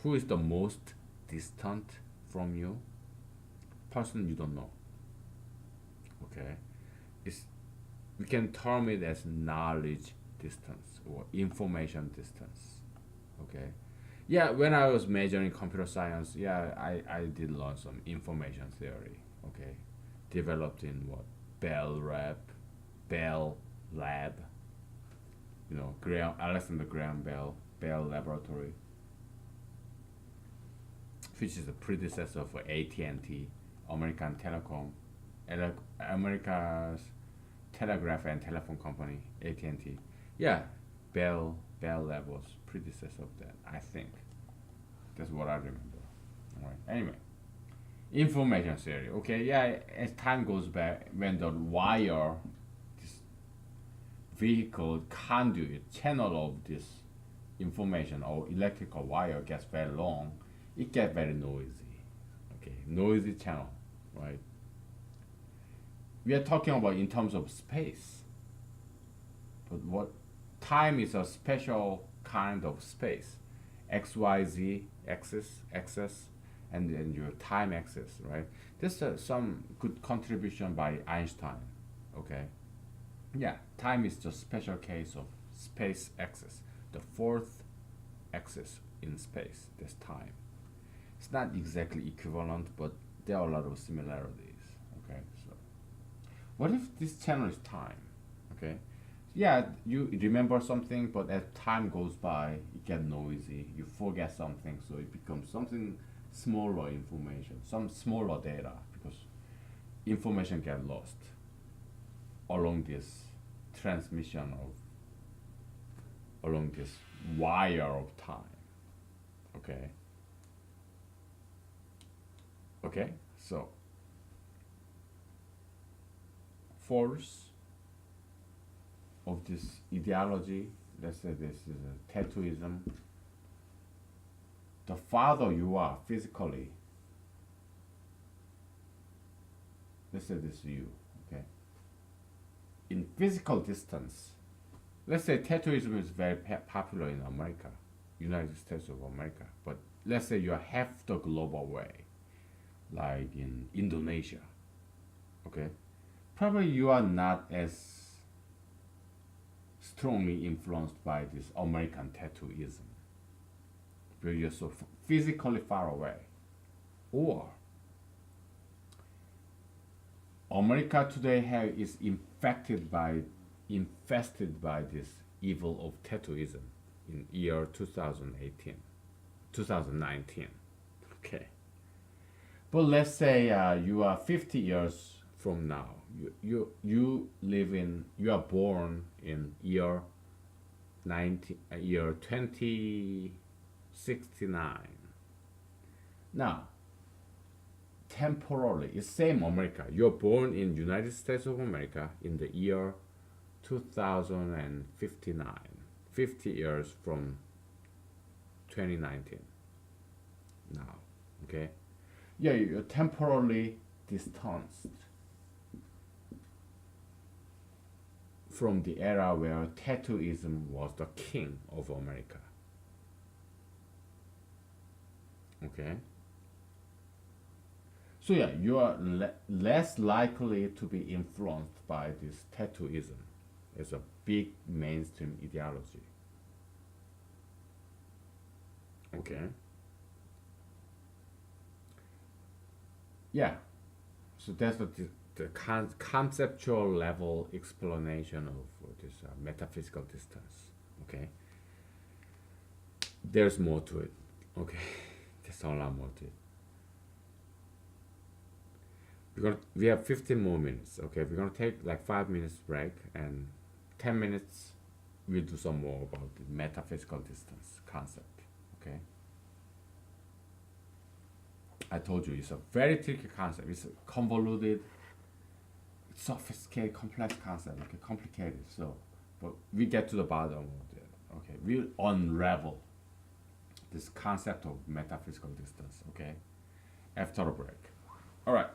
who is the most distant from you? Person you don't know. Okay, it's, we can term it as knowledge distance or information distance. Okay, yeah, when I was majoring computer science, yeah, I did learn some information theory. Okay, developed in what, Bell Lab, you know, Alexander Graham Bell Laboratory, which is the predecessor for AT&T, American Telecom, America's telegraph and telephone company, AT&T. Yeah, Bell Lab was predecessor of that, I think. That's what I remember. All right. Anyway, information theory. Okay, yeah. As time goes by, when the wire, this vehicle conduit channel of this information or electrical wire gets very long, it gets very noisy. Okay, noisy channel, right? We are talking about in terms of space, but what time is a special kind of space. X, Y, Z axis, and then your time axis, right? This is some good contribution by Einstein. Okay, yeah, time is just special case of space axis, the fourth axis in space. That's time. It's not exactly equivalent, but there are a lot of similarities. Okay, so what if this channel is time? Okay, yeah, you remember something, but as time goes by, it gets noisy. You forget something, so it becomes something smaller information, some smaller data, because information gets lost along this transmission of along this wire of time. Okay. Okay, so force of this ideology, let's say this is a tattooism. The farther you are physically, let's say this is you, okay? In physical distance, let's say tattooism is very popular in America, United States of America, but let's say you're half the globe away, like in Indonesia, okay? Probably you are not as strongly influenced by this American tattooism because you're so physically far away. Or America today is infested by this evil of tattooism in year 2018, 2019. Okay. But let's say you are 50 years from now. You are born in year 2069. Now, temporally, it's same America. You're born in United States of America in the year 2059, 50 years from 2019. Okay, yeah, you're temporarily distanced from the era where tattooism was the king of America. Okay, so yeah, you are less likely to be influenced by this tattooism as a big mainstream ideology. Okay, yeah, so that's the conceptual level explanation of this metaphysical distance. Okay, there's more to it. Okay, there's a lot more to it. We have 15 more minutes. Okay, we're gonna take like 5 minutes break, and 10 minutes we'll do some more about the metaphysical distance concept. Okay, I told you it's a very tricky concept. It's a convoluted, sophisticated, complex concept. Okay, complicated. So, but we get to the bottom of it. Okay, we'll unravel this concept of metaphysical distance. Okay, after a break. All right.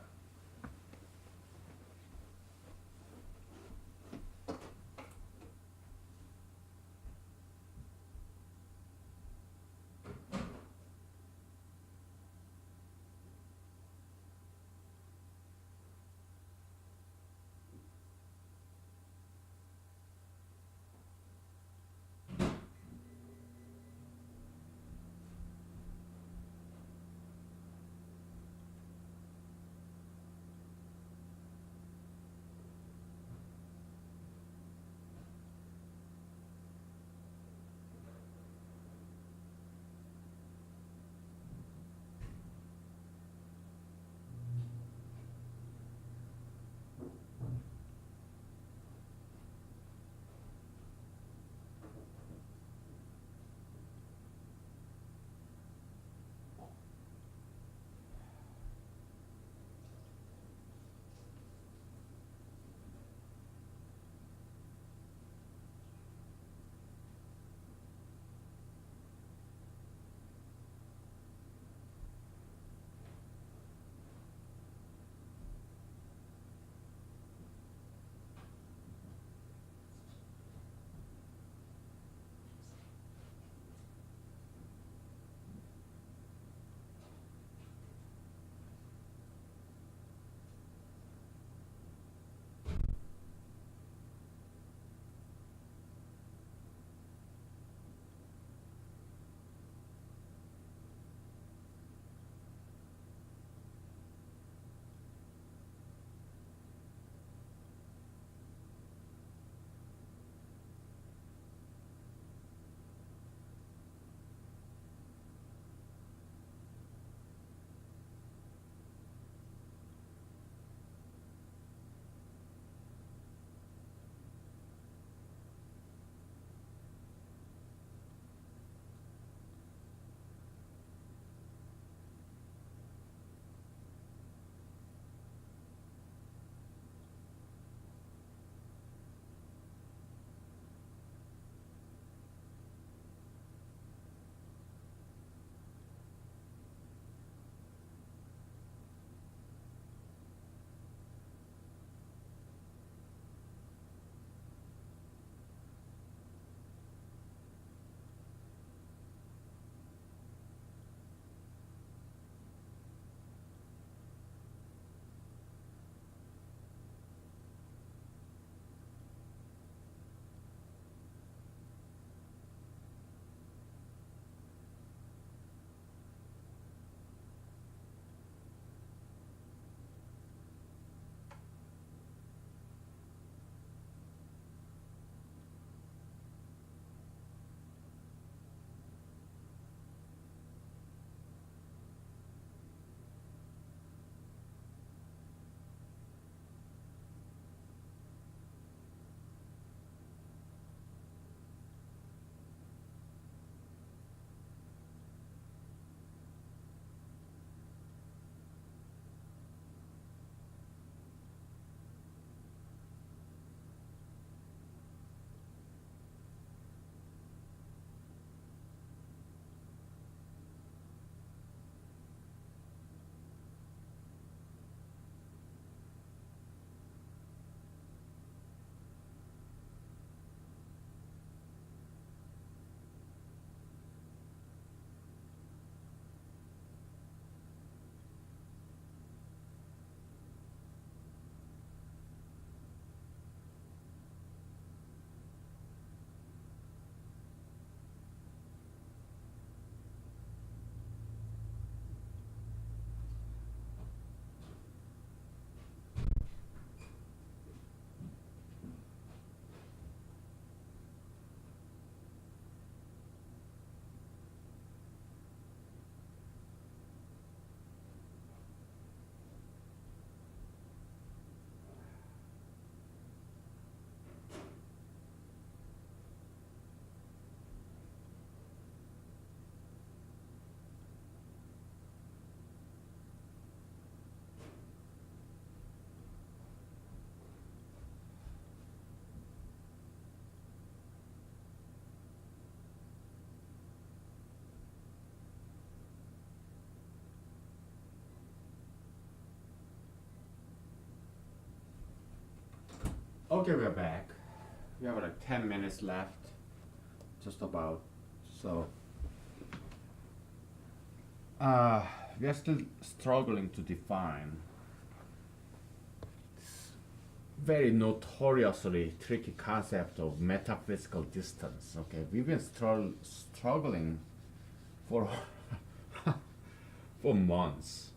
Okay, we're back. We have like 10 minutes left, just about. So, uh, we are still struggling to define this very notoriously tricky concept of metaphysical distance. Okay, we've been struggling for for months,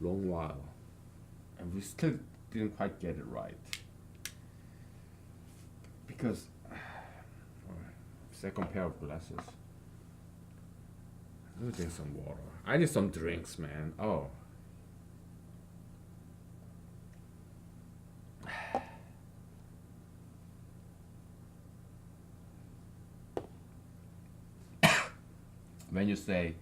long while, and we still didn't quite get it right. Because second pair of glasses. Let me drink some water. I need some drinks, man. Oh. When you say,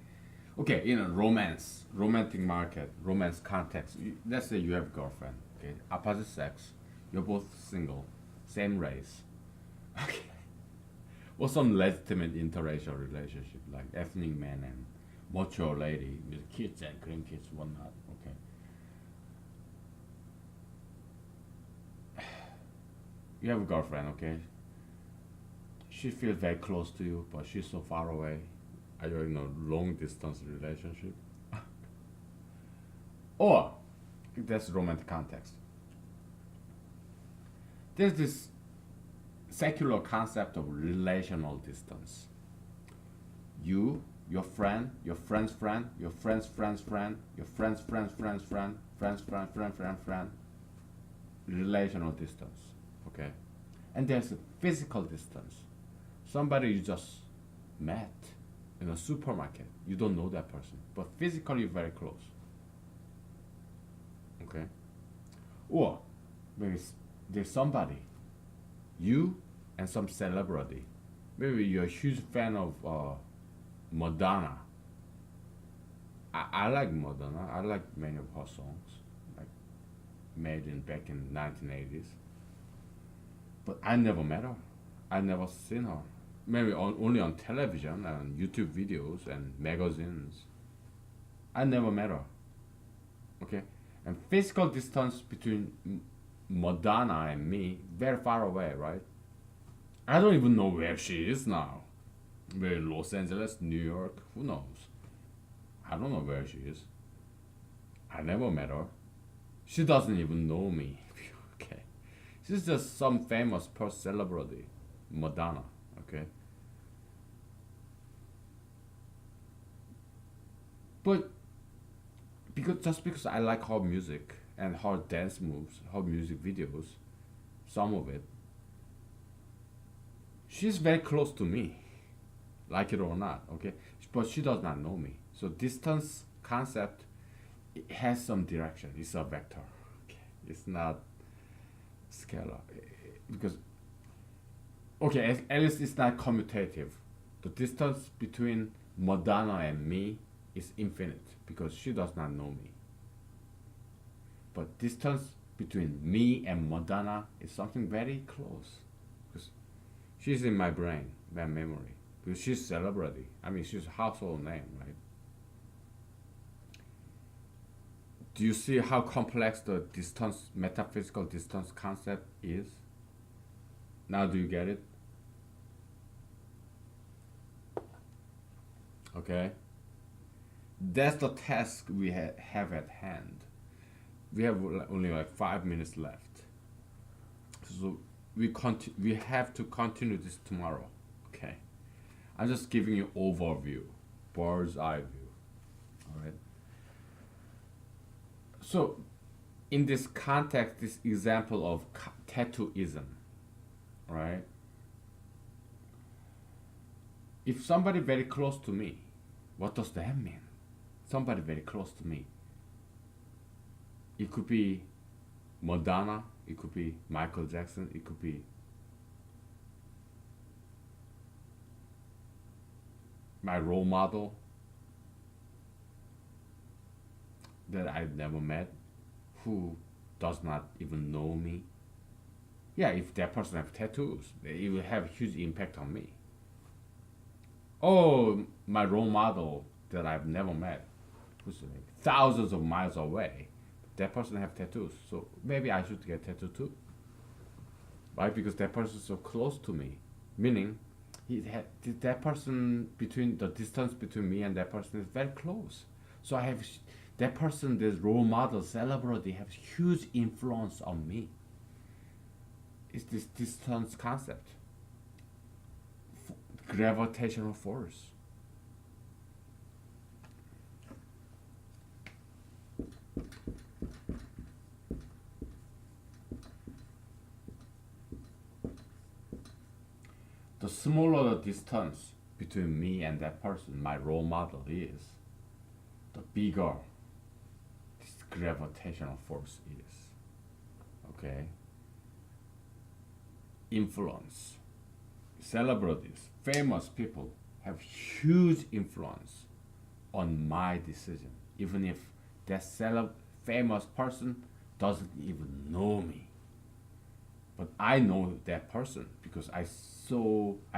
okay, in a romantic market, romance context, let's say you have a girlfriend, okay, opposite sex, you're both single, same race, okay, or some legitimate interracial relationship like ethnic man and mature lady with kids and grandkids, whatnot, okay. You have a girlfriend, okay, she feels very close to you, but she's so far away. Are you in a long distance relationship? Or, that's romantic context. There's this secular concept of relational distance. You, your friend, your friend's friend, your friend's friend's friend, your friend's friend's friend's friend, friend, relational distance. Okay? And there's a physical distance. Somebody you just met in a supermarket. You don't know that person, but physically you're very close. Okay? Or maybe there's somebody, you and some celebrity. Maybe you're a huge fan of Madonna. I like Madonna. I like many of her songs, like made in back in 1980s. But I never met her. I never seen her. Maybe only on television and YouTube videos and magazines. I never met her. Okay? And physical distance between Madonna and me, very far away, right? I don't even know where she is now. Where in Los Angeles, New York, who knows? I don't know where she is. I never met her. She doesn't even know me. Okay? She's just some famous celebrity, Madonna. Okay? But because I like her music and her dance moves, her music videos, some of it, she's very close to me, like it or not, okay? But she does not know me. So distance concept, it has some direction. It's a vector. Okay? It's not scalar. Because, okay, at least it's not commutative. The distance between Madonna and me is infinite because she does not know me. But distance between me and Madonna is something very close. Because she's in my brain, my memory. Because she's a celebrity. I mean, she's a household name, right? Do you see how complex the distance, metaphysical distance concept is? Now do you get it? Okay? That's the task we have at hand. We have only like 5 minutes left. So we have to continue this tomorrow. Okay? I'm just giving you overview, bird's eye view. All right? So, in this context, this example of tattooism, right? If somebody very close to me, what does that mean? Somebody very close to me. It could be Madonna, it could be Michael Jackson, it could be my role model that I've never met, who does not even know me. Yeah, if that person have tattoos, it will have a huge impact on me. Oh, my role model that I've never met, who's like thousands of miles away, that person have tattoos, so maybe I should get tattooed too. Why? Because that person is so close to me. Meaning, that person, between the distance between me and that person is very close. So I have that person, this role model, celebrity, has huge influence on me. It's this distance concept, gravitational force. The smaller the distance between me and that person, my role model is, the bigger this gravitational force is. Okay? Influence. Celebrities, famous people have huge influence on my decision, even if that famous person doesn't even know me. But I know that person because I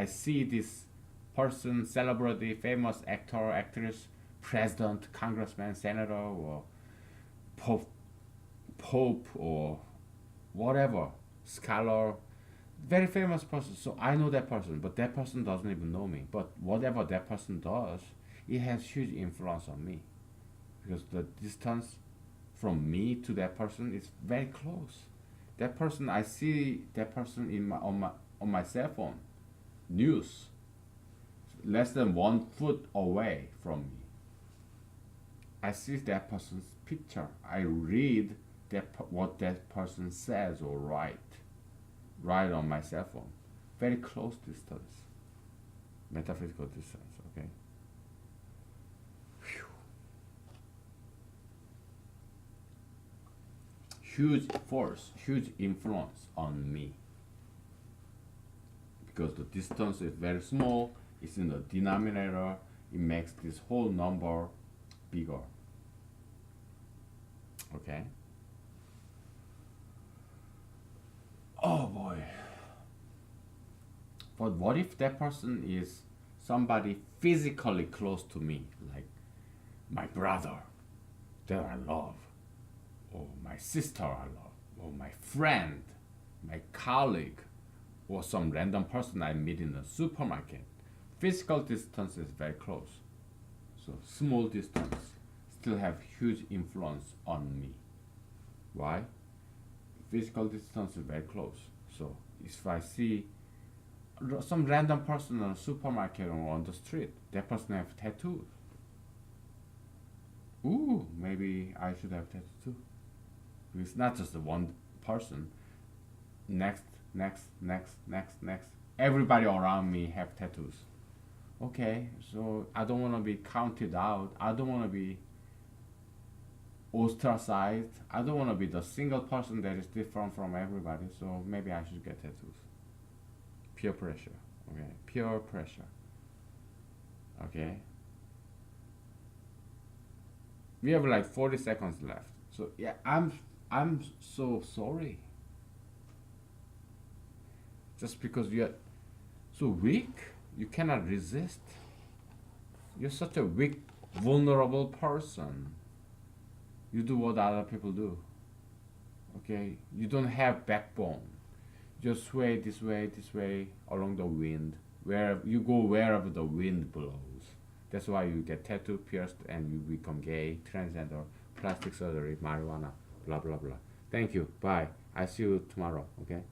see this person, celebrity, famous actor, actress, president, congressman, senator, or pope or whatever, scholar, very famous person. So I know that person, but that person doesn't even know me. But whatever that person does, it has huge influence on me because the distance from me to that person is very close. That person, I see that person on my cell phone, news, less than 1 foot away from me. I see that person's picture. I read what that person says or write on my cell phone. Very close distance, metaphysical distance. Okay. Whew. Huge force, huge influence on me. Because the distance is very small, it's in the denominator, it makes this whole number bigger. Okay? Oh boy. But what if that person is somebody physically close to me, like my brother that I love, or my sister I love, or my friend, my colleague, or some random person I meet in the supermarket? Physical distance is very close. So small distance still have huge influence on me. Why? Physical distance is very close. So if I see some random person in a supermarket or on the street, that person have tattoos. Ooh, maybe I should have tattoos too. It's not just the one person. Next. Everybody around me have tattoos. Okay, so I don't want to be counted out. I don't want to be ostracized. I don't want to be the single person that is different from everybody. So maybe I should get tattoos. Peer pressure. Okay, peer pressure. Okay. We have like 40 seconds left. So yeah, I'm so sorry. Just because you're so weak, you cannot resist. You're such a weak, vulnerable person. You do what other people do. Okay? You don't have backbone. You just sway this way along the wind. Where you go wherever the wind blows. That's why you get tattoo, pierced, and you become gay, transgender, plastic surgery, marijuana, blah blah blah. Thank you. Bye. I see you tomorrow. Okay?